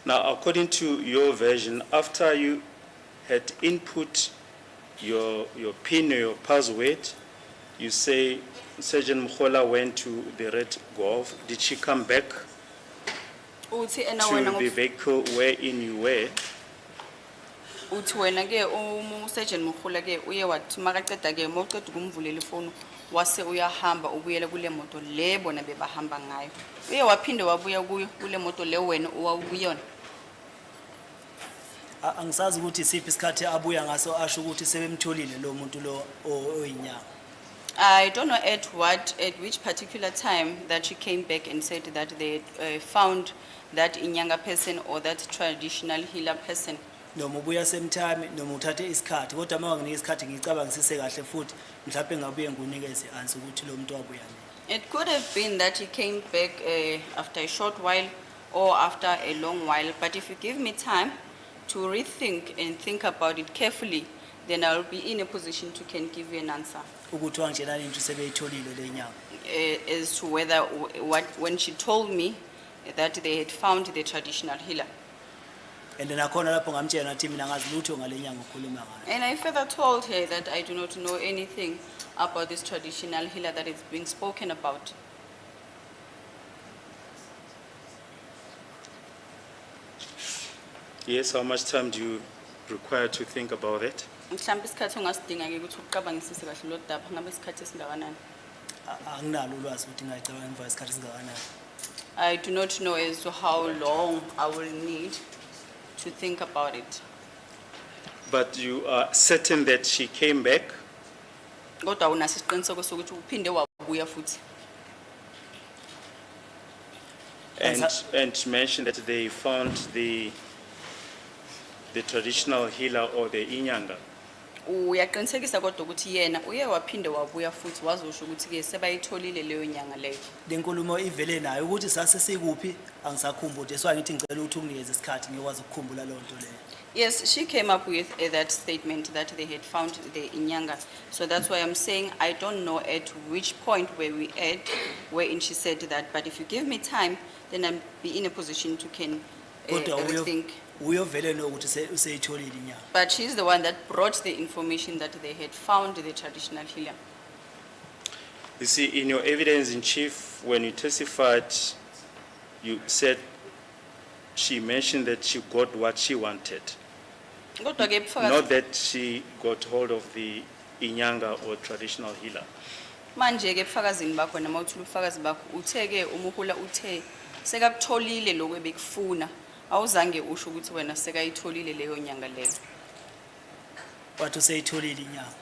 Now, according to your version, after you had input your PIN or your password, you say Sergeant Mkhola went to the Red Golf. Did she come back Uthi ena to wena the ngoku- vehicle wherein you were? uthi wena ke uSergeant Mohula ke uye wathi makaqeda ke mawuqeda ukumvulela ifoni wase uyahamba ubuyela kule moto le bona bebahamba ngayo. Uye waphinde wabuya kuyo kule moto le wena owawuyona. Angisazi ukuthi isiphi isikhathi abuya ngaso asho ukuthi sebemtholile lo muntu lo oyinyanga. I don't know at which particular time that she came back and said that they found that Inyanga person or that traditional healer person. Noma ubuya semthami noma uthathe isikhathi kodwa uma nginika isikhathi ngicabangisise kahle futhi mhlawumbe ngabuye ngunikeze answer ukuthi lo muntu wabuya nini. It could have been that he came back after a short while or after a long while, but if you give me time to rethink and think about it carefully, then I'll be in a position to can give you an answer Ukuthi wangitshela into sebeyitholile le nyanga. as to whether when she told me that they had found the traditional healer. And nakhona lapho ngamtshela nathi mina ngazi lutho ngale nyanga ukhuluma ngayo. And I further told her that I do not know anything about this traditional healer that is being spoken about. Yes, how much time do you require to think about that? Mhlambe isikhathi ongasidinga ke ukuthi uqabangisise kahle lo daba ngabe isikhathi esingakanani. Anginalo ulwazi ukuthi ngayicabanga emva isikhathi singakanani. I do not know as to how long I will need to think about it. But you are certain that she came back? Kodwa unaso isiqiniseko sokuthi uphinde wabuya futhi. And mentioned that they found the traditional healer or the Inyanga. Uyaqinisekisa kodwa ukuthi yena uye waphinde wabuya futhi wazosho ukuthi ke sebayitholile leyo nyanga leyo. Lenkulumo ivele nayo ukuthi sase sikuphi angisakhumbuli so angithi ngicela ukuthi unginikeze isikhathi ngikwazi ukukhumbula lo nto leyo. Yes, she came up with that statement that they had found the Inyanga. So that's why I'm saying I don't know at which point where we at, wherein she said that. But if you give me time, then I'll be in a position to can Kodwa rethink. uyovele no ukuthi useyitholile inyanga. But she's the one that brought the information that they had found the traditional healer. You see, in your evidence in chief, when you testified, you said she mentioned that she got what she wanted, Kodwa ke bufakazi- not that she got hold of the Inyanga or traditional healer. manje ke bufakazini bakho nama uthula ubufakazi bakho uthe ke umuhula uthe sekakutholile lokho ebekufuna awuzange usho ukuthi wena sekayitholile leyo nyanga leyo. Wathi useyitholile inyanga.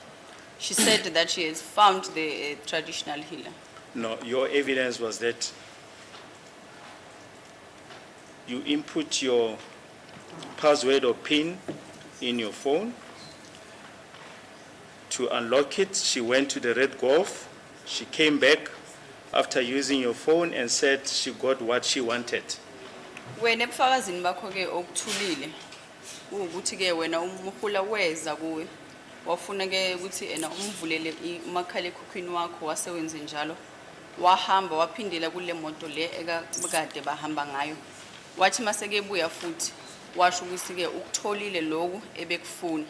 She said that she has found the traditional healer. No, your evidence was that you input your password or PIN in your phone. To unlock it, she went to the Red Golf. She came back after using your phone and said she got what she wanted. Wena ebufakazini bakho ke okuthulile ukuthi ke wena umuhula weza kuwe wafuna ke ukuthi ena umvulele umakhala ekhukhwini wakho wasewenze njalo wahamba waphindela kule moto le ekade bahamba ngayo wathi maseke buya futhi washo ukuthi ke ukutholile lokhu ebekufuna.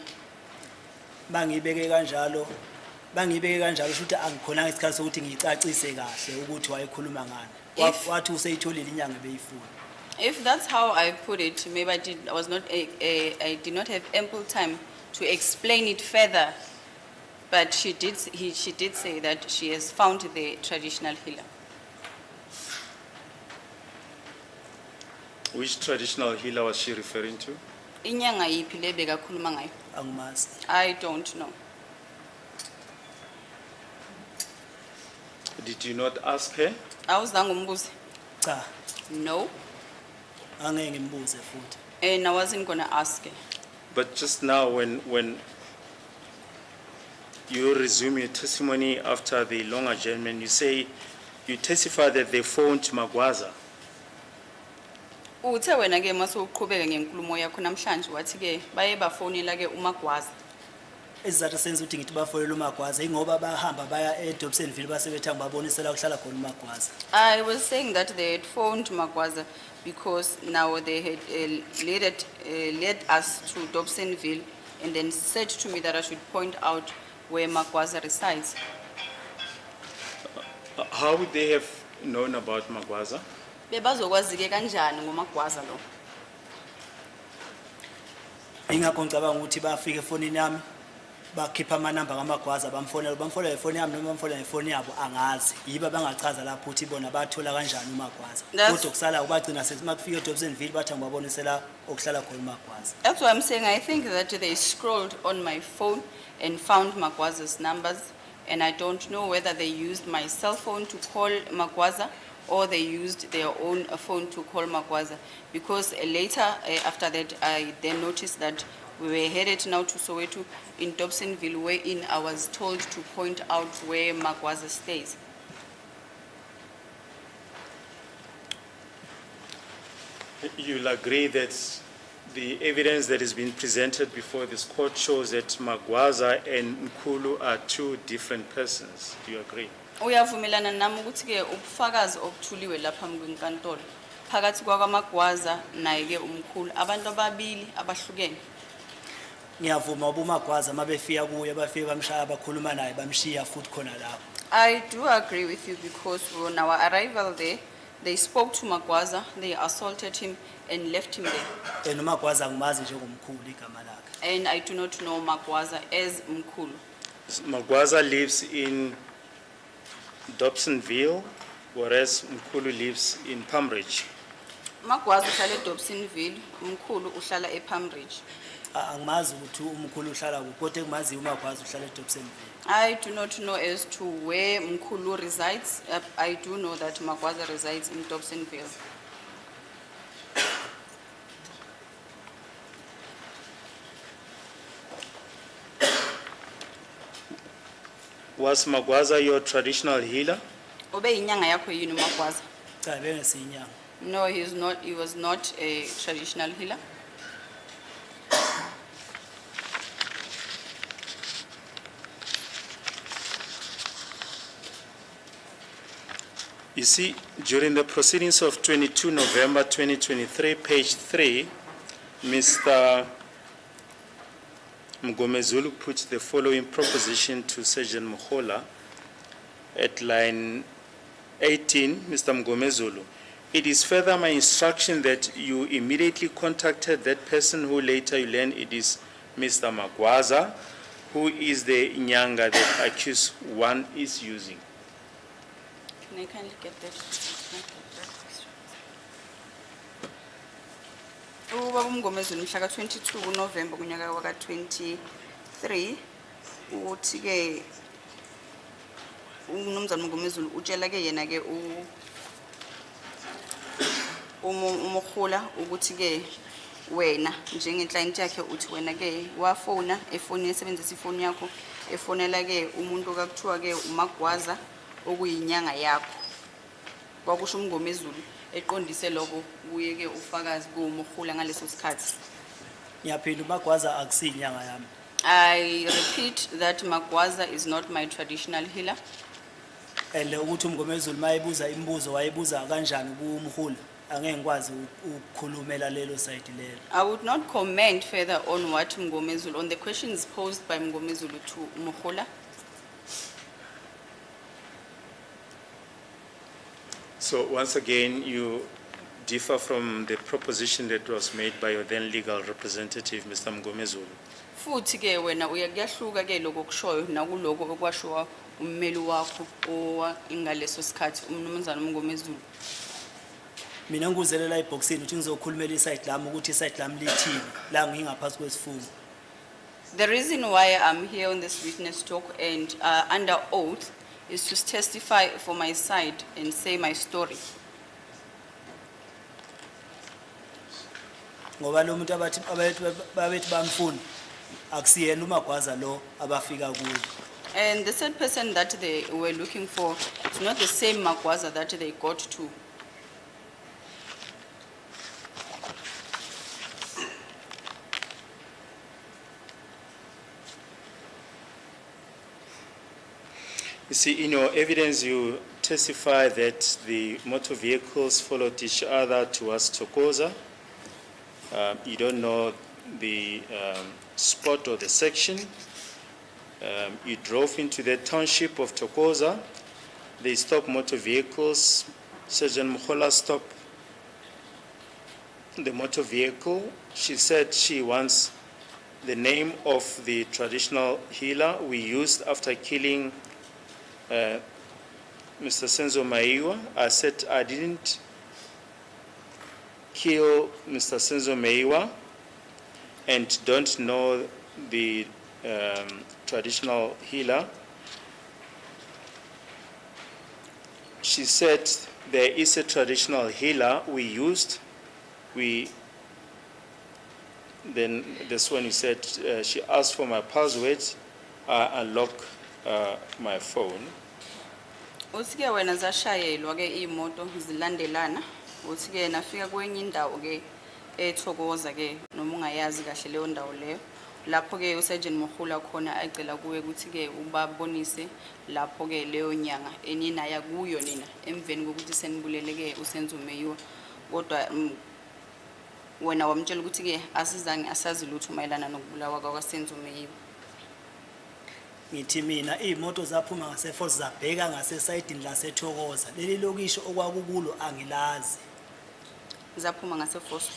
Bangibeke kanjalo ukuthi angikhona ngesikhathi sokuthi ngicacise kahle ukuthi wayekhuluma ngani. Wathi useyitholile inyanga beyifuna. If that's how I put it, maybe I did not have ample time to explain it further But she did say that she has found the traditional healer. Which traditional healer was she referring to? Inyanga yiphi le bekakhuluma ngayo? Angimazi. I don't know. Did you not ask her? Awuzange umbuze? Cha, No. angeke ngimbuze futhi. And I wasn't gonna ask her. But just now, when you resume your testimony after the long adjournment, you say you testify that they phoned Magwaza. Uthe wena ke mase uqhubeka ngenkulumo yakho namhlanje wathi ke baye bafonela ke uMagwaza. Isizathu senza ukuthi ngithi bafolela uMagwaza ingoba bahamba baya eDobsonville basebethanga babonisela ukuhlala khona uMagwaza. I was saying that they had phoned Magwaza because now they had led us to Dobsonville and then said to me that I should point out where Magwaza resides. How would they have known about Magwaza? Bebazokwazi ke kanjani ngoMagwaza lo? Ingakho ngicabanga ukuthi bafike efonini yami bakhipha amanamba kaMagwaza bamfonela ifoni yami noma bamfonela ifoni yabo angazi yiba bangachaza lapho ukuthi bona bathola kanjani uMagwaza kodwa kusala ubagcina sethi makufika eDobsonville bathi ngibabonisela okuhlala khona uMagwaza. That's why I'm saying I think that they scrolled on my phone and found Magwaza's numbers, and I don't know whether they used my cell phone to call Magwaza or they used their own phone to call Magwaza, because later after that I then noticed that we were headed now to Soweto in Dobsonville, wherein I was told to point out where Magwaza stays. You'll agree that the evidence that has been presented before this court shows that Magwaza and Mkulu are two different persons. Do you agree? Uyavumelana nami ukuthi ke ubufakazi obuthuliwe lapha kwenkantolo phakathi kwaMagwaza naye ke uMkhulu abantu ababili abahlukene. Ngiyavuma ubuMagwaza mabefika kuye bafike bamshaya bakhuluma naye bamshiya futhi khona lapho. I do agree with you because on our arrival there, they spoke to Magwaza, they assaulted him and left him there. uMagwaza ngimazi njengomkhulu igama lakhe. And I do not know Magwaza as Mkulu. Magwaza lives in Dobsonville, whereas Mkulu lives in Palmridge. Magwaza uhlala eDobsonville, Mkulu uhlala ePalmridge. Angimazi ukuthi umkhulu uhlala kuphi kodwa engimazi uMagwaza uhlala eDobsonville. I do not know as to where Mkulu resides. I do know that Magwaza resides in Dobsonville. Was Magwaza your traditional healer? Ube inyanga yakho yini uMagwaza? Cha bengesinyanga. No, he is not. He was not a traditional healer. You see, during the proceedings of 22 November 2023, page 3, Mr. Mgomezulu put the following proposition to Sergeant Mohola at line 18, Mr. Mgomezulu. It is further my instruction that you immediately contacted that person who later you learn it is Mr. Magwaza, who is the Nyanga that accused one is using. Can I kindly get that? Ubaba uMgomezulu mhla ka-22 November kunyaka waka-23 uthi ke uMnumzana uMgomezulu utshela ke yena ke uMkhula ukuthi ke wena njengeclient yakhe uthi wena ke wafona efoni esebenzisa ifoni yakho efonela ke umuntu okuthiwa ke uMagwaza okuyinyanga yakho. Kwakusho uMgomezulu eqondise lokho kuye ke ufakazi kuMkhula ngaleso sikhathi. Ngiyaphinda uMagwaza akusinyanga yami. I repeat that Magwaza is not my traditional healer. And ukuthi uMgomezulu mayebuza imibuzo wayebuza kanjani kuMkhulu angeke ngikwazi ukukhulumela lelo side lelo. I would not comment further on what Mgomezulu, on the questions posed by Mgomezulu to Mkhula. So once again, you differ from the proposition that was made by your then legal representative, Mr. Mgomezulu. Futhi ke wena uyakuyahluka ke lokho kushoyo nakuloko okwashiwa ummeli wakho ingaleso sikhathi umnumzana uMngomezulu. Mina nguzelela ibhoxini uthi ngizokhulumela iside lami ukuthi iside lami lithini la ngingaphansi kwesifungo. The reason why I'm here on this witness talk and under oath is to testify for my side and say my story. Ngoba lo muntu abathi bamfuna akusiyena uMagwaza lo abafika kuyo. And the third person that they were looking for, it's not the same Magwaza that they got to. You see, in your evidence, you testify that the motor vehicles followed each other towards Thokoza. You don't know the spot or the section. You drove into the township of Thokoza. They stopped motor vehicles. Sergeant Mukhola stopped the motor vehicle. She said she wants the name of the traditional healer we used after killing Mr. Senzo Meyiwa. I said I didn't kill Mr. Senzo Meyiwa and don't know the traditional healer. She said there is a traditional healer we used. Then this one, you said she asked for my password. I unlock my phone. Uthi ke wena zashayelwa ke imoto zilandelana. Uthi ke nafika kwenye indawo ke eThokoza ke noma ungayazi kahle leyo ndawo leyo. Lapho ke uSergeant Mukhola khona acela kuwe ukuthi ke ubabonise lapho ke leyo nyanga enina yakuyo nina emveni kokuthi senibulele ke uSenzo Meyiwa. Kodwa wena wamtshela ukuthi ke asizange asazi lutho mayelana nokubulawa kwaSenzo Meyiwa. Ngithi mina imoto zaphuma ngaseFort zabheka ngasesayidini laseThokoza. Leli lokisho okwakukulo angilazi. Zaphuma ngaseForce.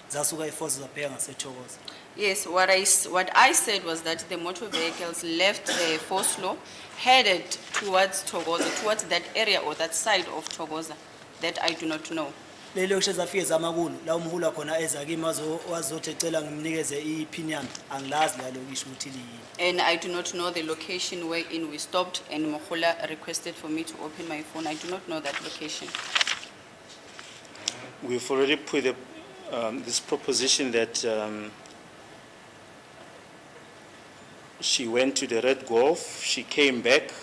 Zasuka eFort zabheka ngaseThokoza. Yes, what I said was that the motor vehicles left Foslo, headed towards Thokoza, towards that area or that side of Thokoza. That I do not know. Leli lokisho zafike zamakulu la umhula khona eza kimi wazothi ecela ngimnikeze iPin yami angilazi la lokisho ukuthi liyini. And I do not know the location wherein we stopped and Mukhola requested for me to open my phone. I do not know that location. We've already put this proposition that she went to the Red Golf. She came back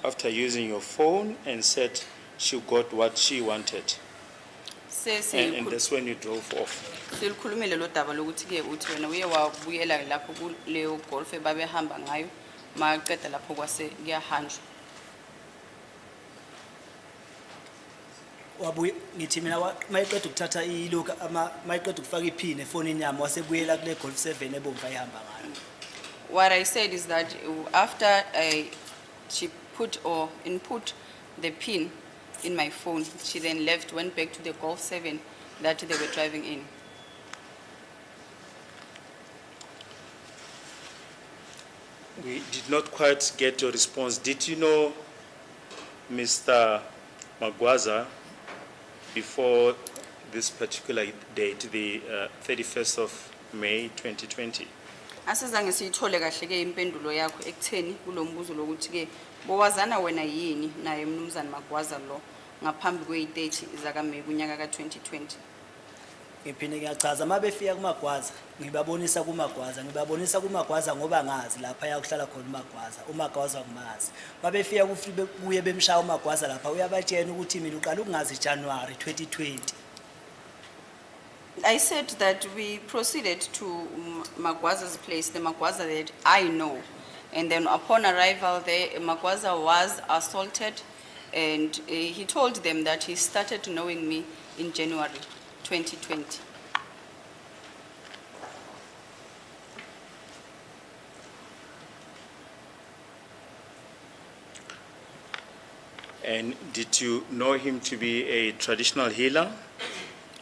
after using your phone and said she got what she wanted. And that's when you drove off. Silikhulumile lo daba lokuthi ke uthi wena uye wabuyela lapho kuleyo golf babehamba ngayo maqeda lapho kwase kuyahanjwa. Wabuye ngithi mina mayiqeda ukuthatha iloka mayiqeda ukufaka iPin efonini yami wasebuyela kule Golf 7 ebomva ihamba ngayo. What I said is that after she put or input the PIN in my phone, she then left, went back to the Golf 7 that they were driving in. We did not quite get your response. Did you know Mr. Magwaza before this particular date, the 31st of May 2020? Asizange siyithole kahle ke impendulo yakho ekutheni kulombuzo lokuthi ke bowazana wena yini naye umnumzana Magwaza lo ngaphambi kwe-30 zaka May kunyaka ka-2020. Ngiphinde ngiyachaza mabefika kuMagwaza ngibabonisa kuMagwaza ngoba ngazi lapha yakuhlala khona uMagwaza kumazi mabefika kuye bemshaya uMagwaza lapha uyabatshena ukuthi mina uqala ukungazi January 2020. I said that we proceeded to Magwaza's place, the Magwaza that I know. And then upon arrival there, Magwaza was assaulted and he told them that he started knowing me in January 2020. And did you know him to be a traditional healer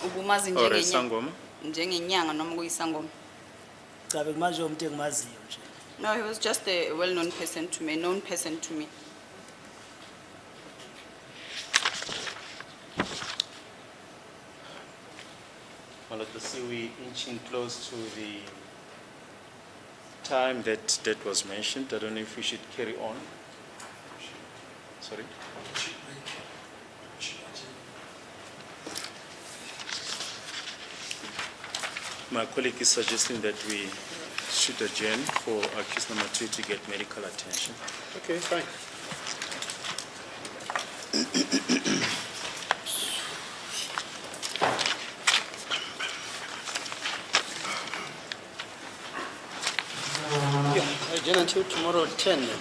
Ubumazi or a sangoma? njengenyanga noma kuyisangoma. Cha bekumanje umuntu engimaziyo nje. No, he was just a well-known person to me, a known person to me. Well, let us see, we inching close to the time that was mentioned. I don't know if we should carry on. Sorry? My colleague is suggesting that we should adjourn for accused number 2 to get medical attention. Okay, fine. Yeah, adjourn until tomorrow at 10 then.